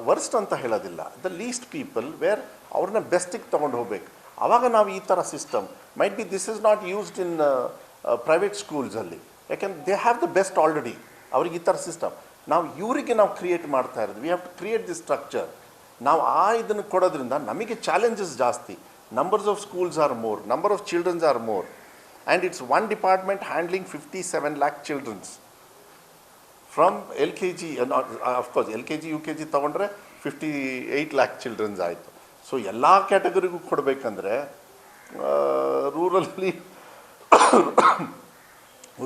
ವರ್ಸ್ಟ್ ಅಂತ ಹೇಳೋದಿಲ್ಲ, ದ ಲೀಸ್ಟ್ ಪೀಪಲ್ ವೇರ್ ಅವ್ರನ್ನ ಬೆಸ್ಟಿಗೆ ತೊಗೊಂಡು ಹೋಗ್ಬೇಕು. ಆವಾಗ ನಾವು ಈ ಥರ system might be this is not used in private ಸ್ಕೂಲ್ಸಲ್ಲಿ, ಯಾಕೆಂದ್ರೆ they have the best already. ಅವ್ರಿಗೆ ಈ ಥರ ಸಿಸ್ಟಮ್ ನಾವು ಇವರಿಗೆ ನಾವು ಕ್ರಿಯೇಟ್ ಮಾಡ್ತಾ ಇರೋದು. We have to create the structure. ನಾವು ಇದನ್ನು ಕೊಡೋದ್ರಿಂದ ನಮಗೆ ಚಾಲೆಂಜಸ್ ಜಾಸ್ತಿ. Numbers of schools are more, number of childrens are more, and it's one department handling 57 lakh childrens from LKG. Of course LKG UKG ತೊಗೊಂಡ್ರೆ 58 lakh ಚಿಲ್ಡ್ರನ್ಸ್ ಆಯಿತು. So ಎಲ್ಲ ಕ್ಯಾಟಗರಿಗೂ ಕೊಡಬೇಕಂದ್ರೆ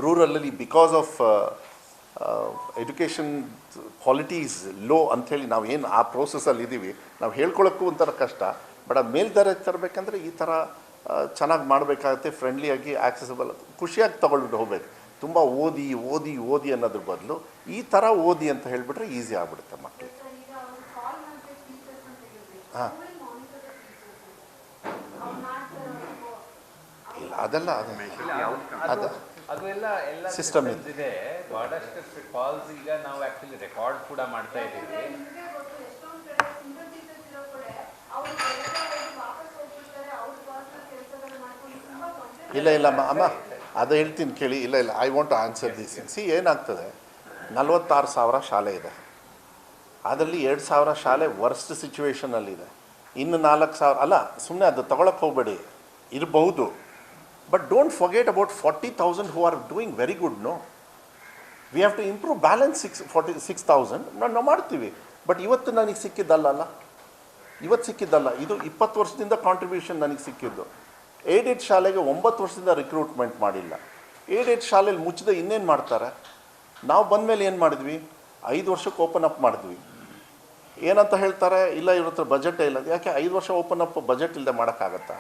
ರೂರಲಲ್ಲಿ because of education quality is low ಅಂಥೇಳಿ ನಾವು ಏನು ಆ ಪ್ರೋಸೆಸ್ಸಲ್ಲಿ ಇದ್ದೀವಿ. ನಾವು ಹೇಳ್ಕೊಳ್ಳೋಕ್ಕೂ ಒಂಥರ ಕಷ್ಟ. ಬಟ್ ಅದು ಮೇಲ್ದರ ತರಬೇಕಂದ್ರೆ ಈ ಥರ ಚೆನ್ನಾಗಿ ಮಾಡಬೇಕಾಗತ್ತೆ. ಫ್ರೆಂಡ್ಲಿಯಾಗಿ ಆಕ್ಸೆಸಿಬಲ್ ಖುಷಿಯಾಗಿ ತೊಗೊಳ್ಬಿಟ್ಟು ಹೋಗ್ಬೇಕು. ತುಂಬ ಓದಿ ಓದಿ ಓದಿ ಅನ್ನೋದ್ರ ಬದಲು ಈ ಥರ ಓದಿ ಅಂತ ಹೇಳಿಬಿಟ್ರೆ ಈಸಿ ಆಗ್ಬಿಡುತ್ತೆ ಮಕ್ಕಳಿಗೆ. ಹಾಂ ಇಲ್ಲ ಅದೆಲ್ಲ ಅದು ಎಲ್ಲ ಸಿಸ್ಟಮ್ ಇದೆ. ಬಹಳಷ್ಟು ಕಾಲ್ಸ್ ಈಗ ನಾವು ಆ್ಯಕ್ಚುಲಿ ರೆಕಾರ್ಡ್ ಕೂಡ ಮಾಡ್ತಾ ಇದ್ದೀವಿ. ಇಲ್ಲ ಅಮ್ಮ ಅದು ಹೇಳ್ತೀನಿ ಕೇಳಿ. ಇಲ್ಲ I want to answer this. See ಏನಾಗ್ತದೆ, 46,000 ಶಾಲೆ ಇದೆ, ಅದರಲ್ಲಿ 2,000 ಶಾಲೆ ವರ್ಸ್ಟ್ ಸಿಚುವೇಷನಲ್ಲಿದೆ. ಇನ್ನು 4,000 ಅಲ್ಲ, ಸುಮ್ಮನೆ ಅದು ತೊಗೊಳಕ್ಕೆ ಹೋಗಬೇಡಿ, ಇರಬಹುದು. But don't forget about 40,000 who are doing very good. No, we have to improve balance. 46,000 ನಾವು ಮಾಡ್ತೀವಿ. ಬಟ್ ಇವತ್ತು ನನಗೆ ಸಿಕ್ಕಿದ್ದಲ್ಲ, ಇವತ್ತು ಸಿಕ್ಕಿದ್ದಲ್ಲ, ಇದು 20 ವರ್ಷದಿಂದ ಕಾಂಟ್ರಿಬ್ಯೂಷನ್ ನನಗೆ ಸಿಕ್ಕಿದ್ದು. ಏಡೆಡ್ ಶಾಲೆಗೆ 9 ವರ್ಷದಿಂದ ರಿಕ್ರೂಟ್ಮೆಂಟ್ ಮಾಡಿಲ್ಲ. ಏಡೆಡ್ ಶಾಲೆಯಲ್ಲಿ ಮುಚ್ಚಿದೆ ಇನ್ನೇನು ಮಾಡ್ತಾರೆ? ನಾವು ಬಂದಮೇಲೆ ಏನು ಮಾಡಿದ್ವಿ? 5 ವರ್ಷಕ್ಕೆ ಓಪನ್ ಅಪ್ ಮಾಡಿದ್ವಿ. ಏನಂತ ಹೇಳ್ತಾರೆ, ಇಲ್ಲ ಇವ್ರ ಹತ್ರ ಬಜೆಟೇ ಇಲ್ಲ. ಯಾಕೆ 5 ವರ್ಷ ಓಪನ್ ಅಪ್ ಬಜೆಟ್ ಇಲ್ಲದೆ ಮಾಡೋಕ್ಕಾಗತ್ತಾ?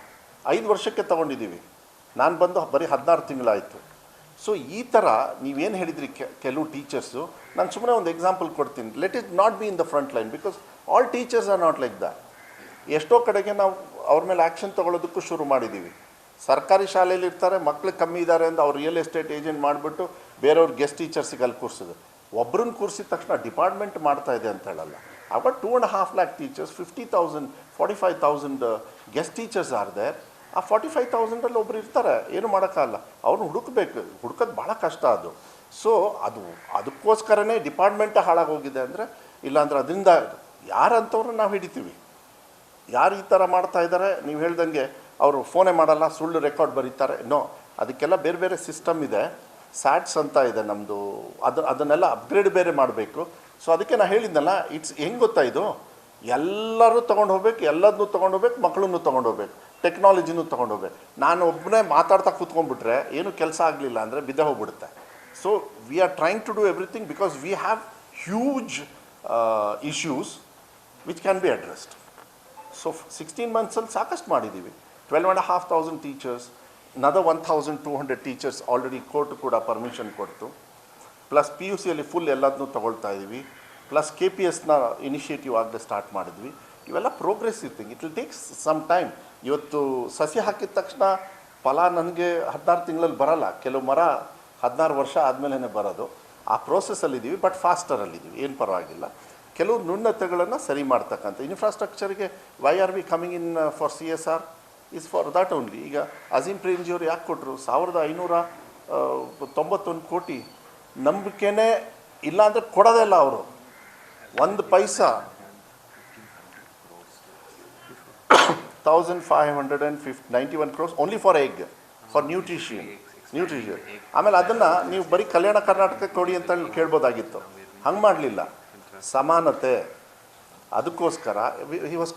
5 ವರ್ಷಕ್ಕೆ ತೊಗೊಂಡಿದ್ದೀವಿ. ನಾನು ಬಂದು ಬರೀ 16 ತಿಂಗಳಾಯಿತು. ಸೊ ಈ ಥರ ನೀವೇನು ಹೇಳಿದ್ರಿ ಕೆಲವು ಟೀಚರ್ಸು, ನಾನು ಸುಮ್ಮನೆ ಒಂದು ಎಕ್ಸಾಂಪಲ್ ಕೊಡ್ತೀನಿ. Let it not be in the front line, because all teachers R not like that. ಎಷ್ಟೋ ಕಡೆಗೆ ನಾವು ಅವ್ರ ಮೇಲೆ ಆ್ಯಕ್ಷನ್ ತೊಗೊಳೋದಕ್ಕೂ ಶುರು ಮಾಡಿದ್ದೀವಿ. ಸರ್ಕಾರಿ ಶಾಲೆಯಲ್ಲಿ ಇರ್ತಾರೆ, ಮಕ್ಳು ಕಮ್ಮಿ ಇದ್ದಾರೆ ಅಂತ ಅವ್ರು ರಿಯಲ್ ಎಸ್ಟೇಟ್ ಏಜೆಂಟ್ ಮಾಡಿಬಿಟ್ಟು ಬೇರೆಯವ್ರು ಗೆಸ್ಟ್ ಟೀಚರ್ಸಿಗೆ ಅಲ್ಲಿ ಕೂರಿಸಿದ್ರು. ಒಬ್ಬರನ್ನ ಕೂರಿಸಿದ ತಕ್ಷಣ ಡಿಪಾರ್ಟ್ಮೆಂಟ್ ಮಾಡ್ತಾ ಇದೆ ಅಂತ ಹೇಳಲ್ಲ. ಆವಾಗ 2.5 lakh teachers, 50,000 45,000 guest teachers are there. ಆ 45,000 ಒಬ್ರು ಇರ್ತಾರೆ, ಏನು ಮಾಡೋಕ್ಕಾಗಲ್ಲ. ಅವ್ರನ್ನ ಹುಡುಕೋದು ಭಾಳ ಕಷ್ಟ ಅದು. ಸೊ ಅದಕ್ಕೋಸ್ಕರನೇ ಡಿಪಾರ್ಟ್ಮೆಂಟ್ ಹಾಳಾಗೋಗಿದೆ. ಅಂದರೆ ಇಲ್ಲಾಂದ್ರೆ ಅದರಿಂದ ಯಾರಂಥವ್ರನ್ನ ನಾವು ಹಿಡಿತೀವಿ. ಯಾರು ಈ ಥರ ಮಾಡ್ತಾ ಇದ್ದಾರೆ, ನೀವು ಹೇಳ್ದಂಗೆ ಅವರು ಫೋನೇ ಮಾಡಲ್ಲ, ಸುಳ್ಳು ರೆಕಾರ್ಡ್ ಬರೀತಾರೆ. ನೋ, ಅದಕ್ಕೆಲ್ಲ ಬೇರೆ ಬೇರೆ ಸಿಸ್ಟಮ್ ಇದೆ. ಸ್ಯಾಟ್ಸ್ ಅಂತ ಇದೆ ನಮ್ಮದು, ಅದನ್ನೆಲ್ಲ ಅಪ್ಗ್ರೇಡ್ ಬೇರೆ ಮಾಡಬೇಕು. ಸೊ ಅದಕ್ಕೆ ನಾನು ಹೇಳಿದ್ನಲ್ಲ, ಇಟ್ಸ್ ಹೆಂಗೆ ಗೊತ್ತಾ, ಇದು ಎಲ್ಲರೂ ತೊಗೊಂಡು ಹೋಗ್ಬೇಕು, ಎಲ್ಲದನ್ನೂ ತೊಗೊಂಡು ಹೋಗ್ಬೇಕು, ಮಕ್ಕಳನ್ನು ತೊಗೊಂಡು ಹೋಗ್ಬೇಕು, ಟೆಕ್ನಾಲಜಿನೂ ತೊಗೊಂಡು ಹೋಗ್ಬೇಕು. ನಾನು ಒಬ್ಬನೇ ಮಾತಾಡ್ತಾ ಕೂತ್ಕೊಂಡ್ಬಿಟ್ರೆ ಏನು ಕೆಲಸ ಆಗಲಿಲ್ಲ ಅಂದರೆ ಬಿದ್ದೆ ಹೋಗ್ಬಿಡುತ್ತೆ. So we are trying to do everything because we have huge issues which can be addressed. So 16 monthsಲ್ಲಿ ಸಾಕಷ್ಟು ಮಾಡಿದ್ದೀವಿ. 12,500 teachers, another 1,200 teachers already court ಕೂಡ ಪರ್ಮಿಷನ್ ಕೊಡ್ತು. ಪ್ಲಸ್ PUCಯಲ್ಲಿ ಫುಲ್ ಎಲ್ಲದನ್ನೂ ತೊಗೊಳ್ತಾ ಇದ್ದೀವಿ. ಪ್ಲಸ್ KPSನ ಇನಿಷಿಯೇಟಿವ್ ಆಗಲೇ ಸ್ಟಾರ್ಟ್ ಮಾಡಿದ್ವಿ. ಇವೆಲ್ಲ progressive thing. It will take some time. ಇವತ್ತು ಸಸ್ಯ ಹಾಕಿದ ತಕ್ಷಣ ಫಲ ನನಗೆ 16 ತಿಂಗಳಲ್ಲಿ ಬರೋಲ್ಲ. ಕೆಲವು ಮರ 16 ವರ್ಷ ಆದಮೇಲೆ ಬರೋದು. ಆ ಪ್ರೋಸೆಸ್ಸಲ್ಲಿದ್ದೀವಿ, ಬಟ್ ಫಾಸ್ಟರಲ್ಲಿದ್ದೀವಿ, ಏನು ಪರವಾಗಿಲ್ಲ. ಕೆಲವು ನ್ಯೂನತೆಗಳನ್ನು ಸರಿ ಮಾಡ್ತಕ್ಕಂಥ ಇನ್ಫ್ರಾಸ್ಟ್ರಕ್ಚರ್ಗೆ why are we coming in for CSR is for that only. ಈಗ ಅಜೀಂ ಪ್ರೇಮ್ಜಿಯವರು ಯಾಕೆ ಕೊಟ್ಟರು 1,591 ಕೋಟಿ? ನಂಬಿಕೆನೇ ಇಲ್ಲ ಅಂದರೆ ಕೊಡೋದೇ ಇಲ್ಲ ಅವರು. 1 ಪೈಸಾ 1,591 crores only for egg, for nutrition. ಆಮೇಲೆ ಅದನ್ನು ನೀವು ಬರೀ ಕಲ್ಯಾಣ ಕರ್ನಾಟಕಕ್ಕೆ ಕೊಡಿ ಅಂತ ಕೇಳ್ಬೋದಾಗಿತ್ತು. ಹಂಗೆ ಮಾಡಲಿಲ್ಲ. ಸಮಾನತೆ, ಅದಕ್ಕೋಸ್ಕರ he was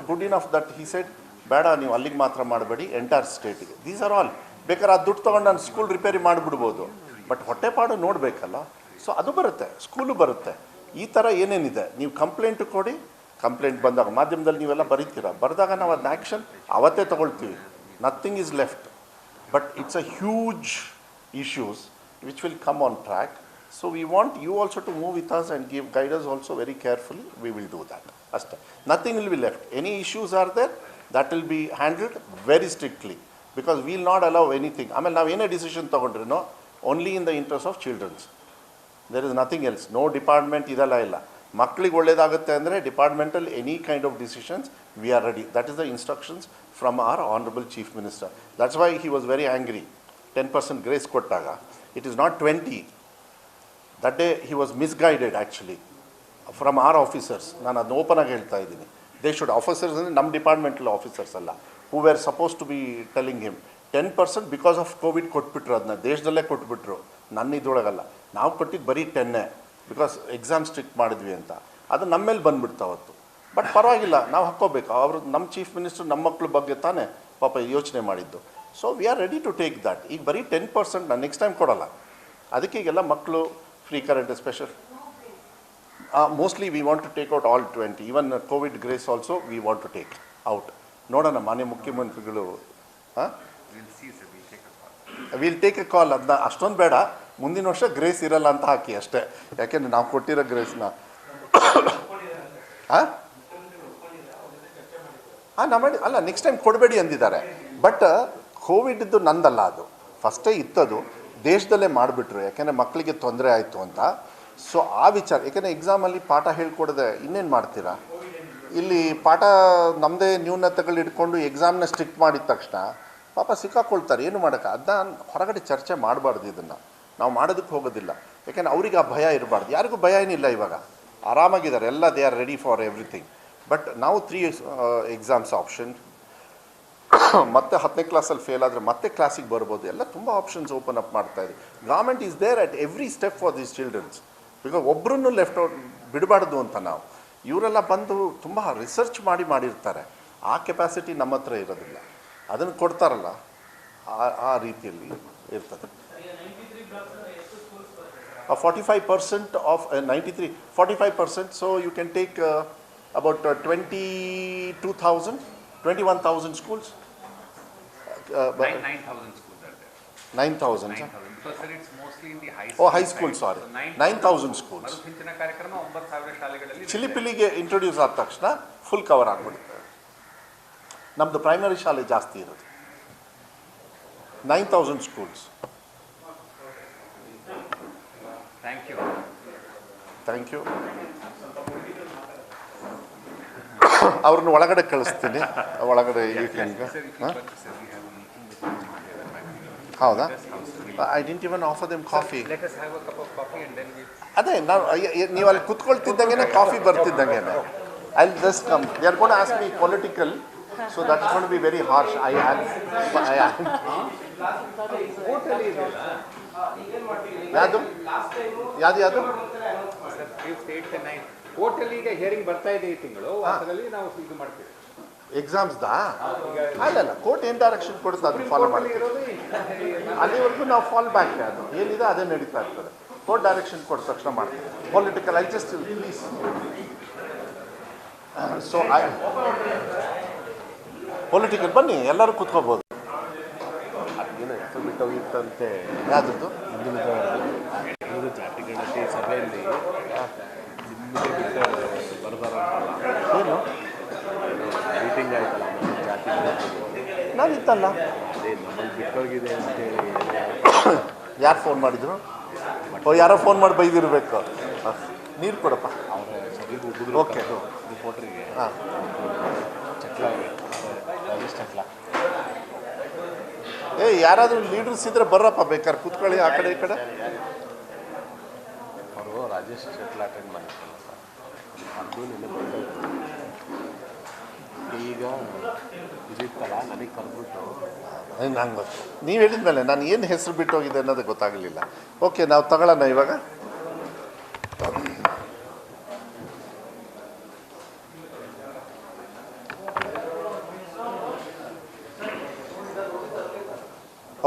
good enough that he said ಬೇಡ, ನೀವು ಅಲ್ಲಿಗೆ ಮಾತ್ರ ಮಾಡಬೇಡಿ, ಎಂಟೈರ್ ಸ್ಟೇಟಿಗೆ. These are all. ಬೇಕಾದ್ರೆ ಅದು ದುಡ್ಡು ತೊಗೊಂಡು ನಾನು ಸ್ಕೂಲ್ ರಿಪೇರಿ ಮಾಡಿಬಿಡ್ಬೋದು, ಬಟ್ ಹೊಟ್ಟೆಪಾಡು ನೋಡಬೇಕಲ್ಲ. ಸೊ ಅದು ಬರುತ್ತೆ, ಸ್ಕೂಲು ಬರುತ್ತೆ. ಈ ಥರ ಏನೇನಿದೆ, ನೀವು ಕಂಪ್ಲೇಂಟು ಕೊಡಿ. ಕಂಪ್ಲೇಂಟ್ ಬಂದಾಗ ಮಾಧ್ಯಮದಲ್ಲಿ ನೀವೆಲ್ಲ ಬರೀತೀರಾ, ಬರೆದಾಗ ನಾವು ಅದನ್ನ ಆ್ಯಕ್ಷನ್ ಅವತ್ತೇ ತೊಗೊಳ್ತೀವಿ. Nothing is left. But it's a huge issues which will come on track. So we want you also to move with us and give guidance also very carefully. We will do that. Asta. Nothing will be left. Any issues are there, that will be handled very strictly, because we will not allow anything. I mean, now any decision ತಗೊಂಡ್ರೆ no, only in the interest of children. There is nothing else. No department ಇದಲ್ಲ ಇಲ್ಲ. ಮಕ್ಕಳಿಗೆ ಒಳ್ಳೇದಾಗುತ್ತೆ ಅಂದರೆ departmental any kind of decisions we are ready. That is the instructions from our honourable chief minister. That's why he was very angry 10% grace ಕೊಟ್ಟಾಗ. It is not 20. That day he was misguided actually from our officers. ನಾನು ಅದನ್ನ open ಆಗಿ ಹೇಳ್ತಾ ಇದ್ದೀನಿ. They should officers ಅಂದರೆ ನಮ್ಮ departmental officers ಅಲ್ಲ, who were supposed to be telling him 10% because of Covid ಕೊಟ್ಬಿಟ್ರು. ಅದನ್ನ ದೇಶದಲ್ಲೇ ಕೊಟ್ಬಿಟ್ರು, ನನ್ನ ಇದ್ರೊಳಗಲ್ಲ. ನಾವು ಕೊಟ್ಟಿದ್ದು ಬರೀ 10 ಬಿಕಾಸ್ ಎಕ್ಸಾಮ್ ಸ್ಟ್ರಿಕ್ಟ್ ಮಾಡಿದ್ವಿ ಅಂತ. ಅದು ನಮ್ಮ ಮೇಲೆ ಬಂದುಬಿಡ್ತು ಅವತ್ತು. ಬಟ್ ಪರವಾಗಿಲ್ಲ, ನಾವು ಹಾಕ್ಕೋಬೇಕು. ಅವರು ನಮ್ಮ ಚೀಫ್ ಮಿನಿಸ್ಟರ್ ನಮ್ಮ ಮಕ್ಕಳ ಬಗ್ಗೆ ತಾನೇ ಪಾಪ ಯೋಚನೆ ಮಾಡಿದ್ದು. So we are ready to take that. ಈಗ ಬರೀ 10% ನಾನು ನೆಕ್ಸ್ಟ್ ಟೈಮ್ ಕೊಡೋಲ್ಲ. ಅದಕ್ಕೆ ಈಗೆಲ್ಲ ಮಕ್ಕಳು free current special mostly we want to take out all 20. Even Covid grace also we want to take out. ನೋಡೋಣ ಮಾನ್ಯ ಮುಖ್ಯಮಂತ್ರಿಗಳು. Will take a call. ಅದನ್ನ ಅಷ್ಟೊಂದು ಬೇಡ, ಮುಂದಿನ ವರ್ಷ ಗ್ರೇಸ್ ಇರಲ್ಲ ಅಂತ ಹಾಕಿ ಅಷ್ಟೇ. ಯಾಕೆಂದರೆ ನಾವು ಕೊಟ್ಟಿರೋ ಗ್ರೇಸ್ನ ನಾವು ಮಾಡಿ ಅಲ್ಲ, ನೆಕ್ಸ್ಟ್ ಟೈಮ್ ಕೊಡಬೇಡಿ ಅಂದಿದ್ದಾರೆ. ಬಟ್ ಕೋವಿಡ್ದು ನಂದಲ್ಲ, ಅದು ಫಸ್ಟೇ ಇತ್ತದು, ದೇಶದಲ್ಲೇ ಮಾಡಿಬಿಟ್ರು. ಯಾಕೆಂದರೆ ಮಕ್ಕಳಿಗೆ ತೊಂದರೆ ಆಯಿತು ಅಂತ. ಸೊ ಆ ವಿಚಾರ, ಯಾಕೆಂದರೆ ಎಕ್ಸಾಮಲ್ಲಿ ಪಾಠ ಹೇಳ್ಕೊಡದೆ ಇನ್ನೇನು ಮಾಡ್ತೀರಾ? ಇಲ್ಲಿ ಪಾಠ ನಮ್ಮದೇ ನ್ಯೂನತೆಗಳು ಇಟ್ಕೊಂಡು ಎಕ್ಸಾಮ್ನ ಸ್ಟ್ರಿಕ್ಟ್ ಮಾಡಿದ ತಕ್ಷಣ ಪಾಪ ಸಿಕ್ಕಾಕೊಳ್ತಾರೆ. ಏನು ಮಾಡೋಕ್ಕೆ? ಅದನ್ನ ಹೊರಗಡೆ ಚರ್ಚೆ ಮಾಡಬಾರ್ದು. ಇದನ್ನು ನಾವು ಮಾಡೋದಕ್ಕೆ ಹೋಗೋದಿಲ್ಲ. ಯಾಕೆಂದರೆ ಅವ್ರಿಗೆ ಆ ಭಯ ಇರಬಾರ್ದು. ಯಾರಿಗೂ ಭಯ ಏನಿಲ್ಲ, ಇವಾಗ ಆರಾಮಾಗಿದ್ದಾರೆ ಎಲ್ಲ. They are ready for everything. But ನಾವು 3 ಎಕ್ಸಾಮ್ಸ್ ಆಪ್ಷನ್. ಮತ್ತೆ 10ನೇ ಕ್ಲಾಸಲ್ಲಿ ಫೇಲ್ ಆದರೆ ಮತ್ತೆ ಕ್ಲಾಸಿಗೆ ಬರ್ಬೋದು. ಎಲ್ಲ ತುಂಬ ಆಪ್ಷನ್ಸ್ ಓಪನ್ ಅಪ್ ಮಾಡ್ತಾಯಿದೆ. Government is there at every step for these childrens. Because ಒಬ್ಬರನ್ನು ಲೆಫ್ಟ್ ಔಟ್ ಬಿಡಬಾರ್ದು ಅಂತ ನಾವು. ಇವರೆಲ್ಲ ಬಂದು ತುಂಬ ರಿಸರ್ಚ್ ಮಾಡಿರ್ತಾರೆ. ಆ ಕೆಪಾಸಿಟಿ ನಮ್ಮ ಹತ್ರ ಇರೋದಿಲ್ಲ. ಅದನ್ನು ಕೊಡ್ತಾರಲ್ಲ, ಆ ರೀತಿಯಲ್ಲಿ ಇರ್ತದೆ. 45% of 93, 45%. So you can take about 22,000, 21,000 schools. 9,000 schools are there. 9,000. 9,000. Because sir, it's mostly in the high school. Oh, high side. school, sorry. So 9,000 schools. Marusinchana ಕಾರ್ಯಕ್ರಮ 9,000 ಶಾಲೆಗಳಲ್ಲಿ ಚಿಲಿಪಿಲಿಗೆ ಇಂಟ್ರೊಡ್ಯೂಸ್ ಆದ ತಕ್ಷಣ ಫುಲ್ ಕವರ್ ಆಗಿಬಿಡುತ್ತೆ. ನಮ್ಮದು ಪ್ರೈಮರಿ ಶಾಲೆ ಜಾಸ್ತಿ ಇರೋದು. 9,000 schools. Thank you. Thank you. ಅವ್ರನ್ನ ಒಳಗಡೆ ಕಳಿಸ್ತೀನಿ. ಒಳಗಡೆ ಹೌದಾ? I didn't even offer them coffee. Let us have a cup of coffee and then we. ಅದೇ ನಾವು ನೀವು ಅಲ್ಲಿ ಕುತ್ಕೊಳ್ತಿದ್ದಂಗೆ ಕಾಫಿ ಬರ್ತಿದ್ದಂಗೆ I just come. They are gonna ask me political, so that's gonna be very harsh. ಯಾವುದು ಕೋರ್ಟಲ್ಲಿಗೆ hearing ಬರ್ತಾ ಇದೆ ಈ ತಿಂಗಳು. ಅದರಲ್ಲಿ ನಾವು ಇದು ಮಾಡ್ತೀವಿ. ಎಕ್ಸಾಮ್ಸ್ದಾ? ಅಲ್ಲ, ಕೋರ್ಟ್ ಏನು ಡೈರೆಕ್ಷನ್ ಕೊಡುತ್ತೆ ಅದನ್ನು ಫಾಲೋ ಮಾಡ್ತೀವಿ. ಅಲ್ಲಿವರೆಗೂ ನಾವು ಫಾಲ್ ಬ್ಯಾಕ್. ಅದು ಏನಿದೆ ಅದೇ ನಡೀತಾ ಇರ್ತದೆ. ಕೋರ್ಟ್ ಡೈರೆಕ್ಷನ್ ಕೊಟ್ಟ ತಕ್ಷಣ ಮಾಡ್ತೀವಿ. Political I just please. So political ಬನ್ನಿ, ಎಲ್ಲರೂ ಕೂತ್ಕೋಬೋದು. ಅದೇನೋ ಹೆಸರು ಬಿಟ್ಟೋಗಿತ್ತಂತೆ. ಯಾವುದದ್ದು? ಹಿಂದೂ ಜಾತಿ ಗಣತಿ ಸಭೆಯಲ್ಲಿ ಏನು ಮೀಟಿಂಗ್ ಆಯ್ತಲ್ಲ, ಜಾತಿ ಗಣತಿ. ನಾನು ಇತ್ತಲ್ಲ, ಅದೇ ನಮ್ಮಲ್ಲಿ ಬಿಟ್ಟೋಗಿದೆ ಅಂತೇಳಿ ಯಾರು ಫೋನ್ ಮಾಡಿದ್ರು? ಯಾರೋ ಫೋನ್ ಮಾಡಿ ಬೈದಿರಬೇಕು. ನೀರು ಕೊಡಪ್ಪ. ಅವರ ಸರಿ ಓಕೆ. ರಿಪೋರ್ಟ್ರಿಗೆ ಹಾಂ, ಚಟ್ಲ ರಾಜೇಶ್ ಚಟ್ಲ. ಯಾರಾದರೂ ಲೀಡರ್ಸ್ ಇದ್ರೆ ಬರ್ರಪ್ಪ, ಬೇಕಾದ್ರೆ ಕೂತ್ಕೊಳ್ಳಿ ಆ ಕಡೆ ಈ ಕಡೆ. ಅವರು ರಾಜೇಶ್ ಚಟ್ಲ ಅಟೆಂಡ್ ಮಾಡಿರ್ತಾರಲ್ಲ ಸರ್, ಅದು ನೆನಪು ಗೊತ್ತಾಯ್ತು. ಈಗ ಇದಿತ್ತಲ್ಲ, ನನಗೆ ಕರೆದ್ಬಿಟ್ಟು ನಂಗೆ ಗೊತ್ತು. ನೀವು ಹೇಳಿದ ಮೇಲೆ ನಾನು ಏನು ಹೆಸರು ಬಿಟ್ಟು ಹೋಗಿದೆ ಅನ್ನೋದು ಗೊತ್ತಾಗಲಿಲ್ಲ. ಓಕೆ, ನಾವು ತಗೊಳ್ಳೋಣ ಇವಾಗ.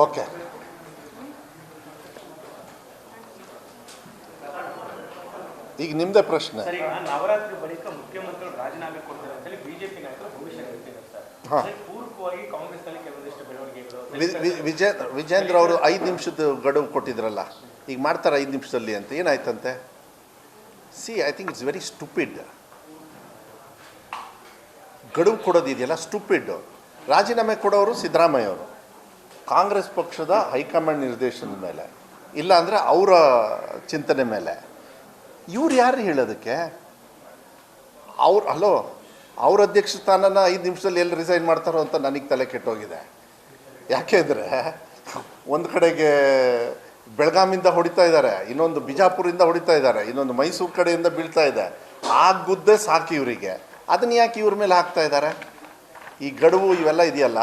ಓಕೆ, ಈಗ ನಿಮ್ಮದೇ ಪ್ರಶ್ನೆ. ಸರ್, ಈಗ ನವರಾತ್ರಿ ಬಳಿಕ ಮುಖ್ಯಮಂತ್ರಿಗಳು ರಾಜೀನಾಮೆ ಕೊಡ್ತಾರೆ ಅಂತೇಳಿ ಬಿಜೆಪಿ ನಾಯಕರು ಭವಿಷ್ಯ ಹೇಳ್ತಿದ್ದಾರೆ ಸರ್. ಪೂರ್ವಕವಾಗಿ ಕಾಂಗ್ರೆಸ್ನಲ್ಲಿ ಕೆಲವೊಂದಿಷ್ಟು ಬೆಳವಣಿಗೆಗಳು. ವಿಜೇಂದ್ರ ಅವರು 5 ನಿಮಿಷದ ಗಡುವು ಕೊಟ್ಟಿದ್ರಲ್ಲ, ಈಗ ಮಾಡ್ತಾರೆ 5 ನಿಮಿಷದಲ್ಲಿ ಅಂತ. ಏನಾಯ್ತಂತೆ? See, I think it's very stupid. ಗಡುವು ಕೊಡೋದಿದೆಯಲ್ಲ ಸ್ಟುಪಿಡ್. ರಾಜೀನಾಮೆ ಕೊಡೋರು ಸಿದ್ದರಾಮಯ್ಯವರು, ಕಾಂಗ್ರೆಸ್ ಪಕ್ಷದ ಹೈಕಮಾಂಡ್ ನಿರ್ದೇಶನದ ಮೇಲೆ, ಇಲ್ಲ ಅಂದರೆ ಅವರ ಚಿಂತನೆ ಮೇಲೆ. ಇವ್ರು ಯಾರು ಹೇಳೋದಕ್ಕೆ? ಅವ್ರ ಅಧ್ಯಕ್ಷ ಸ್ಥಾನನ 5 ನಿಮಿಷದಲ್ಲಿ ಎಲ್ಲಿ ರಿಸೈನ್ ಮಾಡ್ತಾರೋ ಅಂತ ನನಗೆ ತಲೆ ಕೆಟ್ಟೋಗಿದೆ. ಯಾಕೆಂದರೆ ಒಂದು ಕಡೆಗೆ ಬೆಳಗಾಮಿಂದ ಹೊಡಿತಾ ಇದ್ದಾರೆ, ಇನ್ನೊಂದು ಬಿಜಾಪುರಿಂದ ಹೊಡಿತಾ ಇದ್ದಾರೆ, ಇನ್ನೊಂದು ಮೈಸೂರು ಕಡೆಯಿಂದ ಬೀಳ್ತಾ ಇದೆ. ಆ ಗುದ್ದೆ ಸಾಕು ಇವರಿಗೆ. ಅದನ್ನು ಯಾಕೆ ಇವ್ರ ಮೇಲೆ ಹಾಕ್ತಾ ಇದ್ದಾರೆ? ಈ ಗಡುವು ಇವೆಲ್ಲ ಇದೆಯಲ್ಲ,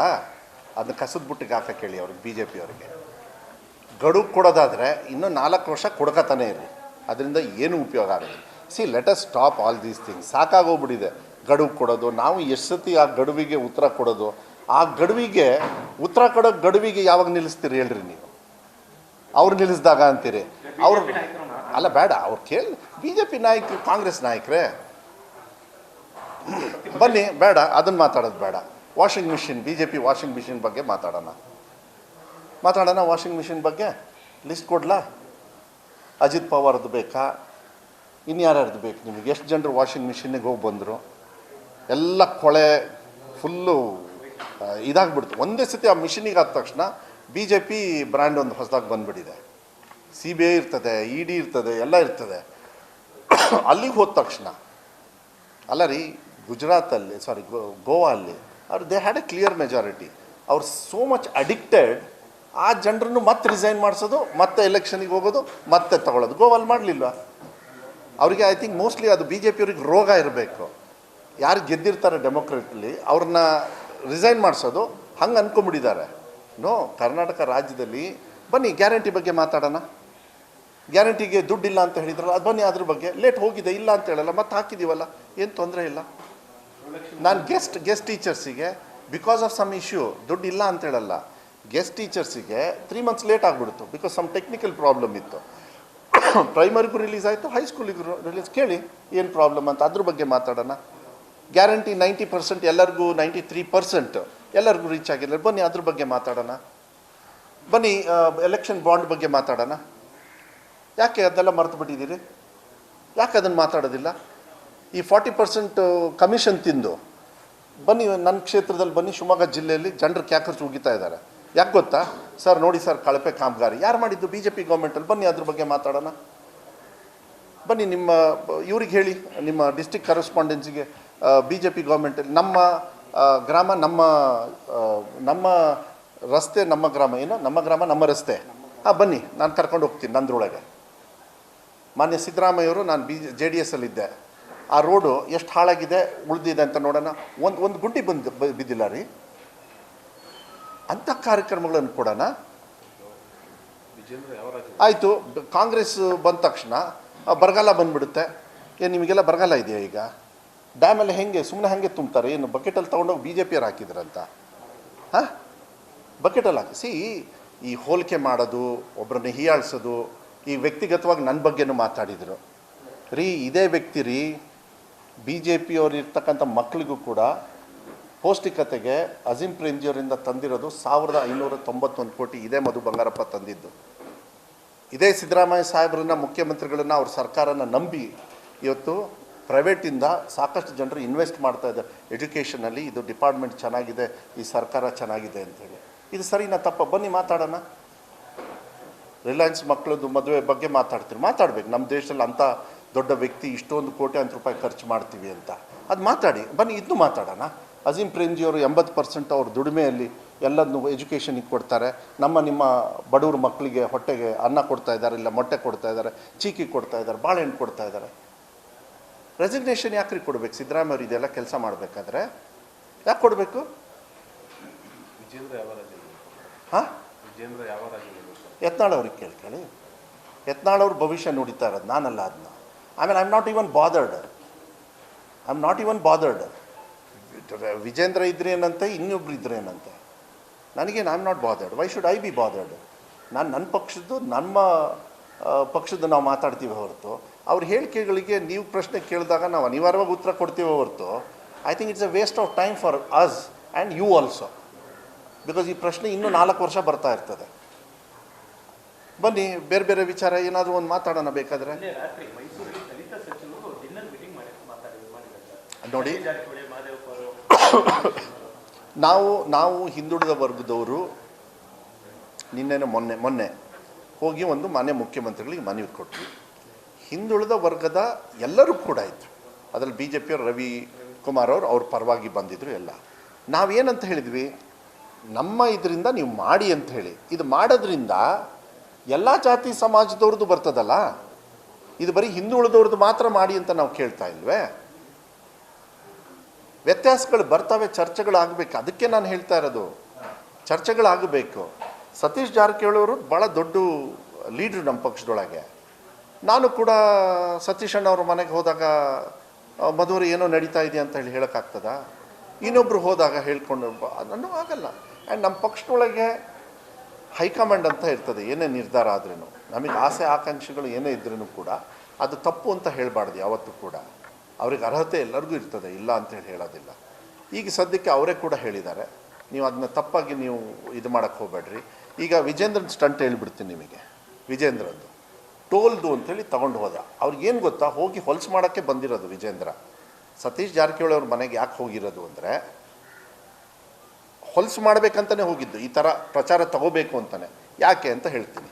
ಅದನ್ನ ಕಸದ ಬುಟ್ಟಿಗೆ ಹಾಕಕ್ಕೆ ಹೇಳಿ ಅವ್ರಿಗೆ, ಬಿ ಜೆ ಪಿಯವರಿಗೆ. ಗಡುವು ಕೊಡೋದಾದರೆ ಇನ್ನೂ 4 ವರ್ಷ ಕೊಡ್ಕತಾನೆ ಇರಿ, ಅದರಿಂದ ಏನೂ ಉಪಯೋಗ ಆಗುತ್ತೆ. See, let us stop all these things. ಸಾಕಾಗೋಗ್ಬಿಟ್ಟಿದೆ ಗಡುವು ಕೊಡೋದು. ನಾವು ಎಷ್ಟು ಸತಿ ಆ ಗಡುವಿಗೆ ಉತ್ತರ ಕೊಡೋದು. ಆ ಗಡುವಿಗೆ ಉತ್ತರ ಕೊಡೋ ಗಡುವಿಗೆ ಯಾವಾಗ ನಿಲ್ಲಿಸ್ತೀರಿ ಹೇಳ್ರಿ ನೀವು? ಅವ್ರು ನಿಲ್ಲಿಸಿದಾಗ ಅಂತೀರಿ. ಅವ್ರು ಅಲ್ಲ, ಬೇಡ, ಅವ್ರು ಕೇಳಿ. ಬಿ ಜೆ ಪಿ ನಾಯಕರು, ಕಾಂಗ್ರೆಸ್ ನಾಯಕರೇ ಬನ್ನಿ, ಬೇಡ ಅದನ್ನು ಮಾತಾಡೋದು ಬೇಡ. Washing machine, B J P washing machine ಬಗ್ಗೆ ಮಾತಾಡೋಣ. ವಾಷಿಂಗ್ ಮಿಷಿನ್ ಬಗ್ಗೆ ಲಿಸ್ಟ್ ಕೊಡ್ಲಾ? ಅಜಿತ್ ಪವಾರ್ದು ಬೇಕಾ? ಇನ್ಯಾರ್ದು ಬೇಕು ನಿಮಗೆ? ಎಷ್ಟು ಜನರು ವಾಷಿಂಗ್ ಮಿಷಿನ್ನಿಗೆ ಹೋಗಿ ಬಂದರು? ಎಲ್ಲ ಕೊಳೆ ಫುಲ್ಲು ಇದಾಗ್ಬಿಡ್ತು. ಒಂದೇ ಸತಿ ಆ ಮಿಷಿನಿಗೆ ಆದ ತಕ್ಷಣ ಬಿ ಜೆ ಪಿ ಬ್ರ್ಯಾಂಡ್ ಒಂದು ಹೊಸದಾಗಿ ಬಂದುಬಿಟ್ಟಿದೆ. ಸಿ ಬಿ ಐ ಇರ್ತದೆ, ಇ ಡಿ ಇರ್ತದೆ, ಎಲ್ಲ ಇರ್ತದೆ. ಅಲ್ಲಿಗೆ ಹೋದ ತಕ್ಷಣ, ಅಲ್ಲ ರೀ, ಗುಜರಾತಲ್ಲಿ, ಸಾರಿ ಗೋವಾ ಅಲ್ಲಿ ಅವ್ರು they had A clear majority. ಅವ್ರು ಸೋ ಮಚ್ ಅಡಿಕ್ಟೆಡ್. ಆ ಜನರನ್ನು ಮತ್ತೆ ರಿಸೈನ್ ಮಾಡಿಸೋದು, ಮತ್ತೆ ಎಲೆಕ್ಷನಿಗೆ ಹೋಗೋದು, ಮತ್ತೆ ತಗೊಳ್ಳೋದು. ಗೋವಾಲ್ಲಿ ಮಾಡಲಿಲ್ಲ ಅವರಿಗೆ. ಐ ಥಿಂಕ್ ಮೋಸ್ಟ್ಲಿ ಅದು ಬಿ ಜೆ ಪಿಯವ್ರಿಗೆ ರೋಗ ಇರಬೇಕು. ಯಾರು ಗೆದ್ದಿರ್ತಾರೆ ಡೆಮೊಕ್ರೆಟ್ಲಿ ಅವ್ರನ್ನ ರಿಸೈನ್ ಮಾಡಿಸೋದು, ಹಂಗೆ ಅಂದ್ಕೊಂಬಿಟ್ಟಿದ್ದಾರೆ. ನೋ, ಕರ್ನಾಟಕ ರಾಜ್ಯದಲ್ಲಿ ಬನ್ನಿ ಗ್ಯಾರಂಟಿ ಬಗ್ಗೆ ಮಾತಾಡೋಣ. ಗ್ಯಾರಂಟಿಗೆ ದುಡ್ಡಿಲ್ಲ ಅಂತ ಹೇಳಿದ್ರಲ್ಲ, ಅದು ಬನ್ನಿ ಅದ್ರ ಬಗ್ಗೆ. ಲೇಟ್ ಹೋಗಿದೆ, ಇಲ್ಲ ಅಂತ ಹೇಳಲ್ಲ, ಮತ್ತೆ ಹಾಕಿದ್ದೀವಲ್ಲ, ಏನು ತೊಂದರೆ ಇಲ್ಲ. ನಾನು ಗೆಸ್ಟ್ ಟೀಚರ್ಸಿಗೆ ಬಿಕಾಸ್ ಆಫ್ ಸಮ್ ಇಶ್ಯೂ ದುಡ್ಡು ಇಲ್ಲ ಅಂತ ಹೇಳಲ್ಲ. ಗೆಸ್ಟ್ ಟೀಚರ್ಸಿಗೆ 3 months ಲೇಟ್ ಆಗಿಬಿಡ್ತು, ಬಿಕಾಸ್ ಸಮ್ ಟೆಕ್ನಿಕಲ್ ಪ್ರಾಬ್ಲಮ್ ಇತ್ತು. ಪ್ರೈಮರಿಗೂ ರಿಲೀಸ್ ಆಯಿತು, ಹೈಸ್ಕೂಲಿಗೂ ರಿಲೀಸ್. ಕೇಳಿ ಏನು ಪ್ರಾಬ್ಲಮ್ ಅಂತ, ಅದ್ರ ಬಗ್ಗೆ ಮಾತಾಡೋಣ. ಗ್ಯಾರಂಟಿ 90% ಎಲ್ಲರಿಗೂ, 93% ಎಲ್ಲರಿಗೂ ರೀಚ್ ಆಗಿಲ್ಲ, ಬನ್ನಿ ಅದ್ರ ಬಗ್ಗೆ ಮಾತಾಡೋಣ. ಬನ್ನಿ ಎಲೆಕ್ಷನ್ ಬಾಂಡ್ ಬಗ್ಗೆ ಮಾತಾಡೋಣ. ಯಾಕೆ ಅದೆಲ್ಲ ಮರೆತು ಬಿಟ್ಟಿದ್ದೀರಿ? ಯಾಕೆ ಅದನ್ನು ಮಾತಾಡೋದಿಲ್ಲ? ಈ 40% ಕಮಿಷನ್ ತಿಂದು ಬನ್ನಿ, ನನ್ನ ಕ್ಷೇತ್ರದಲ್ಲಿ ಬನ್ನಿ, ಶಿವಮೊಗ್ಗ ಜಿಲ್ಲೆಯಲ್ಲಿ ಜನರು ಕ್ಯಾಕರ್ಸ್ ಉಗಿತಾ ಇದ್ದಾರೆ. ಯಾಕೆ ಗೊತ್ತಾ ಸರ್? ನೋಡಿ ಸರ್, ಕಳಪೆ ಕಾಮಗಾರಿ ಯಾರು ಮಾಡಿದ್ದು? ಬಿ ಜೆ ಪಿ ಗೌರ್ಮೆಂಟಲ್ಲಿ. ಬನ್ನಿ ಅದ್ರ ಬಗ್ಗೆ ಮಾತಾಡೋಣ. ಬನ್ನಿ ನಿಮ್ಮ ಇವ್ರಿಗೆ ಹೇಳಿ, ನಿಮ್ಮ ಡಿಸ್ಟ್ರಿಕ್ಟ್ ಕರೆಸ್ಪಾಂಡೆನ್ಸಿಗೆ, ಬಿ ಜೆ ಪಿ ಗೌರ್ಮೆಂಟಲ್ಲಿ ನಮ್ಮ ಗ್ರಾಮ ನಮ್ಮ ರಸ್ತೆ ನಮ್ಮ ಗ್ರಾಮ, ಏನು ನಮ್ಮ ಗ್ರಾಮ ನಮ್ಮ ರಸ್ತೆ. ಬನ್ನಿ, ನಾನು ಕರ್ಕೊಂಡು ಹೋಗ್ತೀನಿ ನಂದ್ರೊಳಗೆ. ಮಾನ್ಯ ಸಿದ್ದರಾಮಯ್ಯವರು, ನಾನು JDS ಅಲ್ಲಿದ್ದೆ, ಆ ರೋಡು ಎಷ್ಟು ಹಾಳಾಗಿದೆ, ಉಳಿದಿದೆ ಅಂತ ನೋಡೋಣ. ಒಂದು ಗುಂಡಿ ಬಿದ್ದಿಲ್ಲ ರೀ. ಅಂಥ ಕಾರ್ಯಕ್ರಮಗಳನ್ನು ಕೊಡೋಣ. ಆಯಿತು, ಕಾಂಗ್ರೆಸ್ ಬಂದ ತಕ್ಷಣ ಬರಗಾಲ ಬಂದುಬಿಡುತ್ತೆ. ಏನು ನಿಮಗೆಲ್ಲ ಬರಗಾಲ ಇದೆಯಾ ಈಗ? ಡ್ಯಾಮಲ್ಲಿ ಹೆಂಗೆ ಸುಮ್ಮನೆ ಹಾಗೆ ತುಂಬ್ತಾರೆ? ಏನು ಬಕೆಟಲ್ಲಿ ತೊಗೊಂಡೋಗಿ ಬಿ ಜೆ ಪಿಯವ್ರು ಹಾಕಿದ್ರಂತ? ಹಾಂ, ಬಕೆಟಲ್ಲಿ ಹಾಕಿ. ಈ ಹೋಲಿಕೆ ಮಾಡೋದು, ಒಬ್ಬರನ್ನ ಹೀಯಾಳಿಸೋದು. ಈ ವ್ಯಕ್ತಿಗತವಾಗಿ ನನ್ನ ಬಗ್ಗೆನೂ ಮಾತಾಡಿದರು ರೀ. ಇದೇ ವ್ಯಕ್ತಿ ರೀ, ಬಿ ಜೆ ಪಿಯವ್ರು ಇರ್ತಕ್ಕಂಥ ಮಕ್ಕಳಿಗೂ ಕೂಡ ಪೌಷ್ಟಿಕತೆಗೆ ಅಜೀಂ ಪ್ರೇಮ್ಜಿಯವರಿಂದ ತಂದಿರೋದು 1591 ಕೋಟಿ. ಇದೇ ಮಧು ಬಂಗಾರಪ್ಪ ತಂದಿದ್ದು. ಇದೇ ಸಿದ್ದರಾಮಯ್ಯ ಸಾಹೇಬ್ರನ್ನ, ಮುಖ್ಯಮಂತ್ರಿಗಳನ್ನ, ಅವ್ರ ಸರ್ಕಾರನ ನಂಬಿ ಇವತ್ತು ಪ್ರೈವೇಟಿಂದ ಸಾಕಷ್ಟು ಜನರು ಇನ್ವೆಸ್ಟ್ ಮಾಡ್ತಾ ಇದ್ದಾರೆ ಎಜುಕೇಷನಲ್ಲಿ. ಇದು ಡಿಪಾರ್ಟ್ಮೆಂಟ್ ಚೆನ್ನಾಗಿದೆ, ಈ ಸರ್ಕಾರ ಚೆನ್ನಾಗಿದೆ ಅಂತೇಳಿ. ಇದು ಸರಿನಾ ತಪ್ಪ? ಬನ್ನಿ ಮಾತಾಡೋಣ. ರಿಲಯನ್ಸ್ ಮಕ್ಕಳದ್ದು ಮದುವೆ ಬಗ್ಗೆ ಮಾತಾಡಬೇಕು. ನಮ್ಮ ದೇಶದಲ್ಲಿ ಅಂಥ ದೊಡ್ಡ ವ್ಯಕ್ತಿ ಇಷ್ಟೊಂದು ಕೋಟ್ಯಾಂತರ ರೂಪಾಯಿ ಖರ್ಚು ಮಾಡ್ತೀವಿ ಅಂತ, ಅದು ಮಾತಾಡಿ. ಬನ್ನಿ ಇದನ್ನು ಮಾತಾಡೋಣ. ಅಜೀಂ ಪ್ರೇಮ್ಜಿಯವರು 80% ಅವ್ರ ದುಡಿಮೆಯಲ್ಲಿ ಎಲ್ಲದನ್ನು ಎಜುಕೇಷನಿಗೆ ಕೊಡ್ತಾರೆ. ನಿಮ್ಮ ಬಡವ್ರ ಮಕ್ಕಳಿಗೆ ಹೊಟ್ಟೆಗೆ ಅನ್ನ ಕೊಡ್ತಾ ಇದ್ದಾರೆ, ಇಲ್ಲ ಮೊಟ್ಟೆ ಕೊಡ್ತಾ ಇದ್ದಾರೆ, ಚೀಕಿ ಕೊಡ್ತಾ ಇದ್ದಾರೆ, ಬಾಳೆಹಣ್ಣು ಕೊಡ್ತಾ ಇದ್ದಾರೆ. ರೆಸಿಗ್ನೇಷನ್ ಯಾಕ್ರಿ ಕೊಡಬೇಕು? ಸಿದ್ದರಾಮಯ್ಯವ್ರು ಇದೆಲ್ಲ ಕೆಲಸ ಮಾಡಬೇಕಾದ್ರೆ ಯಾಕೆ ಕೊಡಬೇಕು? ಹಾಂ, ಯತ್ನಾಳ್ ಅವ್ರಿಗೆ ಕೇಳ್ಕೊಳ್ಳಿ. ಯತ್ನಾಳ್ ಅವ್ರ ಭವಿಷ್ಯ ನೋಡಿತಾ ಇರೋದು, ನಾನಲ್ಲ ಅದನ್ನ. ಆಮೇಲೆ I am not even bothered. Vijendra ಇದ್ರೇನಂತೆ, ಇನ್ನೊಬ್ರು ಇದ್ರೇನಂತೆ, ನನಗೇನು I am not bothered. Why should I be bothered? ನನ್ನ ಪಕ್ಷದ್ದು, ನಮ್ಮ ಪಕ್ಷದ ನಾವು ಮಾತಾಡ್ತೀವಿ ಹೊರತು, ಅವ್ರ ಹೇಳಿಕೆಗಳಿಗೆ ನೀವು ಪ್ರಶ್ನೆ ಕೇಳಿದಾಗ ನಾವು ಅನಿವಾರ್ಯವಾಗಿ ಉತ್ತರ ಕೊಡ್ತೀವಿ ಹೊರತು, I think it's a waste of time for us and you also. Because ಈ ಪ್ರಶ್ನೆ ಇನ್ನೂ 4 ವರ್ಷ ಬರ್ತಾ ಇರ್ತದೆ. ಬನ್ನಿ ಬೇರೆ ಬೇರೆ ವಿಚಾರ ಏನಾದರೂ ಒಂದು ಮಾತಾಡೋಣ ಬೇಕಾದರೆ. ರಾತ್ರಿ ಮೈಸೂರಲ್ಲಿ ದಲಿತ ಸಚಿವರು ಡಿನ್ನರ್ ಮೀಟಿಂಗ್ ಮಾಡಿದ್ದಾರೆ. ನೋಡಿ, ನಾವು ಹಿಂದುಳಿದ ವರ್ಗದವರು ನಿನ್ನೆನೆ ಮೊನ್ನೆ ಹೋಗಿ ಒಂದು ಮಾನ್ಯ ಮುಖ್ಯಮಂತ್ರಿಗಳಿಗೆ ಮನವಿ ಕೊಟ್ವಿ. ಹಿಂದುಳಿದ ವರ್ಗದ ಎಲ್ಲರೂ ಕೂಡ ಇದ್ದರು, ಅದರಲ್ಲಿ BJP ರವಿ ಕುಮಾರ್ ಅವ್ರ ಪರವಾಗಿ ಬಂದಿದ್ದರು ಎಲ್ಲ. ನಾವೇನಂತ ಹೇಳಿದ್ವಿ, ನಮ್ಮ ಇದರಿಂದ ನೀವು ಮಾಡಿ ಅಂತ ಹೇಳಿ. ಇದು ಮಾಡೋದ್ರಿಂದ ಎಲ್ಲ ಜಾತಿ ಸಮಾಜದವ್ರದ್ದು ಬರ್ತದಲ್ಲ, ಇದು ಬರೀ ಹಿಂದುಳಿದವ್ರದ್ದು ಮಾತ್ರ ಮಾಡಿ ಅಂತ ನಾವು ಕೇಳ್ತಾ ಇಲ್ವೇ? ವ್ಯತ್ಯಾಸಗಳು ಬರ್ತವೆ, ಚರ್ಚೆಗಳಾಗಬೇಕು. ಅದಕ್ಕೆ ನಾನು ಹೇಳ್ತಾ ಇರೋದು, ಚರ್ಚೆಗಳಾಗಬೇಕು. ಸತೀಶ್ ಜಾರಕಿಹೊಳಿ ಅವರು ಭಾಳ ದೊಡ್ಡ ಲೀಡ್ರು ನಮ್ಮ ಪಕ್ಷದೊಳಗೆ. ನಾನು ಕೂಡ ಸತೀಶ್ ಅಣ್ಣ ಅವ್ರ ಮನೆಗೆ ಹೋದಾಗ ಮಧುವರು ಏನೋ ನಡೀತಾ ಇದೆ ಅಂತ ಹೇಳಿ ಹೇಳೋಕ್ಕಾಗ್ತದ? ಇನ್ನೊಬ್ಬರು ಹೋದಾಗ ಹೇಳ್ಕೊಂಡು ಅದನ್ನು ಆಗಲ್ಲ. ಆ್ಯಂಡ್ ನಮ್ಮ ಪಕ್ಷದೊಳಗೆ ಹೈಕಮಾಂಡ್ ಅಂತ ಇರ್ತದೆ. ಏನೇ ನಿರ್ಧಾರ ಆದ್ರೂ, ನಮಗೆ ಆಸೆ ಆಕಾಂಕ್ಷೆಗಳು ಏನೇ ಇದ್ರೂ ಕೂಡ ಅದು ತಪ್ಪು ಅಂತ ಹೇಳಬಾರ್ದು ಯಾವತ್ತೂ ಕೂಡ. ಅವ್ರಿಗೆ ಅರ್ಹತೆ ಎಲ್ಲರಿಗೂ ಇರ್ತದೆ, ಇಲ್ಲ ಅಂತೇಳಿ ಹೇಳೋದಿಲ್ಲ. ಈಗ ಸದ್ಯಕ್ಕೆ ಅವರೇ ಕೂಡ ಹೇಳಿದ್ದಾರೆ, ನೀವು ಅದನ್ನ ತಪ್ಪಾಗಿ ನೀವು ಇದು ಮಾಡೋಕ್ಕೆ ಹೋಗಬೇಡ್ರಿ. ಈಗ ವಿಜೇಂದ್ರನ್ ಸ್ಟಂಟ್ ಹೇಳ್ಬಿಡ್ತೀನಿ ನಿಮಗೆ. ವಿಜೇಂದ್ರದ್ದು ಟೋಲ್ದು ಅಂಥೇಳಿ ತೊಗೊಂಡು ಹೋದ. ಅವ್ರಿಗೇನು ಗೊತ್ತಾ, ಹೋಗಿ ಹೊಲಸು ಮಾಡೋಕ್ಕೆ ಬಂದಿರೋದು ವಿಜೇಂದ್ರ. ಸತೀಶ್ ಜಾರಕಿಹೊಳಿ ಅವ್ರ ಮನೆಗೆ ಯಾಕೆ ಹೋಗಿರೋದು ಅಂದರೆ, ಹೊಲಸು ಮಾಡಬೇಕಂತಲೇ ಹೋಗಿದ್ದು, ಈ ಥರ ಪ್ರಚಾರ ತಗೋಬೇಕು ಅಂತಲೇ. ಯಾಕೆ ಅಂತ ಹೇಳ್ತೀನಿ.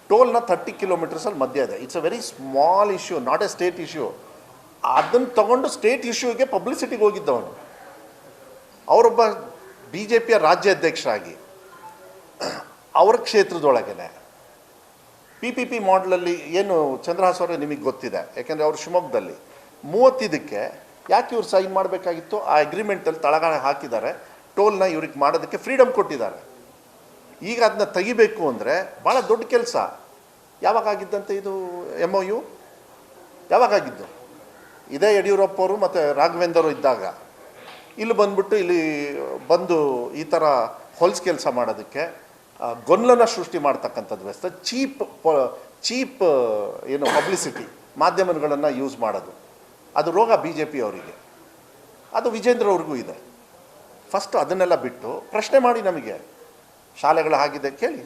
ಟೋಲ್ನ 30 ಕಿಲೋಮೀಟರ್ಸಲ್ಲಿ ಮಧ್ಯ ಇದೆ. It's a very small issue, not A state issue. ಅದನ್ನು ತಗೊಂಡು ಸ್ಟೇಟ್ ಇಶ್ಯೂಗೆ ಪಬ್ಲಿಸಿಟಿಗೆ ಹೋಗಿದ್ದವನು. ಅವರೊಬ್ಬ BJP ರಾಜ್ಯಾಧ್ಯಕ್ಷರಾಗಿ ಅವರ ಕ್ಷೇತ್ರದೊಳಗೇ PPP ಮಾಡಲಲ್ಲಿ ಏನು ಚಂದ್ರಹಾಸ್ ಅವರೇ ನಿಮಗೆ ಗೊತ್ತಿದೆ, ಯಾಕೆಂದರೆ ಅವರು ಶಿವಮೊಗ್ಗದಲ್ಲಿ 30 ಯಾಕೆ ಇವ್ರು ಸೈನ್ ಮಾಡಬೇಕಾಗಿತ್ತು? ಆ ಅಗ್ರಿಮೆಂಟಲ್ಲಿ ತಳಗಡೆ ಹಾಕಿದ್ದಾರೆ, ಟೋಲ್ನ ಇವ್ರಿಗೆ ಮಾಡೋದಕ್ಕೆ ಫ್ರೀಡಮ್ ಕೊಟ್ಟಿದ್ದಾರೆ. ಈಗ ಅದನ್ನ ತೆಗಿಬೇಕು ಅಂದರೆ ಭಾಳ ದೊಡ್ಡ ಕೆಲಸ. ಯಾವಾಗಾಗಿದ್ದಂತೆ ಇದು MOU? ಯಾವಾಗಾಗಿದ್ದು? ಇದೇ ಯಡಿಯೂರಪ್ಪ ಅವರು ಮತ್ತು ರಾಘವೇಂದ್ರ ಇದ್ದಾಗ ಇಲ್ಲಿ ಬಂದ್ಬಿಟ್ಟು ಇಲ್ಲಿ ಬಂದು ಈ ಥರ ಹೊಲ್ಸ್ ಕೆಲಸ ಮಾಡೋದಕ್ಕೆ ಗೊಂದಲನ ಸೃಷ್ಟಿ ಮಾಡ್ತಕ್ಕಂಥದ್ದು ವ್ಯವಸ್ಥೆ. ಚೀಪ್ ಏನು ಪಬ್ಲಿಸಿಟಿ ಮಾಧ್ಯಮಗಳನ್ನು ಯೂಸ್ ಮಾಡೋದು, ಅದು ರೋಗ BJP ಅವರಿಗೆ, ಅದು ವಿಜೇಂದ್ರ ಅವ್ರಿಗೂ ಇದೆ. ಫಸ್ಟ್ ಅದನ್ನೆಲ್ಲ ಬಿಟ್ಟು ಪ್ರಶ್ನೆ ಮಾಡಿ. ನಮಗೆ ಶಾಲೆಗಳು ಆಗಿದೆ ಕೇಳಿ.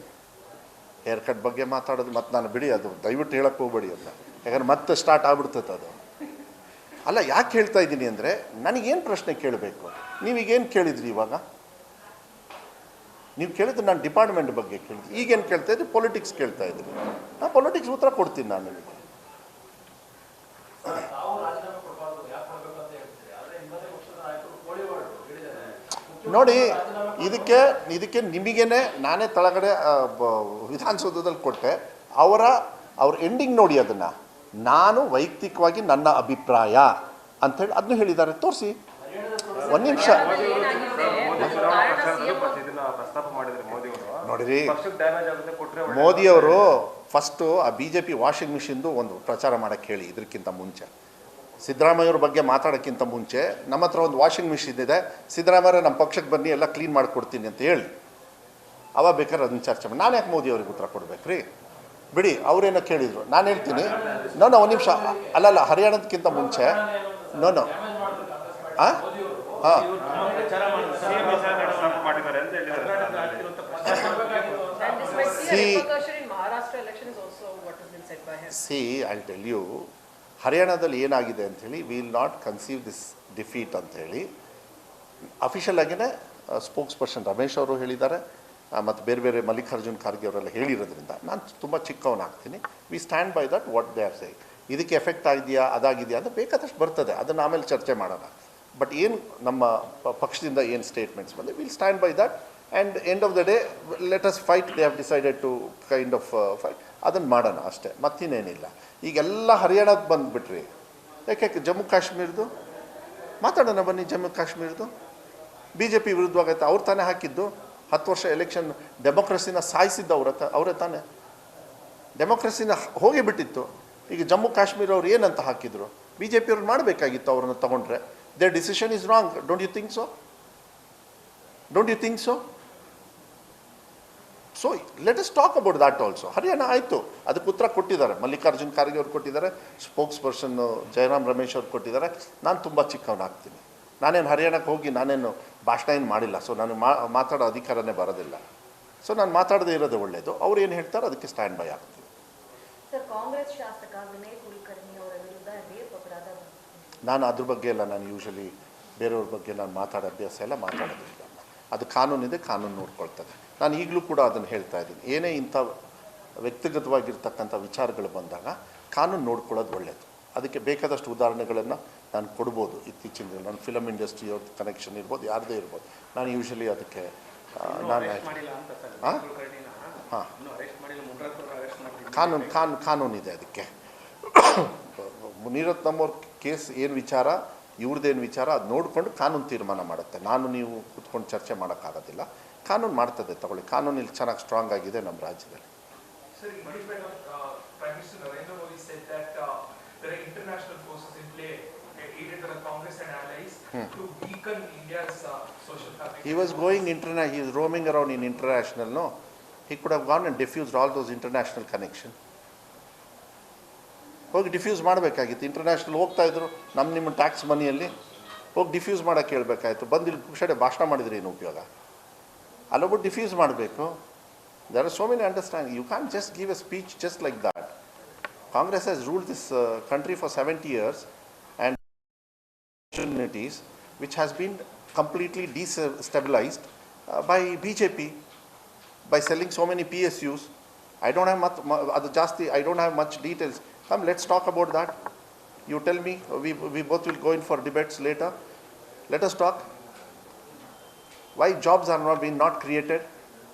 ಹೇರ್ ಕಟ್ ಬಗ್ಗೆ ಮಾತಾಡೋದು ಮತ್ತು ನಾನು ಬಿಡಿ, ಅದು ದಯವಿಟ್ಟು ಹೇಳಕ್ಕೆ ಹೋಗ್ಬೇಡಿ ಅಂತ, ಯಾಕಂದ್ರೆ ಮತ್ತೆ ಸ್ಟಾರ್ಟ್ ಆಗ್ಬಿಡ್ತೈತೆ ಅದು. ಅಲ್ಲ, ಯಾಕೆ ಹೇಳ್ತಾ ಇದ್ದೀನಿ ಅಂದರೆ, ನನಗೇನು ಪ್ರಶ್ನೆ ಕೇಳಬೇಕು? ನೀವೀಗೇನು ಕೇಳಿದ್ರಿ? ಇವಾಗ ನೀವು ಕೇಳಿದ್ರೆ ನಾನು ಡಿಪಾರ್ಟ್ಮೆಂಟ್ ಬಗ್ಗೆ ಕೇಳಿದ್ರಿ. ಈಗೇನು ಕೇಳ್ತಾ ಇದ್ರಿ? ಪೊಲಿಟಿಕ್ಸ್ ಕೇಳ್ತಾ ಇದ್ರಿ. ನಾನು ಪೊಲಿಟಿಕ್ಸ್ ಉತ್ತರ ಕೊಡ್ತೀನಿ ನಾನು ನಿಮಗೆ. ನೋಡಿ, ಇದಕ್ಕೆ ನಿಮಗೇನೆ ನಾನೇ ತಳಗಡೆ ವಿಧಾನಸೌಧದಲ್ಲಿ ಕೊಟ್ಟೆ. ಅವ್ರ ಎಂಡಿಂಗ್ ನೋಡಿ, ಅದನ್ನು ನಾನು ವೈಯಕ್ತಿಕವಾಗಿ ನನ್ನ ಅಭಿಪ್ರಾಯ ಅಂಥೇಳಿ ಅದನ್ನು ಹೇಳಿದ್ದಾರೆ. ತೋರಿಸಿ, ಒಂದು ನಿಮಿಷ ನೋಡಿರಿ. ಮೋದಿಯವರು ಫಸ್ಟು ಆ BJP ವಾಷಿಂಗ್ ಮಿಷಿನ್ದು ಒಂದು ಪ್ರಚಾರ ಮಾಡೋಕ್ಕೆ ಹೇಳಿ. ಇದಕ್ಕಿಂತ ಮುಂಚೆ ಸಿದ್ದರಾಮಯ್ಯವ್ರ ಬಗ್ಗೆ ಮಾತಾಡೋಕ್ಕಿಂತ ಮುಂಚೆ ನಮ್ಮ ಹತ್ರ ಒಂದು ವಾಷಿಂಗ್ ಮಿಷಿನ್ ಇದೆ, ಸಿದ್ದರಾಮಯ್ಯ ನಮ್ಮ ಪಕ್ಷಕ್ಕೆ ಬನ್ನಿ ಎಲ್ಲ ಕ್ಲೀನ್ ಮಾಡಿಕೊಡ್ತೀನಿ ಅಂತ ಹೇಳಿ, ಅವಾಗ ಬೇಕಾದ್ರೆ ಅದನ್ನ ಚರ್ಚೆ ಮಾಡಿ. ನಾನು ಯಾಕೆ ಮೋದಿ ಅವ್ರಿಗೆ ಉತ್ತರ ಕೊಡ್ಬೇಕ್ರಿ? ಬಿಡಿ, ಅವರೇನೋ ಕೇಳಿದರು, ನಾನು ಹೇಳ್ತೀನಿ. ಒಂದು ನಿಮಿಷ. ಅಲ್ಲಲ್ಲ, ಹರಿಯಾಣದಕ್ಕಿಂತ ಮುಂಚೆ ಹಾಂ ಸಿ ಐ ಟೆಲ್ ಯು, ಹರಿಯಾಣದಲ್ಲಿ ಏನಾಗಿದೆ ಅಂಥೇಳಿ, will not conceive this defeat ಅಂಥೇಳಿ ಅಫಿಷಿಯಲ್ ಆಗಿಯೇ ಸ್ಪೋಕ್ಸ್ ಪರ್ಸನ್ ರಮೇಶ್ ಅವರು ಹೇಳಿದ್ದಾರೆ, ಮತ್ತು ಬೇರೆ ಬೇರೆ ಮಲ್ಲಿಕಾರ್ಜುನ್ ಖರ್ಗೆ ಅವರೆಲ್ಲ ಹೇಳಿರೋದ್ರಿಂದ ನಾನು ತುಂಬ ಚಿಕ್ಕವನಾಗ್ತೀನಿ. We stand by that what they are saying. ಇದಕ್ಕೆ ಎಫೆಕ್ಟ್ ಆಗಿದೆಯಾ, ಅದಾಗಿದೆಯಾ ಅಂತ ಬೇಕಾದಷ್ಟು ಬರ್ತದೆ, ಅದನ್ನು ಆಮೇಲೆ ಚರ್ಚೆ ಮಾಡೋಣ. ಬಟ್ ಏನು ನಮ್ಮ ಪಕ್ಷದಿಂದ ಏನು ಸ್ಟೇಟ್ಮೆಂಟ್ಸ್ ಬಂದೆ, will stand by that. And end of the day let us fight. They have decided to kind of fight. ಅದನ್ನು ಮಾಡೋಣ ಅಷ್ಟೇ, ಮತ್ತಿನ್ನೇನಿಲ್ಲ. ಈಗೆಲ್ಲ ಹರಿಯಾಣಕ್ಕೆ ಬಂದುಬಿಟ್ರಿ. ಯಾಕೆ ಜಮ್ಮು ಕಾಶ್ಮೀರದ್ದು ಮಾತಾಡೋಣ ಬನ್ನಿ. ಜಮ್ಮು ಕಾಶ್ಮೀರದ್ದು BJP ವಿರುದ್ಧವಾಗೈತೆ. ಅವ್ರು ತಾನೇ ಹಾಕಿದ್ದು 10 ವರ್ಷ ಎಲೆಕ್ಷನ್ ಡೆಮೋಕ್ರಸಿನ ಸಾಯಿಸಿದ್ದು ಅವರೇ ತಾನೇ. ಡೆಮೋಕ್ರಸಿನ ಹೋಗಿ ಬಿಟ್ಟಿತ್ತು. ಈಗ ಜಮ್ಮು ಕಾಶ್ಮೀರ ಅವ್ರು ಏನಂತ ಹಾಕಿದ್ರು? BJP ಅವ್ರು ಮಾಡಬೇಕಾಗಿತ್ತು ಅವ್ರನ್ನ ತಗೊಂಡ್ರೆ. Their decision is wrong. Don't you think so? Don't you think so? So let us talk about that also. Haryana ಆಯಿತು, ಅದಕ್ಕೆ ಉತ್ತರ ಕೊಟ್ಟಿದ್ದಾರೆ. ಮಲ್ಲಿಕಾರ್ಜುನ್ ಖರ್ಗೆ ಅವ್ರು ಕೊಟ್ಟಿದ್ದಾರೆ, ಸ್ಪೋಕ್ಸ್ ಪರ್ಸನ್ನು ಜಯರಾಮ್ ರಮೇಶ್ ಅವ್ರು ಕೊಟ್ಟಿದ್ದಾರೆ. ನಾನು ತುಂಬ ಚಿಕ್ಕವನಾಗ್ತೀನಿ. ನಾನೇನು ಹರಿಯಾಣಕ್ಕೆ ಹೋಗಿ ನಾನೇನು ಭಾಷಣ ಏನು ಮಾಡಿಲ್ಲ. ಸೊ ನಾನು ಮಾತಾಡೋ ಅಧಿಕಾರನೇ ಬರೋದಿಲ್ಲ. ಸೊ ನಾನು ಮಾತಾಡದೇ ಇರೋದು ಒಳ್ಳೆಯದು. ಅವ್ರು ಏನು ಹೇಳ್ತಾರೋ ಅದಕ್ಕೆ ಸ್ಟ್ಯಾಂಡ್ ಬೈ ಆಗ್ತೀವಿ. ಸರ್, ಕಾಂಗ್ರೆಸ್ ಶಾಸಕ ವಿನಯ್ ಕುಲಕರ್ಣಿ ಅವರ ವಿರುದ್ಧ ರೇಪ್ ಅಪರಾಧ. ನಾನು ಅದ್ರ ಬಗ್ಗೆ ಎಲ್ಲ ನಾನು ಯೂಶಲಿ ಬೇರೆಯವ್ರ ಬಗ್ಗೆ ನಾನು ಮಾತಾಡೋ ಅಭ್ಯಾಸ ಎಲ್ಲ ಮಾತಾಡೋದಿಲ್ಲ. ಅದು ಕಾನೂನಿದೆ, ಕಾನೂನು ನೋಡ್ಕೊಳ್ತದೆ. ನಾನು ಈಗಲೂ ಕೂಡ ಅದನ್ನು ಹೇಳ್ತಾ ಇದ್ದೀನಿ. ಏನೇ ಇಂಥ ವ್ಯಕ್ತಿಗತವಾಗಿರ್ತಕ್ಕಂಥ ವಿಚಾರಗಳು ಬಂದಾಗ ಕಾನೂನು ನೋಡ್ಕೊಳ್ಳೋದು ಒಳ್ಳೆಯದು. ಅದಕ್ಕೆ ಬೇಕಾದಷ್ಟು ಉದಾಹರಣೆಗಳನ್ನು ನಾನು ಕೊಡ್ಬೋದು. ಇತ್ತೀಚಿನ ದಿನ ನನ್ನ ಫಿಲಮ್ ಇಂಡಸ್ಟ್ರಿಯವ್ರದ್ದು ಕನೆಕ್ಷನ್ ಇರ್ಬೋದು, ಯಾರದೇ ಇರ್ಬೋದು. ನಾನು ಯೂಶಲಿ ಅದಕ್ಕೆ ನಾನು ಹಾಂ ಕಾನೂನಿದೆ ಅದಕ್ಕೆ. ಮುನಿರತ್ನಮ್ಮವ್ರ ಕೇಸ್ ಏನು ವಿಚಾರ, ಇವ್ರದ್ದೇನು ವಿಚಾರ, ಅದು ನೋಡಿಕೊಂಡು ಕಾನೂನು ತೀರ್ಮಾನ ಮಾಡುತ್ತೆ. ನಾನು ನೀವು ಕೂತ್ಕೊಂಡು ಚರ್ಚೆ ಮಾಡೋಕ್ಕಾಗೋದಿಲ್ಲ. ಕಾನೂನು ಮಾಡ್ತದೆ, ತಗೊಳ್ಳಿ. ಕಾನೂನು ಇಲ್ಲಿ ಚೆನ್ನಾಗಿ ಸ್ಟ್ರಾಂಗ್ ಆಗಿದೆ ನಮ್ಮ ರಾಜ್ಯದಲ್ಲಿ. He was going international. He is roaming around in international. No, he could have gone and diffused all those international connections. ಹೋಗಿ ಡಿಫ್ಯೂಸ್ ಮಾಡಬೇಕಾಗಿತ್ತು. ಇಂಟರ್ನ್ಯಾಷನಲ್ ಹೋಗ್ತಾ ಇದ್ರು, ನಿಮ್ಮ ಟ್ಯಾಕ್ಸ್ ಮನಿಯಲ್ಲಿ ಹೋಗಿ ಡಿಫ್ಯೂಸ್ ಮಾಡೋಕ್ಕೆ ಹೇಳ್ಬೇಕಾಯ್ತು. ಬಂದು ಇಲ್ಲಿ ಪುಕ್ಷಡೆ ಭಾಷಣ ಮಾಡಿದ್ರೆ ಏನು ಉಪಯೋಗ? ಅಲ್ಲೊಬ್ಬರು ಡಿಫ್ಯೂಸ್ ಮಾಡಬೇಕು. There are so many understanding. You can just give a speech just like that. Congress has ruled this country for 70 years and opportunities which has been completely destabilized by BJP by selling so many PSUs. I don't have much details. Come, let's talk about that. You tell me. We both will go in for debates later. Let us talk. Why jobs are not created?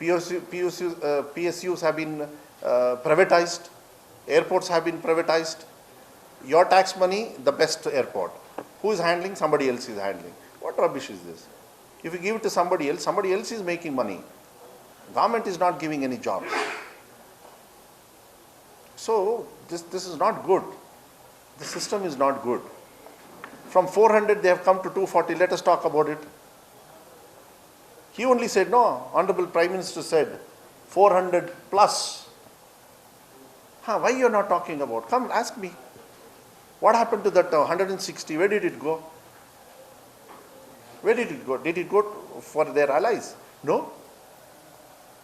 PSUs have been privatized. Airports have been privatized. Your tax money, the best airport. Who is handling? Somebody else is handling. What rubbish is this? If you give it to somebody else is making money. Government is not giving any jobs. So this is not good. The system is not good. From 400 they have come to 240. Let us talk about it. He only said no. Honorable Prime Minister said 400 plus. Why you are not talking about? Come, ask me. What happened to that 160? Where did it go? Where did it go? Did it go for their allies? No.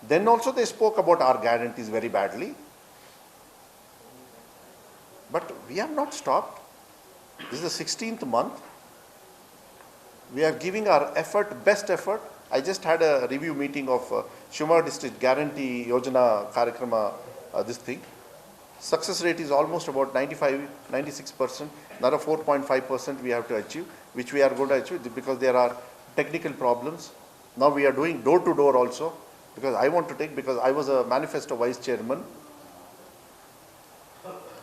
Then also they spoke about our guarantees very badly. But we have not stopped. This is the 16th month. We are giving our effort, best effort. I just had a review meeting of Shimoga District Guarantee Yojana Karikrama, this thing. Success rate is almost about 96%. Another 4.5% we have to achieve, which we are going to achieve because there are technical problems. Now we are doing door to door also, because I want to take, because I was a manifesto vice chairman.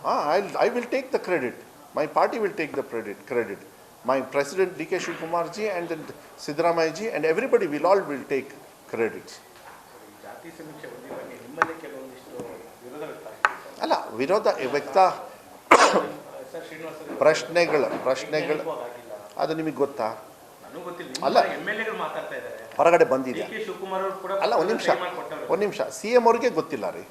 I will take the credit. My party will take the credit. My president D.K. Shivakumar ji and then Siddaramaiah ji and everybody will take credits. ಅಲ್ಲ, ವಿರೋಧ ವ್ಯಕ್ತ ಪ್ರಶ್ನೆಗಳು ಅದು ನಿಮಗೆ ಗೊತ್ತಾ? ಅಲ್ಲ, ಹೊರಗಡೆ ಬಂದಿದೆ. ಅಲ್ಲ, ಒಂದು ನಿಮಿಷ CM ಅವ್ರಿಗೆ ಗೊತ್ತಿಲ್ಲ ರೀ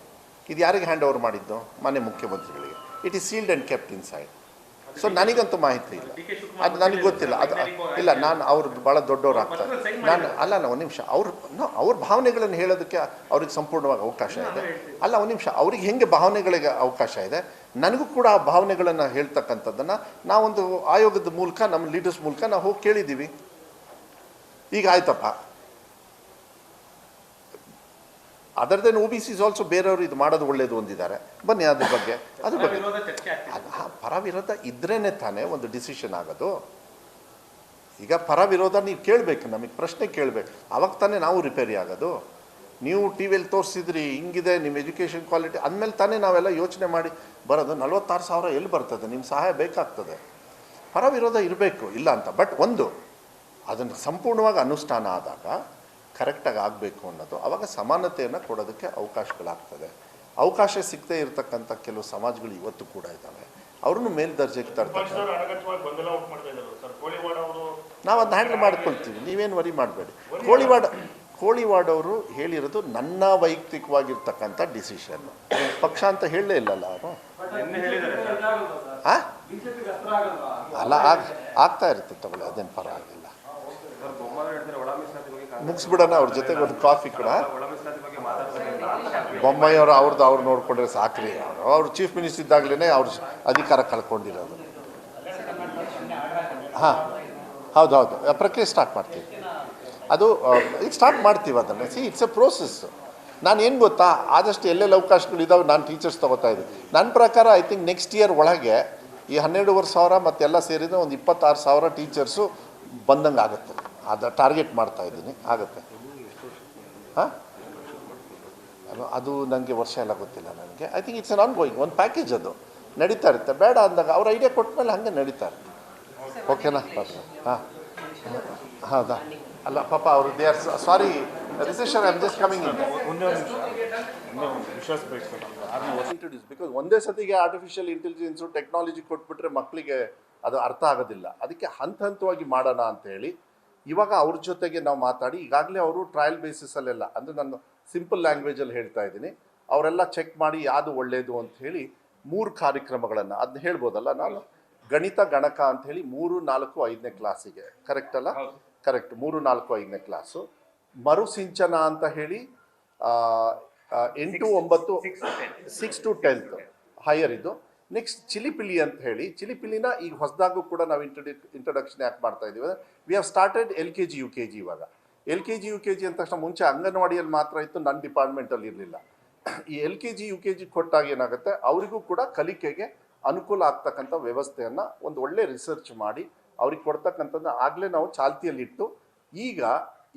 ಇದು ಯಾರಿಗೆ ಹ್ಯಾಂಡ್ ಓವರ್ ಮಾಡಿದ್ದು? ಮಾನ್ಯ ಮುಖ್ಯಮಂತ್ರಿಗಳಿಗೆ. It is sealed and kept inside. So ನನಗಂತೂ ಮಾಹಿತಿ ಇಲ್ಲ, ಅದು ನನಗೆ ಗೊತ್ತಿಲ್ಲ. ಅದು ಇಲ್ಲ, ನಾನು ಅವ್ರು ಭಾಳ ದೊಡ್ಡವ್ರು ಆಗ್ತಾರೆ. ಒಂದು ನಿಮಿಷ, ಅವ್ರ ಭಾವನೆಗಳನ್ನು ಹೇಳೋದಕ್ಕೆ ಅವ್ರಿಗೆ ಸಂಪೂರ್ಣವಾಗಿ ಅವಕಾಶ ಇದೆ. ಒಂದು ನಿಮಿಷ, ಅವ್ರಿಗೆ ಹೆಂಗೆ ಭಾವನೆಗಳಿಗೆ ಅವಕಾಶ ಇದೆ, ನನಗೂ ಕೂಡ ಆ ಭಾವನೆಗಳನ್ನು ಹೇಳ್ತಕ್ಕಂಥದ್ದನ್ನು ನಾವೊಂದು ಆಯೋಗದ ಮೂಲಕ, ನಮ್ಮ ಲೀಡರ್ಸ್ ಮೂಲಕ ನಾವು ಹೋಗಿ ಕೇಳಿದ್ದೀವಿ. ಈಗ ಆಯ್ತಪ್ಪ, ಅದರ್ ದೆನ್ OBCs ಆಲ್ಸೋ ಬೇರೆಯವರು ಇದು ಮಾಡೋದು ಒಳ್ಳೇದು ಒಂದಿದ್ದಾರೆ. ಬನ್ನಿ ಅದ್ರ ಬಗ್ಗೆ ಪರ ವಿರೋಧ ಇದ್ರೇನೆ ತಾನೇ ಒಂದು ಡಿಸಿಷನ್ ಆಗೋದು. ಈಗ ಪರ ವಿರೋಧ ನೀವು ಕೇಳಬೇಕು, ನಮಗೆ ಪ್ರಶ್ನೆ ಕೇಳಬೇಕು, ಅವಾಗ ತಾನೇ ನಾವು ರಿಪೇರಿ ಆಗೋದು. ನೀವು TVಯಲ್ಲಿ ತೋರಿಸಿದ್ರಿ ಹಿಂಗಿದೆ ನಿಮ್ಮ ಎಜುಕೇಷನ್ ಕ್ವಾಲಿಟಿ ಅಂದಮೇಲೆ ತಾನೇ ನಾವೆಲ್ಲ ಯೋಚನೆ ಮಾಡಿ ಬರೋದು. 46,000 ಎಲ್ಲಿ ಬರ್ತದೆ? ನಿಮ್ಮ ಸಹಾಯ ಬೇಕಾಗ್ತದೆ. ಪರ ವಿರೋಧ ಇರಬೇಕು, ಇಲ್ಲ ಅಂತ. ಬಟ್ ಅದನ್ನು ಸಂಪೂರ್ಣವಾಗಿ ಅನುಷ್ಠಾನ ಆದಾಗ ಕರೆಕ್ಟಾಗಿ ಆಗಬೇಕು ಅನ್ನೋದು, ಆವಾಗ ಸಮಾನತೆಯನ್ನು ಕೊಡೋದಕ್ಕೆ ಅವಕಾಶಗಳಾಗ್ತದೆ. ಅವಕಾಶ ಸಿಗದೇ ಇರತಕ್ಕಂಥ ಕೆಲವು ಸಮಾಜಗಳು ಇವತ್ತು ಕೂಡ ಇದ್ದಾವೆ. ಅವ್ರನ್ನು ಮೇಲ್ದರ್ಜೆಗೆ ತರ್ತಾರೆ. ನಾವು ಅದನ್ನ ಹ್ಯಾಂಡಲ್ ಮಾಡ್ಕೊಳ್ತೀವಿ, ನೀವೇನು ವರಿ ಮಾಡಬೇಡಿ. ಕೋಳಿವಾಡ್ ಅವರು ಹೇಳಿರೋದು ನನ್ನ ವೈಯಕ್ತಿಕವಾಗಿರ್ತಕ್ಕಂಥ ಡಿಸಿಷನ್, ಪಕ್ಷ ಅಂತ ಹೇಳಲೇ ಇಲ್ಲಲ್ಲ ಅವರು. ಅಲ್ಲ, ಆಗ್ತಾ ಇರುತ್ತೆ, ತಗೊಳ್ಳಿ, ಅದೇನು ಪರವಾಗಿಲ್ಲ. ಮುಗಿಸ್ಬಿಡೋಣ ಅವ್ರ ಜೊತೆಗೆ ಒಂದು ಕಾಫಿ ಕೂಡ. ಬೊಮ್ಮಾಯಿಯವರು ಅವ್ರು ನೋಡಿಕೊಂಡ್ರೆ ಸಾಕ್ರಿ. ಅವರು ಚೀಫ್ ಮಿನಿಸ್ಟರ್ ಇದ್ದಾಗಲೇ ಅವ್ರ ಅಧಿಕಾರ ಕಳ್ಕೊಂಡಿರೋದು. ಹಾಂ, ಹೌದು, ಪ್ರಕ್ರಿಯೆ ಸ್ಟಾರ್ಟ್ ಮಾಡ್ತೀವಿ. ಅದು ಈಗ ಸ್ಟಾರ್ಟ್ ಮಾಡ್ತೀವಿ ಅದನ್ನು. It's A process. ನಾನು ಏನು ಗೊತ್ತಾ, ಆದಷ್ಟು ಎಲ್ಲೆಲ್ಲಿ ಅವಕಾಶಗಳಿದ್ದಾವೆ ನಾನು ಟೀಚರ್ಸ್ ತೊಗೋತಾ ಇದ್ದೀನಿ. ನನ್ನ ಪ್ರಕಾರ ಐ ಥಿಂಕ್ ನೆಕ್ಸ್ಟ್ ಇಯರ್ ಒಳಗೆ ಈ 12,500 ಮತ್ತೆಲ್ಲ ಸೇರಿದರೆ ಒಂದು 26,000 ಟೀಚರ್ಸು ಬಂದಂಗೆ ಆಗುತ್ತೆ. ಅದು ಟಾರ್ಗೆಟ್ ಮಾಡ್ತಾ ಇದ್ದೀನಿ, ಆಗುತ್ತೆ. ಹಾಂ, ಅದು ನನಗೆ ವರ್ಷ ಎಲ್ಲ ಗೊತ್ತಿಲ್ಲ ನನಗೆ. I think it's on going, ಒಂದು ಪ್ಯಾಕೇಜ್ ಅದು ನಡೀತಾ ಇರುತ್ತೆ. ಬೇಡ ಅಂದಾಗ ಅವ್ರ ಐಡಿಯಾ ಕೊಟ್ಟ ಮೇಲೆ ಹಾಗೆ ನಡೀತಾ ಇರುತ್ತೆ. ಓಕೆನಾ? ಹಾಂ, ಹೌದಾ? ಅಲ್ಲ ಪಾಪ ಅವರು they are sorry recession, I am just coming in. Introduce because ಒಂದೇ ಸತಿಗೆ ಆರ್ಟಿಫಿಷಿಯಲ್ ಇಂಟೆಲಿಜೆನ್ಸು ಟೆಕ್ನಾಲಜಿ ಕೊಟ್ಬಿಟ್ರೆ ಮಕ್ಕಳಿಗೆ ಅದು ಅರ್ಥ ಆಗೋದಿಲ್ಲ. ಅದಕ್ಕೆ ಹಂತವಾಗಿ ಮಾಡೋಣ ಅಂತ ಹೇಳಿ ಇವಾಗ ಅವ್ರ ಜೊತೆಗೆ ನಾವು ಮಾತಾಡಿ, ಈಗಾಗಲೇ ಅವರು ಟ್ರಯಲ್ ಬೇಸಿಸಲ್ಲೆಲ್ಲ, ಅಂದರೆ ನಾನು ಸಿಂಪಲ್ ಲ್ಯಾಂಗ್ವೇಜಲ್ಲಿ ಹೇಳ್ತಾ ಇದ್ದೀನಿ, ಅವರೆಲ್ಲ ಚೆಕ್ ಮಾಡಿ ಯಾವುದು ಒಳ್ಳೆಯದು ಅಂತ ಹೇಳಿ 3 ಕಾರ್ಯಕ್ರಮಗಳನ್ನು ಅದನ್ನ ಹೇಳ್ಬೋದಲ್ಲ ನಾನು. ಗಣಿತ ಗಣಕ ಅಂತ ಹೇಳಿ 3, 4, 5ನೇ ಕ್ಲಾಸಿಗೆ, ಕರೆಕ್ಟ್ ಅಲ್ಲ? ಕರೆಕ್ಟ್, 3, 4, 5ನೇ ಕ್ಲಾಸು. ಮರುಸಿಂಚನ ಅಂತ ಹೇಳಿ 8, 9, 6 to 10th ಹೈಯರ್ ಇದು. ನೆಕ್ಸ್ಟ್ ಚಿಲಿಪಿಲಿ ಅಂತ ಹೇಳಿ, ಚಿಲಿಪಿಲಿನ ಈಗ ಹೊಸದಾಗೂ ಕೂಡ ನಾವು ಇಂಟ್ರೊಡಕ್ಷನ್ ಯಾಕೆ ಮಾಡ್ತಾ ಇದ್ದೀವಿ, we have started LKG UKG. ಇವಾಗ LKG UKG ಅಂತ ತಕ್ಷಣ ಮುಂಚೆ ಅಂಗನವಾಡಿಯಲ್ಲಿ ಮಾತ್ರ ಇತ್ತು, ನನ್ನ ಡಿಪಾರ್ಟ್ಮೆಂಟಲ್ಲಿ ಇರಲಿಲ್ಲ. ಈ LKG UKG ಕೊಟ್ಟಾಗ ಏನಾಗುತ್ತೆ, ಅವರಿಗೂ ಕೂಡ ಕಲಿಕೆಗೆ ಅನುಕೂಲ ಆಗ್ತಕ್ಕಂಥ ವ್ಯವಸ್ಥೆಯನ್ನು ಒಂದು ಒಳ್ಳೆ ರಿಸರ್ಚ್ ಮಾಡಿ ಅವ್ರಿಗೆ ಕೊಡ್ತಕ್ಕಂಥದ್ದು ಆಗಲೇ ನಾವು ಚಾಲ್ತಿಯಲ್ಲಿಟ್ಟು, ಈಗ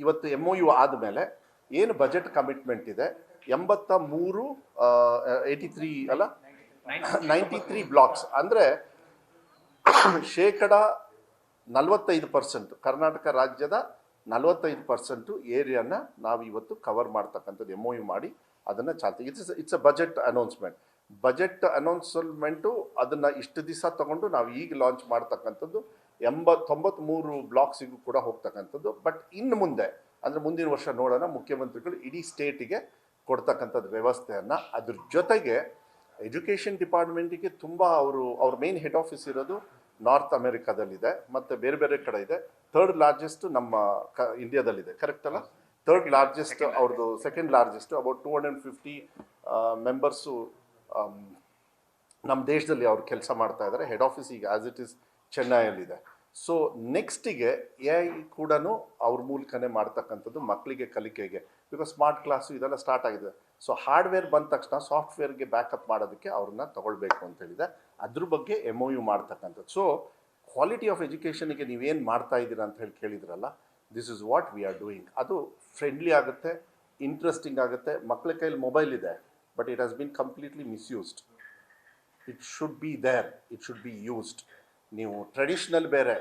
ಇವತ್ತು MOU ಆದಮೇಲೆ ಏನು ಬಜೆಟ್ ಕಮಿಟ್ಮೆಂಟ್ ಇದೆ, 93 ಬ್ಲಾಕ್ಸ್, ಅಂದರೆ 45% ಕರ್ನಾಟಕ ರಾಜ್ಯದ 45% ಏರಿಯಾನ ನಾವು ಇವತ್ತು ಕವರ್ ಮಾಡ್ತಕ್ಕಂಥದ್ದು MOU ಮಾಡಿ ಅದನ್ನು ಚಾಲ್ತಿ. It's a budget announcement. ಅದನ್ನು ಇಷ್ಟು ದಿವಸ ತಗೊಂಡು ನಾವು ಈಗ ಲಾಂಚ್ ಮಾಡ್ತಕ್ಕಂಥದ್ದು 93 ಬ್ಲಾಕ್ಸಿಗೂ ಕೂಡ ಹೋಗ್ತಕ್ಕಂಥದ್ದು. ಬಟ್ ಇನ್ನು ಮುಂದೆ ಅಂದರೆ ಮುಂದಿನ ವರ್ಷ ನೋಡೋಣ, ಮುಖ್ಯಮಂತ್ರಿಗಳು ಇಡೀ ಸ್ಟೇಟಿಗೆ ಕೊಡ್ತಕ್ಕಂಥದ್ದು ವ್ಯವಸ್ಥೆಯನ್ನು. ಅದ್ರ ಜೊತೆಗೆ ಎಜುಕೇಷನ್ ಡಿಪಾರ್ಟ್ಮೆಂಟಿಗೆ ತುಂಬ ಅವ್ರ ಮೇನ್ ಹೆಡ್ ಆಫೀಸ್ ಇರೋದು ನಾರ್ತ್ ಅಮೆರಿಕಾದಲ್ಲಿದೆ, ಮತ್ತು ಬೇರೆ ಬೇರೆ ಕಡೆ ಇದೆ. 3rd ಲಾರ್ಜೆಸ್ಟ್ ನಮ್ಮ ಇಂಡಿಯಾದಲ್ಲಿದೆ, ಕರೆಕ್ಟ್ ಅಲ್ಲ? 3rd ಲಾರ್ಜೆಸ್ಟ್ ಅವ್ರದ್ದು, 2nd ಲಾರ್ಜೆಸ್ಟ್. ಅಬೌಟ್ 250 ಮೆಂಬರ್ಸು ನಮ್ಮ ದೇಶದಲ್ಲಿ ಅವ್ರು ಕೆಲಸ ಮಾಡ್ತಾ ಇದ್ದಾರೆ. ಹೆಡ್ ಆಫೀಸ್ ಈಗ ಆ್ಯಸ್ ಇಟ್ ಈಸ್ ಚೆನ್ನೈಯಲ್ಲಿದೆ. ಸೊ ನೆಕ್ಸ್ಟಿಗೆ AI ಕೂಡ ಅವ್ರ ಮೂಲಕನೇ ಮಾಡ್ತಕ್ಕಂಥದ್ದು ಮಕ್ಕಳಿಗೆ ಕಲಿಕೆಗೆ. ಬಿಕಾಸ್ ಸ್ಮಾರ್ಟ್ ಕ್ಲಾಸು ಇದೆಲ್ಲ ಸ್ಟಾರ್ಟ್ ಆಗಿದೆ. ಸೊ ಹಾರ್ಡ್ವೇರ್ ಬಂದ ತಕ್ಷಣ ಸಾಫ್ಟ್ವೇರ್ಗೆ ಬ್ಯಾಕಪ್ ಮಾಡೋದಕ್ಕೆ ಅವ್ರನ್ನ ತಗೊಳ್ಬೇಕು ಅಂತ ಹೇಳಿದೆ. ಅದ್ರ ಬಗ್ಗೆ MOU ಮಾಡ್ತಕ್ಕಂಥದ್ದು. ಸೊ ಕ್ವಾಲಿಟಿ ಆಫ್ ಎಜುಕೇಷನಿಗೆ ನೀವೇನು ಮಾಡ್ತಾ ಇದ್ದೀರಾ ಅಂತ ಹೇಳಿ ಕೇಳಿದ್ರಲ್ಲ, this is what we are doing. ಅದು ಫ್ರೆಂಡ್ಲಿ ಆಗುತ್ತೆ, ಇಂಟ್ರೆಸ್ಟಿಂಗ್ ಆಗುತ್ತೆ. ಮಕ್ಕಳ ಕೈಲಿ ಮೊಬೈಲ್ ಇದೆ, but it has been completely misused. It should be there, it should be used. ನೀವು ಟ್ರೆಡಿಷ್ನಲ್ ಬೇರೆ,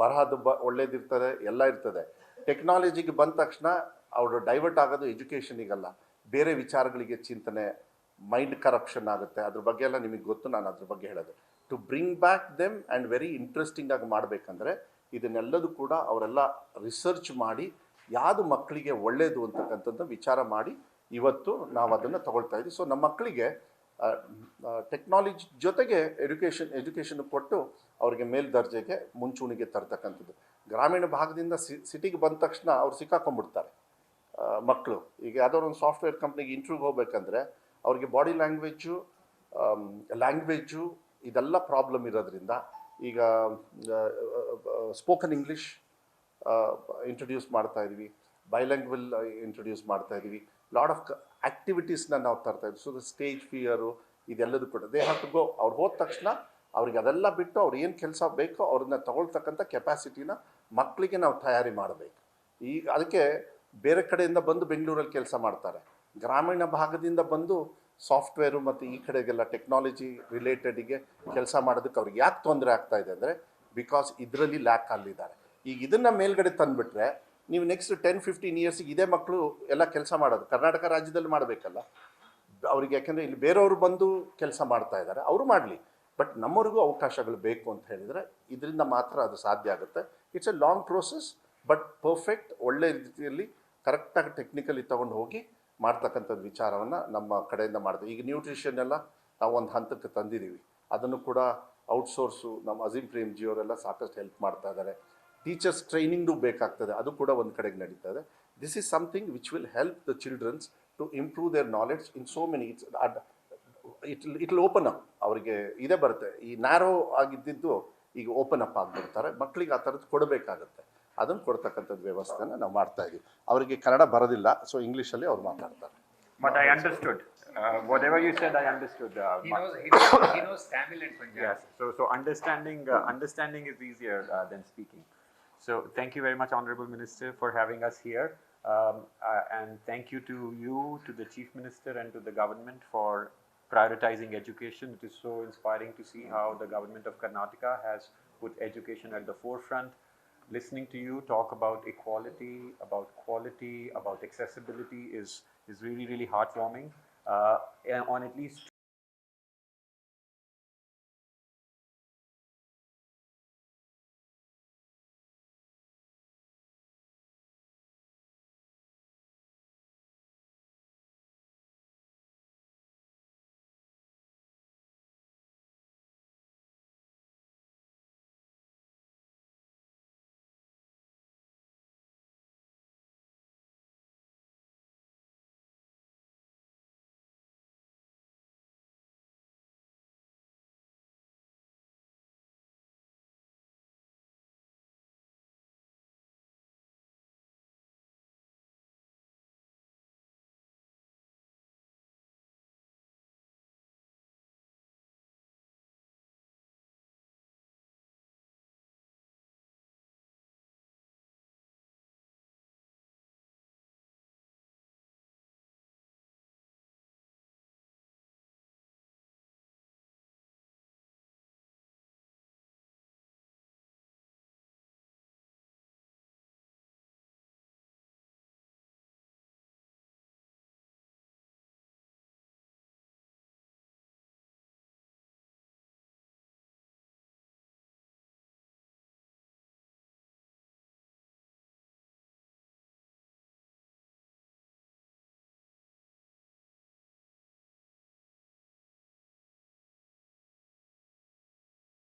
ಬರಹದ ಒಳ್ಳೇದಿರ್ತದೆ, ಎಲ್ಲ ಇರ್ತದೆ. ಟೆಕ್ನಾಲಜಿಗೆ ಬಂದ ತಕ್ಷಣ ಅವರು ಡೈವರ್ಟ್ ಆಗೋದು ಎಜುಕೇಷನಿಗಲ್ಲ, ಬೇರೆ ವಿಚಾರಗಳಿಗೆ ಚಿಂತನೆ, ಮೈಂಡ್ ಕರಪ್ಷನ್ ಆಗುತ್ತೆ. ಅದ್ರ ಬಗ್ಗೆ ಎಲ್ಲ ನಿಮಗೆ ಗೊತ್ತು, ನಾನು ಅದ್ರ ಬಗ್ಗೆ ಹೇಳೋದು. To bring back them and very interesting ಆಗಿ ಮಾಡಬೇಕಂದ್ರೆ ಇದನ್ನೆಲ್ಲದೂ ಕೂಡ ಅವರೆಲ್ಲ ರಿಸರ್ಚ್ ಮಾಡಿ ಯಾವುದು ಮಕ್ಕಳಿಗೆ ಒಳ್ಳೆಯದು ಅಂತಕ್ಕಂಥದ್ದು ವಿಚಾರ ಮಾಡಿ ಇವತ್ತು ನಾವು ಅದನ್ನು ತಗೊಳ್ತಾ ಇದ್ದೀವಿ. ಸೊ ನಮ್ಮ ಮಕ್ಕಳಿಗೆ ಟೆಕ್ನಾಲಜಿ ಜೊತೆಗೆ ಎಜುಕೇಷನ್ ಕೊಟ್ಟು ಅವರಿಗೆ ಮೇಲ್ದರ್ಜೆಗೆ ಮುಂಚೂಣಿಗೆ ತರ್ತಕ್ಕಂಥದ್ದು. ಗ್ರಾಮೀಣ ಭಾಗದಿಂದ ಸಿಟಿಗೆ ಬಂದ ತಕ್ಷಣ ಅವ್ರು ಸಿಕ್ಕಾಕೊಂಡ್ಬಿಡ್ತಾರೆ ಮಕ್ಕಳು. ಈಗ ಯಾವುದಾದ್ರು ಒಂದು ಸಾಫ್ಟ್ವೇರ್ ಕಂಪ್ನಿಗೆ ಇಂಟರ್ವ್ಯೂಗೆ ಹೋಗ್ಬೇಕಂದ್ರೆ ಅವ್ರಿಗೆ ಬಾಡಿ ಲ್ಯಾಂಗ್ವೇಜು ಇದೆಲ್ಲ ಪ್ರಾಬ್ಲಮ್ ಇರೋದ್ರಿಂದ ಈಗ ಸ್ಪೋಕನ್ ಇಂಗ್ಲೀಷ್ ಇಂಟ್ರೊಡ್ಯೂಸ್ ಮಾಡ್ತಾ ಇದ್ದೀವಿ, ಬೈಲ್ಯಾಂಗ್ವಲ್ ಇಂಟ್ರೊಡ್ಯೂಸ್ ಮಾಡ್ತಾ ಇದ್ದೀವಿ. ಲಾಟ್ ಆಫ್ ಆ್ಯಕ್ಟಿವಿಟೀಸ್ನ ನಾವು ತರ್ತಾ ಇದ್ವಿ. ಸೊ ದ ಸ್ಟೇಜ್ ಫಿಯರು ಇದೆಲ್ಲದೂ ಕೂಡ ದೇ ಹ್ಯಾವ್ ಟು ಗೋ. ಅವ್ರು ಹೋದ ತಕ್ಷಣ ಅವ್ರಿಗೆ ಅದೆಲ್ಲ ಬಿಟ್ಟು ಅವ್ರು ಏನು ಕೆಲಸ ಬೇಕೋ ಅವ್ರನ್ನ ತಗೊಳ್ತಕ್ಕಂಥ ಕೆಪಾಸಿಟಿನ ಮಕ್ಕಳಿಗೆ ನಾವು ತಯಾರಿ ಮಾಡಬೇಕು. ಈಗ ಅದಕ್ಕೆ ಬೇರೆ ಕಡೆಯಿಂದ ಬಂದು ಬೆಂಗಳೂರಲ್ಲಿ ಕೆಲಸ ಮಾಡ್ತಾರೆ, ಗ್ರಾಮೀಣ ಭಾಗದಿಂದ ಬಂದು ಸಾಫ್ಟ್ವೇರು ಮತ್ತು ಈ ಕಡೆಗೆಲ್ಲ ಟೆಕ್ನಾಲಜಿ ರಿಲೇಟೆಡಿಗೆ ಕೆಲಸ ಮಾಡೋದಕ್ಕೆ ಅವ್ರಿಗೆ ಯಾಕೆ ತೊಂದರೆ ಆಗ್ತಾ ಇದೆ ಅಂದರೆ ಬಿಕಾಸ್ ಇದರಲ್ಲಿ ಲ್ಯಾಕ್ ಅಲ್ಲಿದ್ದಾರೆ. ಈಗ ಇದನ್ನು ಮೇಲ್ಗಡೆ ತಂದುಬಿಟ್ರೆ ನೀವು ನೆಕ್ಸ್ಟ್ 10-15 ಇಯರ್ಸಿಗೆ ಇದೇ ಮಕ್ಕಳು ಎಲ್ಲ ಕೆಲಸ ಮಾಡೋದು ಕರ್ನಾಟಕ ರಾಜ್ಯದಲ್ಲಿ ಮಾಡಬೇಕಲ್ಲ ಅವ್ರಿಗೆ. ಯಾಕೆಂದರೆ ಇಲ್ಲಿ ಬೇರೆಯವರು ಬಂದು ಕೆಲಸ ಮಾಡ್ತಾ ಇದ್ದಾರೆ, ಅವರು ಮಾಡಲಿ, ಬಟ್ ನಮ್ಮವ್ರಿಗೂ ಅವಕಾಶಗಳು ಬೇಕು ಅಂತ ಹೇಳಿದರೆ ಇದರಿಂದ ಮಾತ್ರ ಅದು ಸಾಧ್ಯ ಆಗುತ್ತೆ. It's A long process, but perfect ಒಳ್ಳೆ ರೀತಿಯಲ್ಲಿ ಕರೆಕ್ಟಾಗಿ ಟೆಕ್ನಿಕಲಿ ತೊಗೊಂಡು ಹೋಗಿ ಮಾಡ್ತಕ್ಕಂಥದ್ದು ವಿಚಾರವನ್ನು ನಮ್ಮ ಕಡೆಯಿಂದ ಮಾಡಿದೆ. ಈಗ ನ್ಯೂಟ್ರಿಷನ್ ಎಲ್ಲ ನಾವು ಒಂದು ಹಂತಕ್ಕೆ ತಂದಿದ್ದೀವಿ, ಅದನ್ನು ಕೂಡ ಔಟ್ಸೋರ್ಸು ನಮ್ಮ ಅಜೀಂ ಪ್ರೇಮ್ಜಿ ಅವರೆಲ್ಲ ಸಾಕಷ್ಟು ಹೆಲ್ಪ್ ಮಾಡ್ತಾ ಇದ್ದಾರೆ. ಟೀಚರ್ಸ್ ಟ್ರೈನಿಂಗು ಬೇಕಾಗ್ತದೆ, ಅದು ಕೂಡ ಒಂದು ಕಡೆಗೆ ನಡೀತಾ ಇದೆ. This is something which will help the childrens to improve their knowledge in so many. It will open up ಅವರಿಗೆ ಇದೇ ಬರುತ್ತೆ. ಈ ನ್ಯಾರೋ ಆಗಿದ್ದಿದ್ದು ಈಗ ಓಪನ್ ಅಪ್ ಆಗಿಬಿಡ್ತಾರೆ. ಮಕ್ಕಳಿಗೆ ಆ ಥರದ್ದು ಕೊಡಬೇಕಾಗತ್ತೆ. ಅದನ್ನು ಕೊಡ್ತಕ್ಕಂಥದ್ದು ವ್ಯವಸ್ಥೆನ ನಾವು ಮಾಡ್ತಾ ಇದ್ದೀವಿ. ಅವರಿಗೆ ಕನ್ನಡ ಬರೋದಿಲ್ಲ, ಸೊ ಇಂಗ್ಲೀಷಲ್ಲಿ ಅವ್ರು ಮಾತಾಡ್ತಾರೆ. But I understood. Whatever you said, I understood. he knows Tamil and Punjabi. Yes. So understanding is easier than speaking. So thank you very much, Honorable Minister, for having us here. And thank you to you, to the Chief Minister, and to the government for prioritizing education. It is so inspiring to see how the government of Karnataka has put education at the forefront. Listening to you talk about equality, about quality, about accessibility is really, really heartwarming. On at least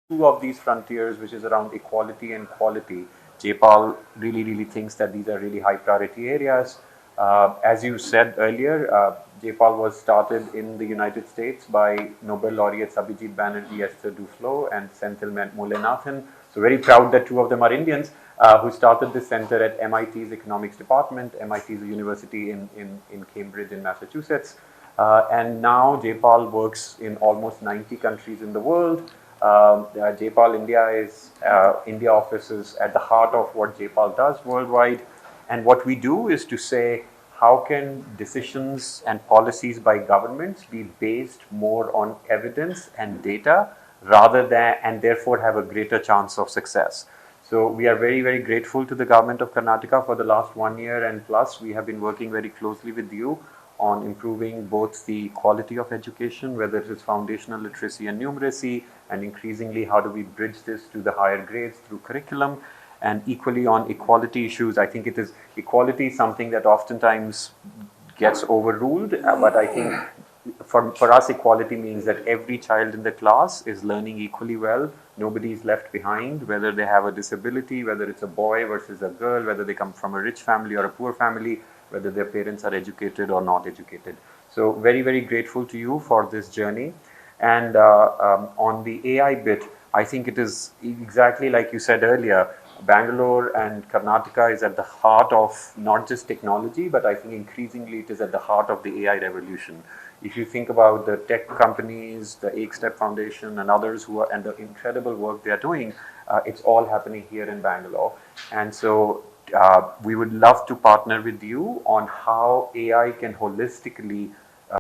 two of these frontiers, which is around equality and quality, Jaypal really, really thinks that these are really high priority areas. As you said earlier, Jaypal was started in the United States by Nobel laureates Abhijit Banerjee, Esther Duflo, and Senthil Mullainathan. So very proud that two of them are Indians who started this center at MIT's economics department. MIT is a university in Cambridge in Massachusetts. And now Jaypal works in almost 90 countries in the world. Jaypal India office is at the heart of what Jaypal does worldwide. And what we do is to say, how can decisions and policies by governments be based more on evidence and data rather than, and therefore have a greater chance of success. So we are very, very grateful to the government of Karnataka for the last 1 year and plus. We have been working very closely with you on improving both the quality of education, whether it is foundational literacy and numeracy, and increasingly how do we bridge this to the higher grades through curriculum, and equally on equality issues. I think it is equality something that oftentimes gets overruled, but I think for us equality means that every child in the class is learning equally well. Nobody is left behind, whether they have a disability, whether it's a boy versus a girl, whether they come from a rich family or a poor family, whether their parents are educated or not educated. So very, very grateful to you for this journey. And on the AI bit, I think it is exactly like you said earlier, Bangalore and Karnataka is at the heart of not just technology, but I think increasingly it is at the heart of the AI revolution. If you think about the tech companies, the Step Foundation and others who are, and the incredible work they are doing, it's all happening here in Bangalore. And so we would love to partner with you on how AI can holistically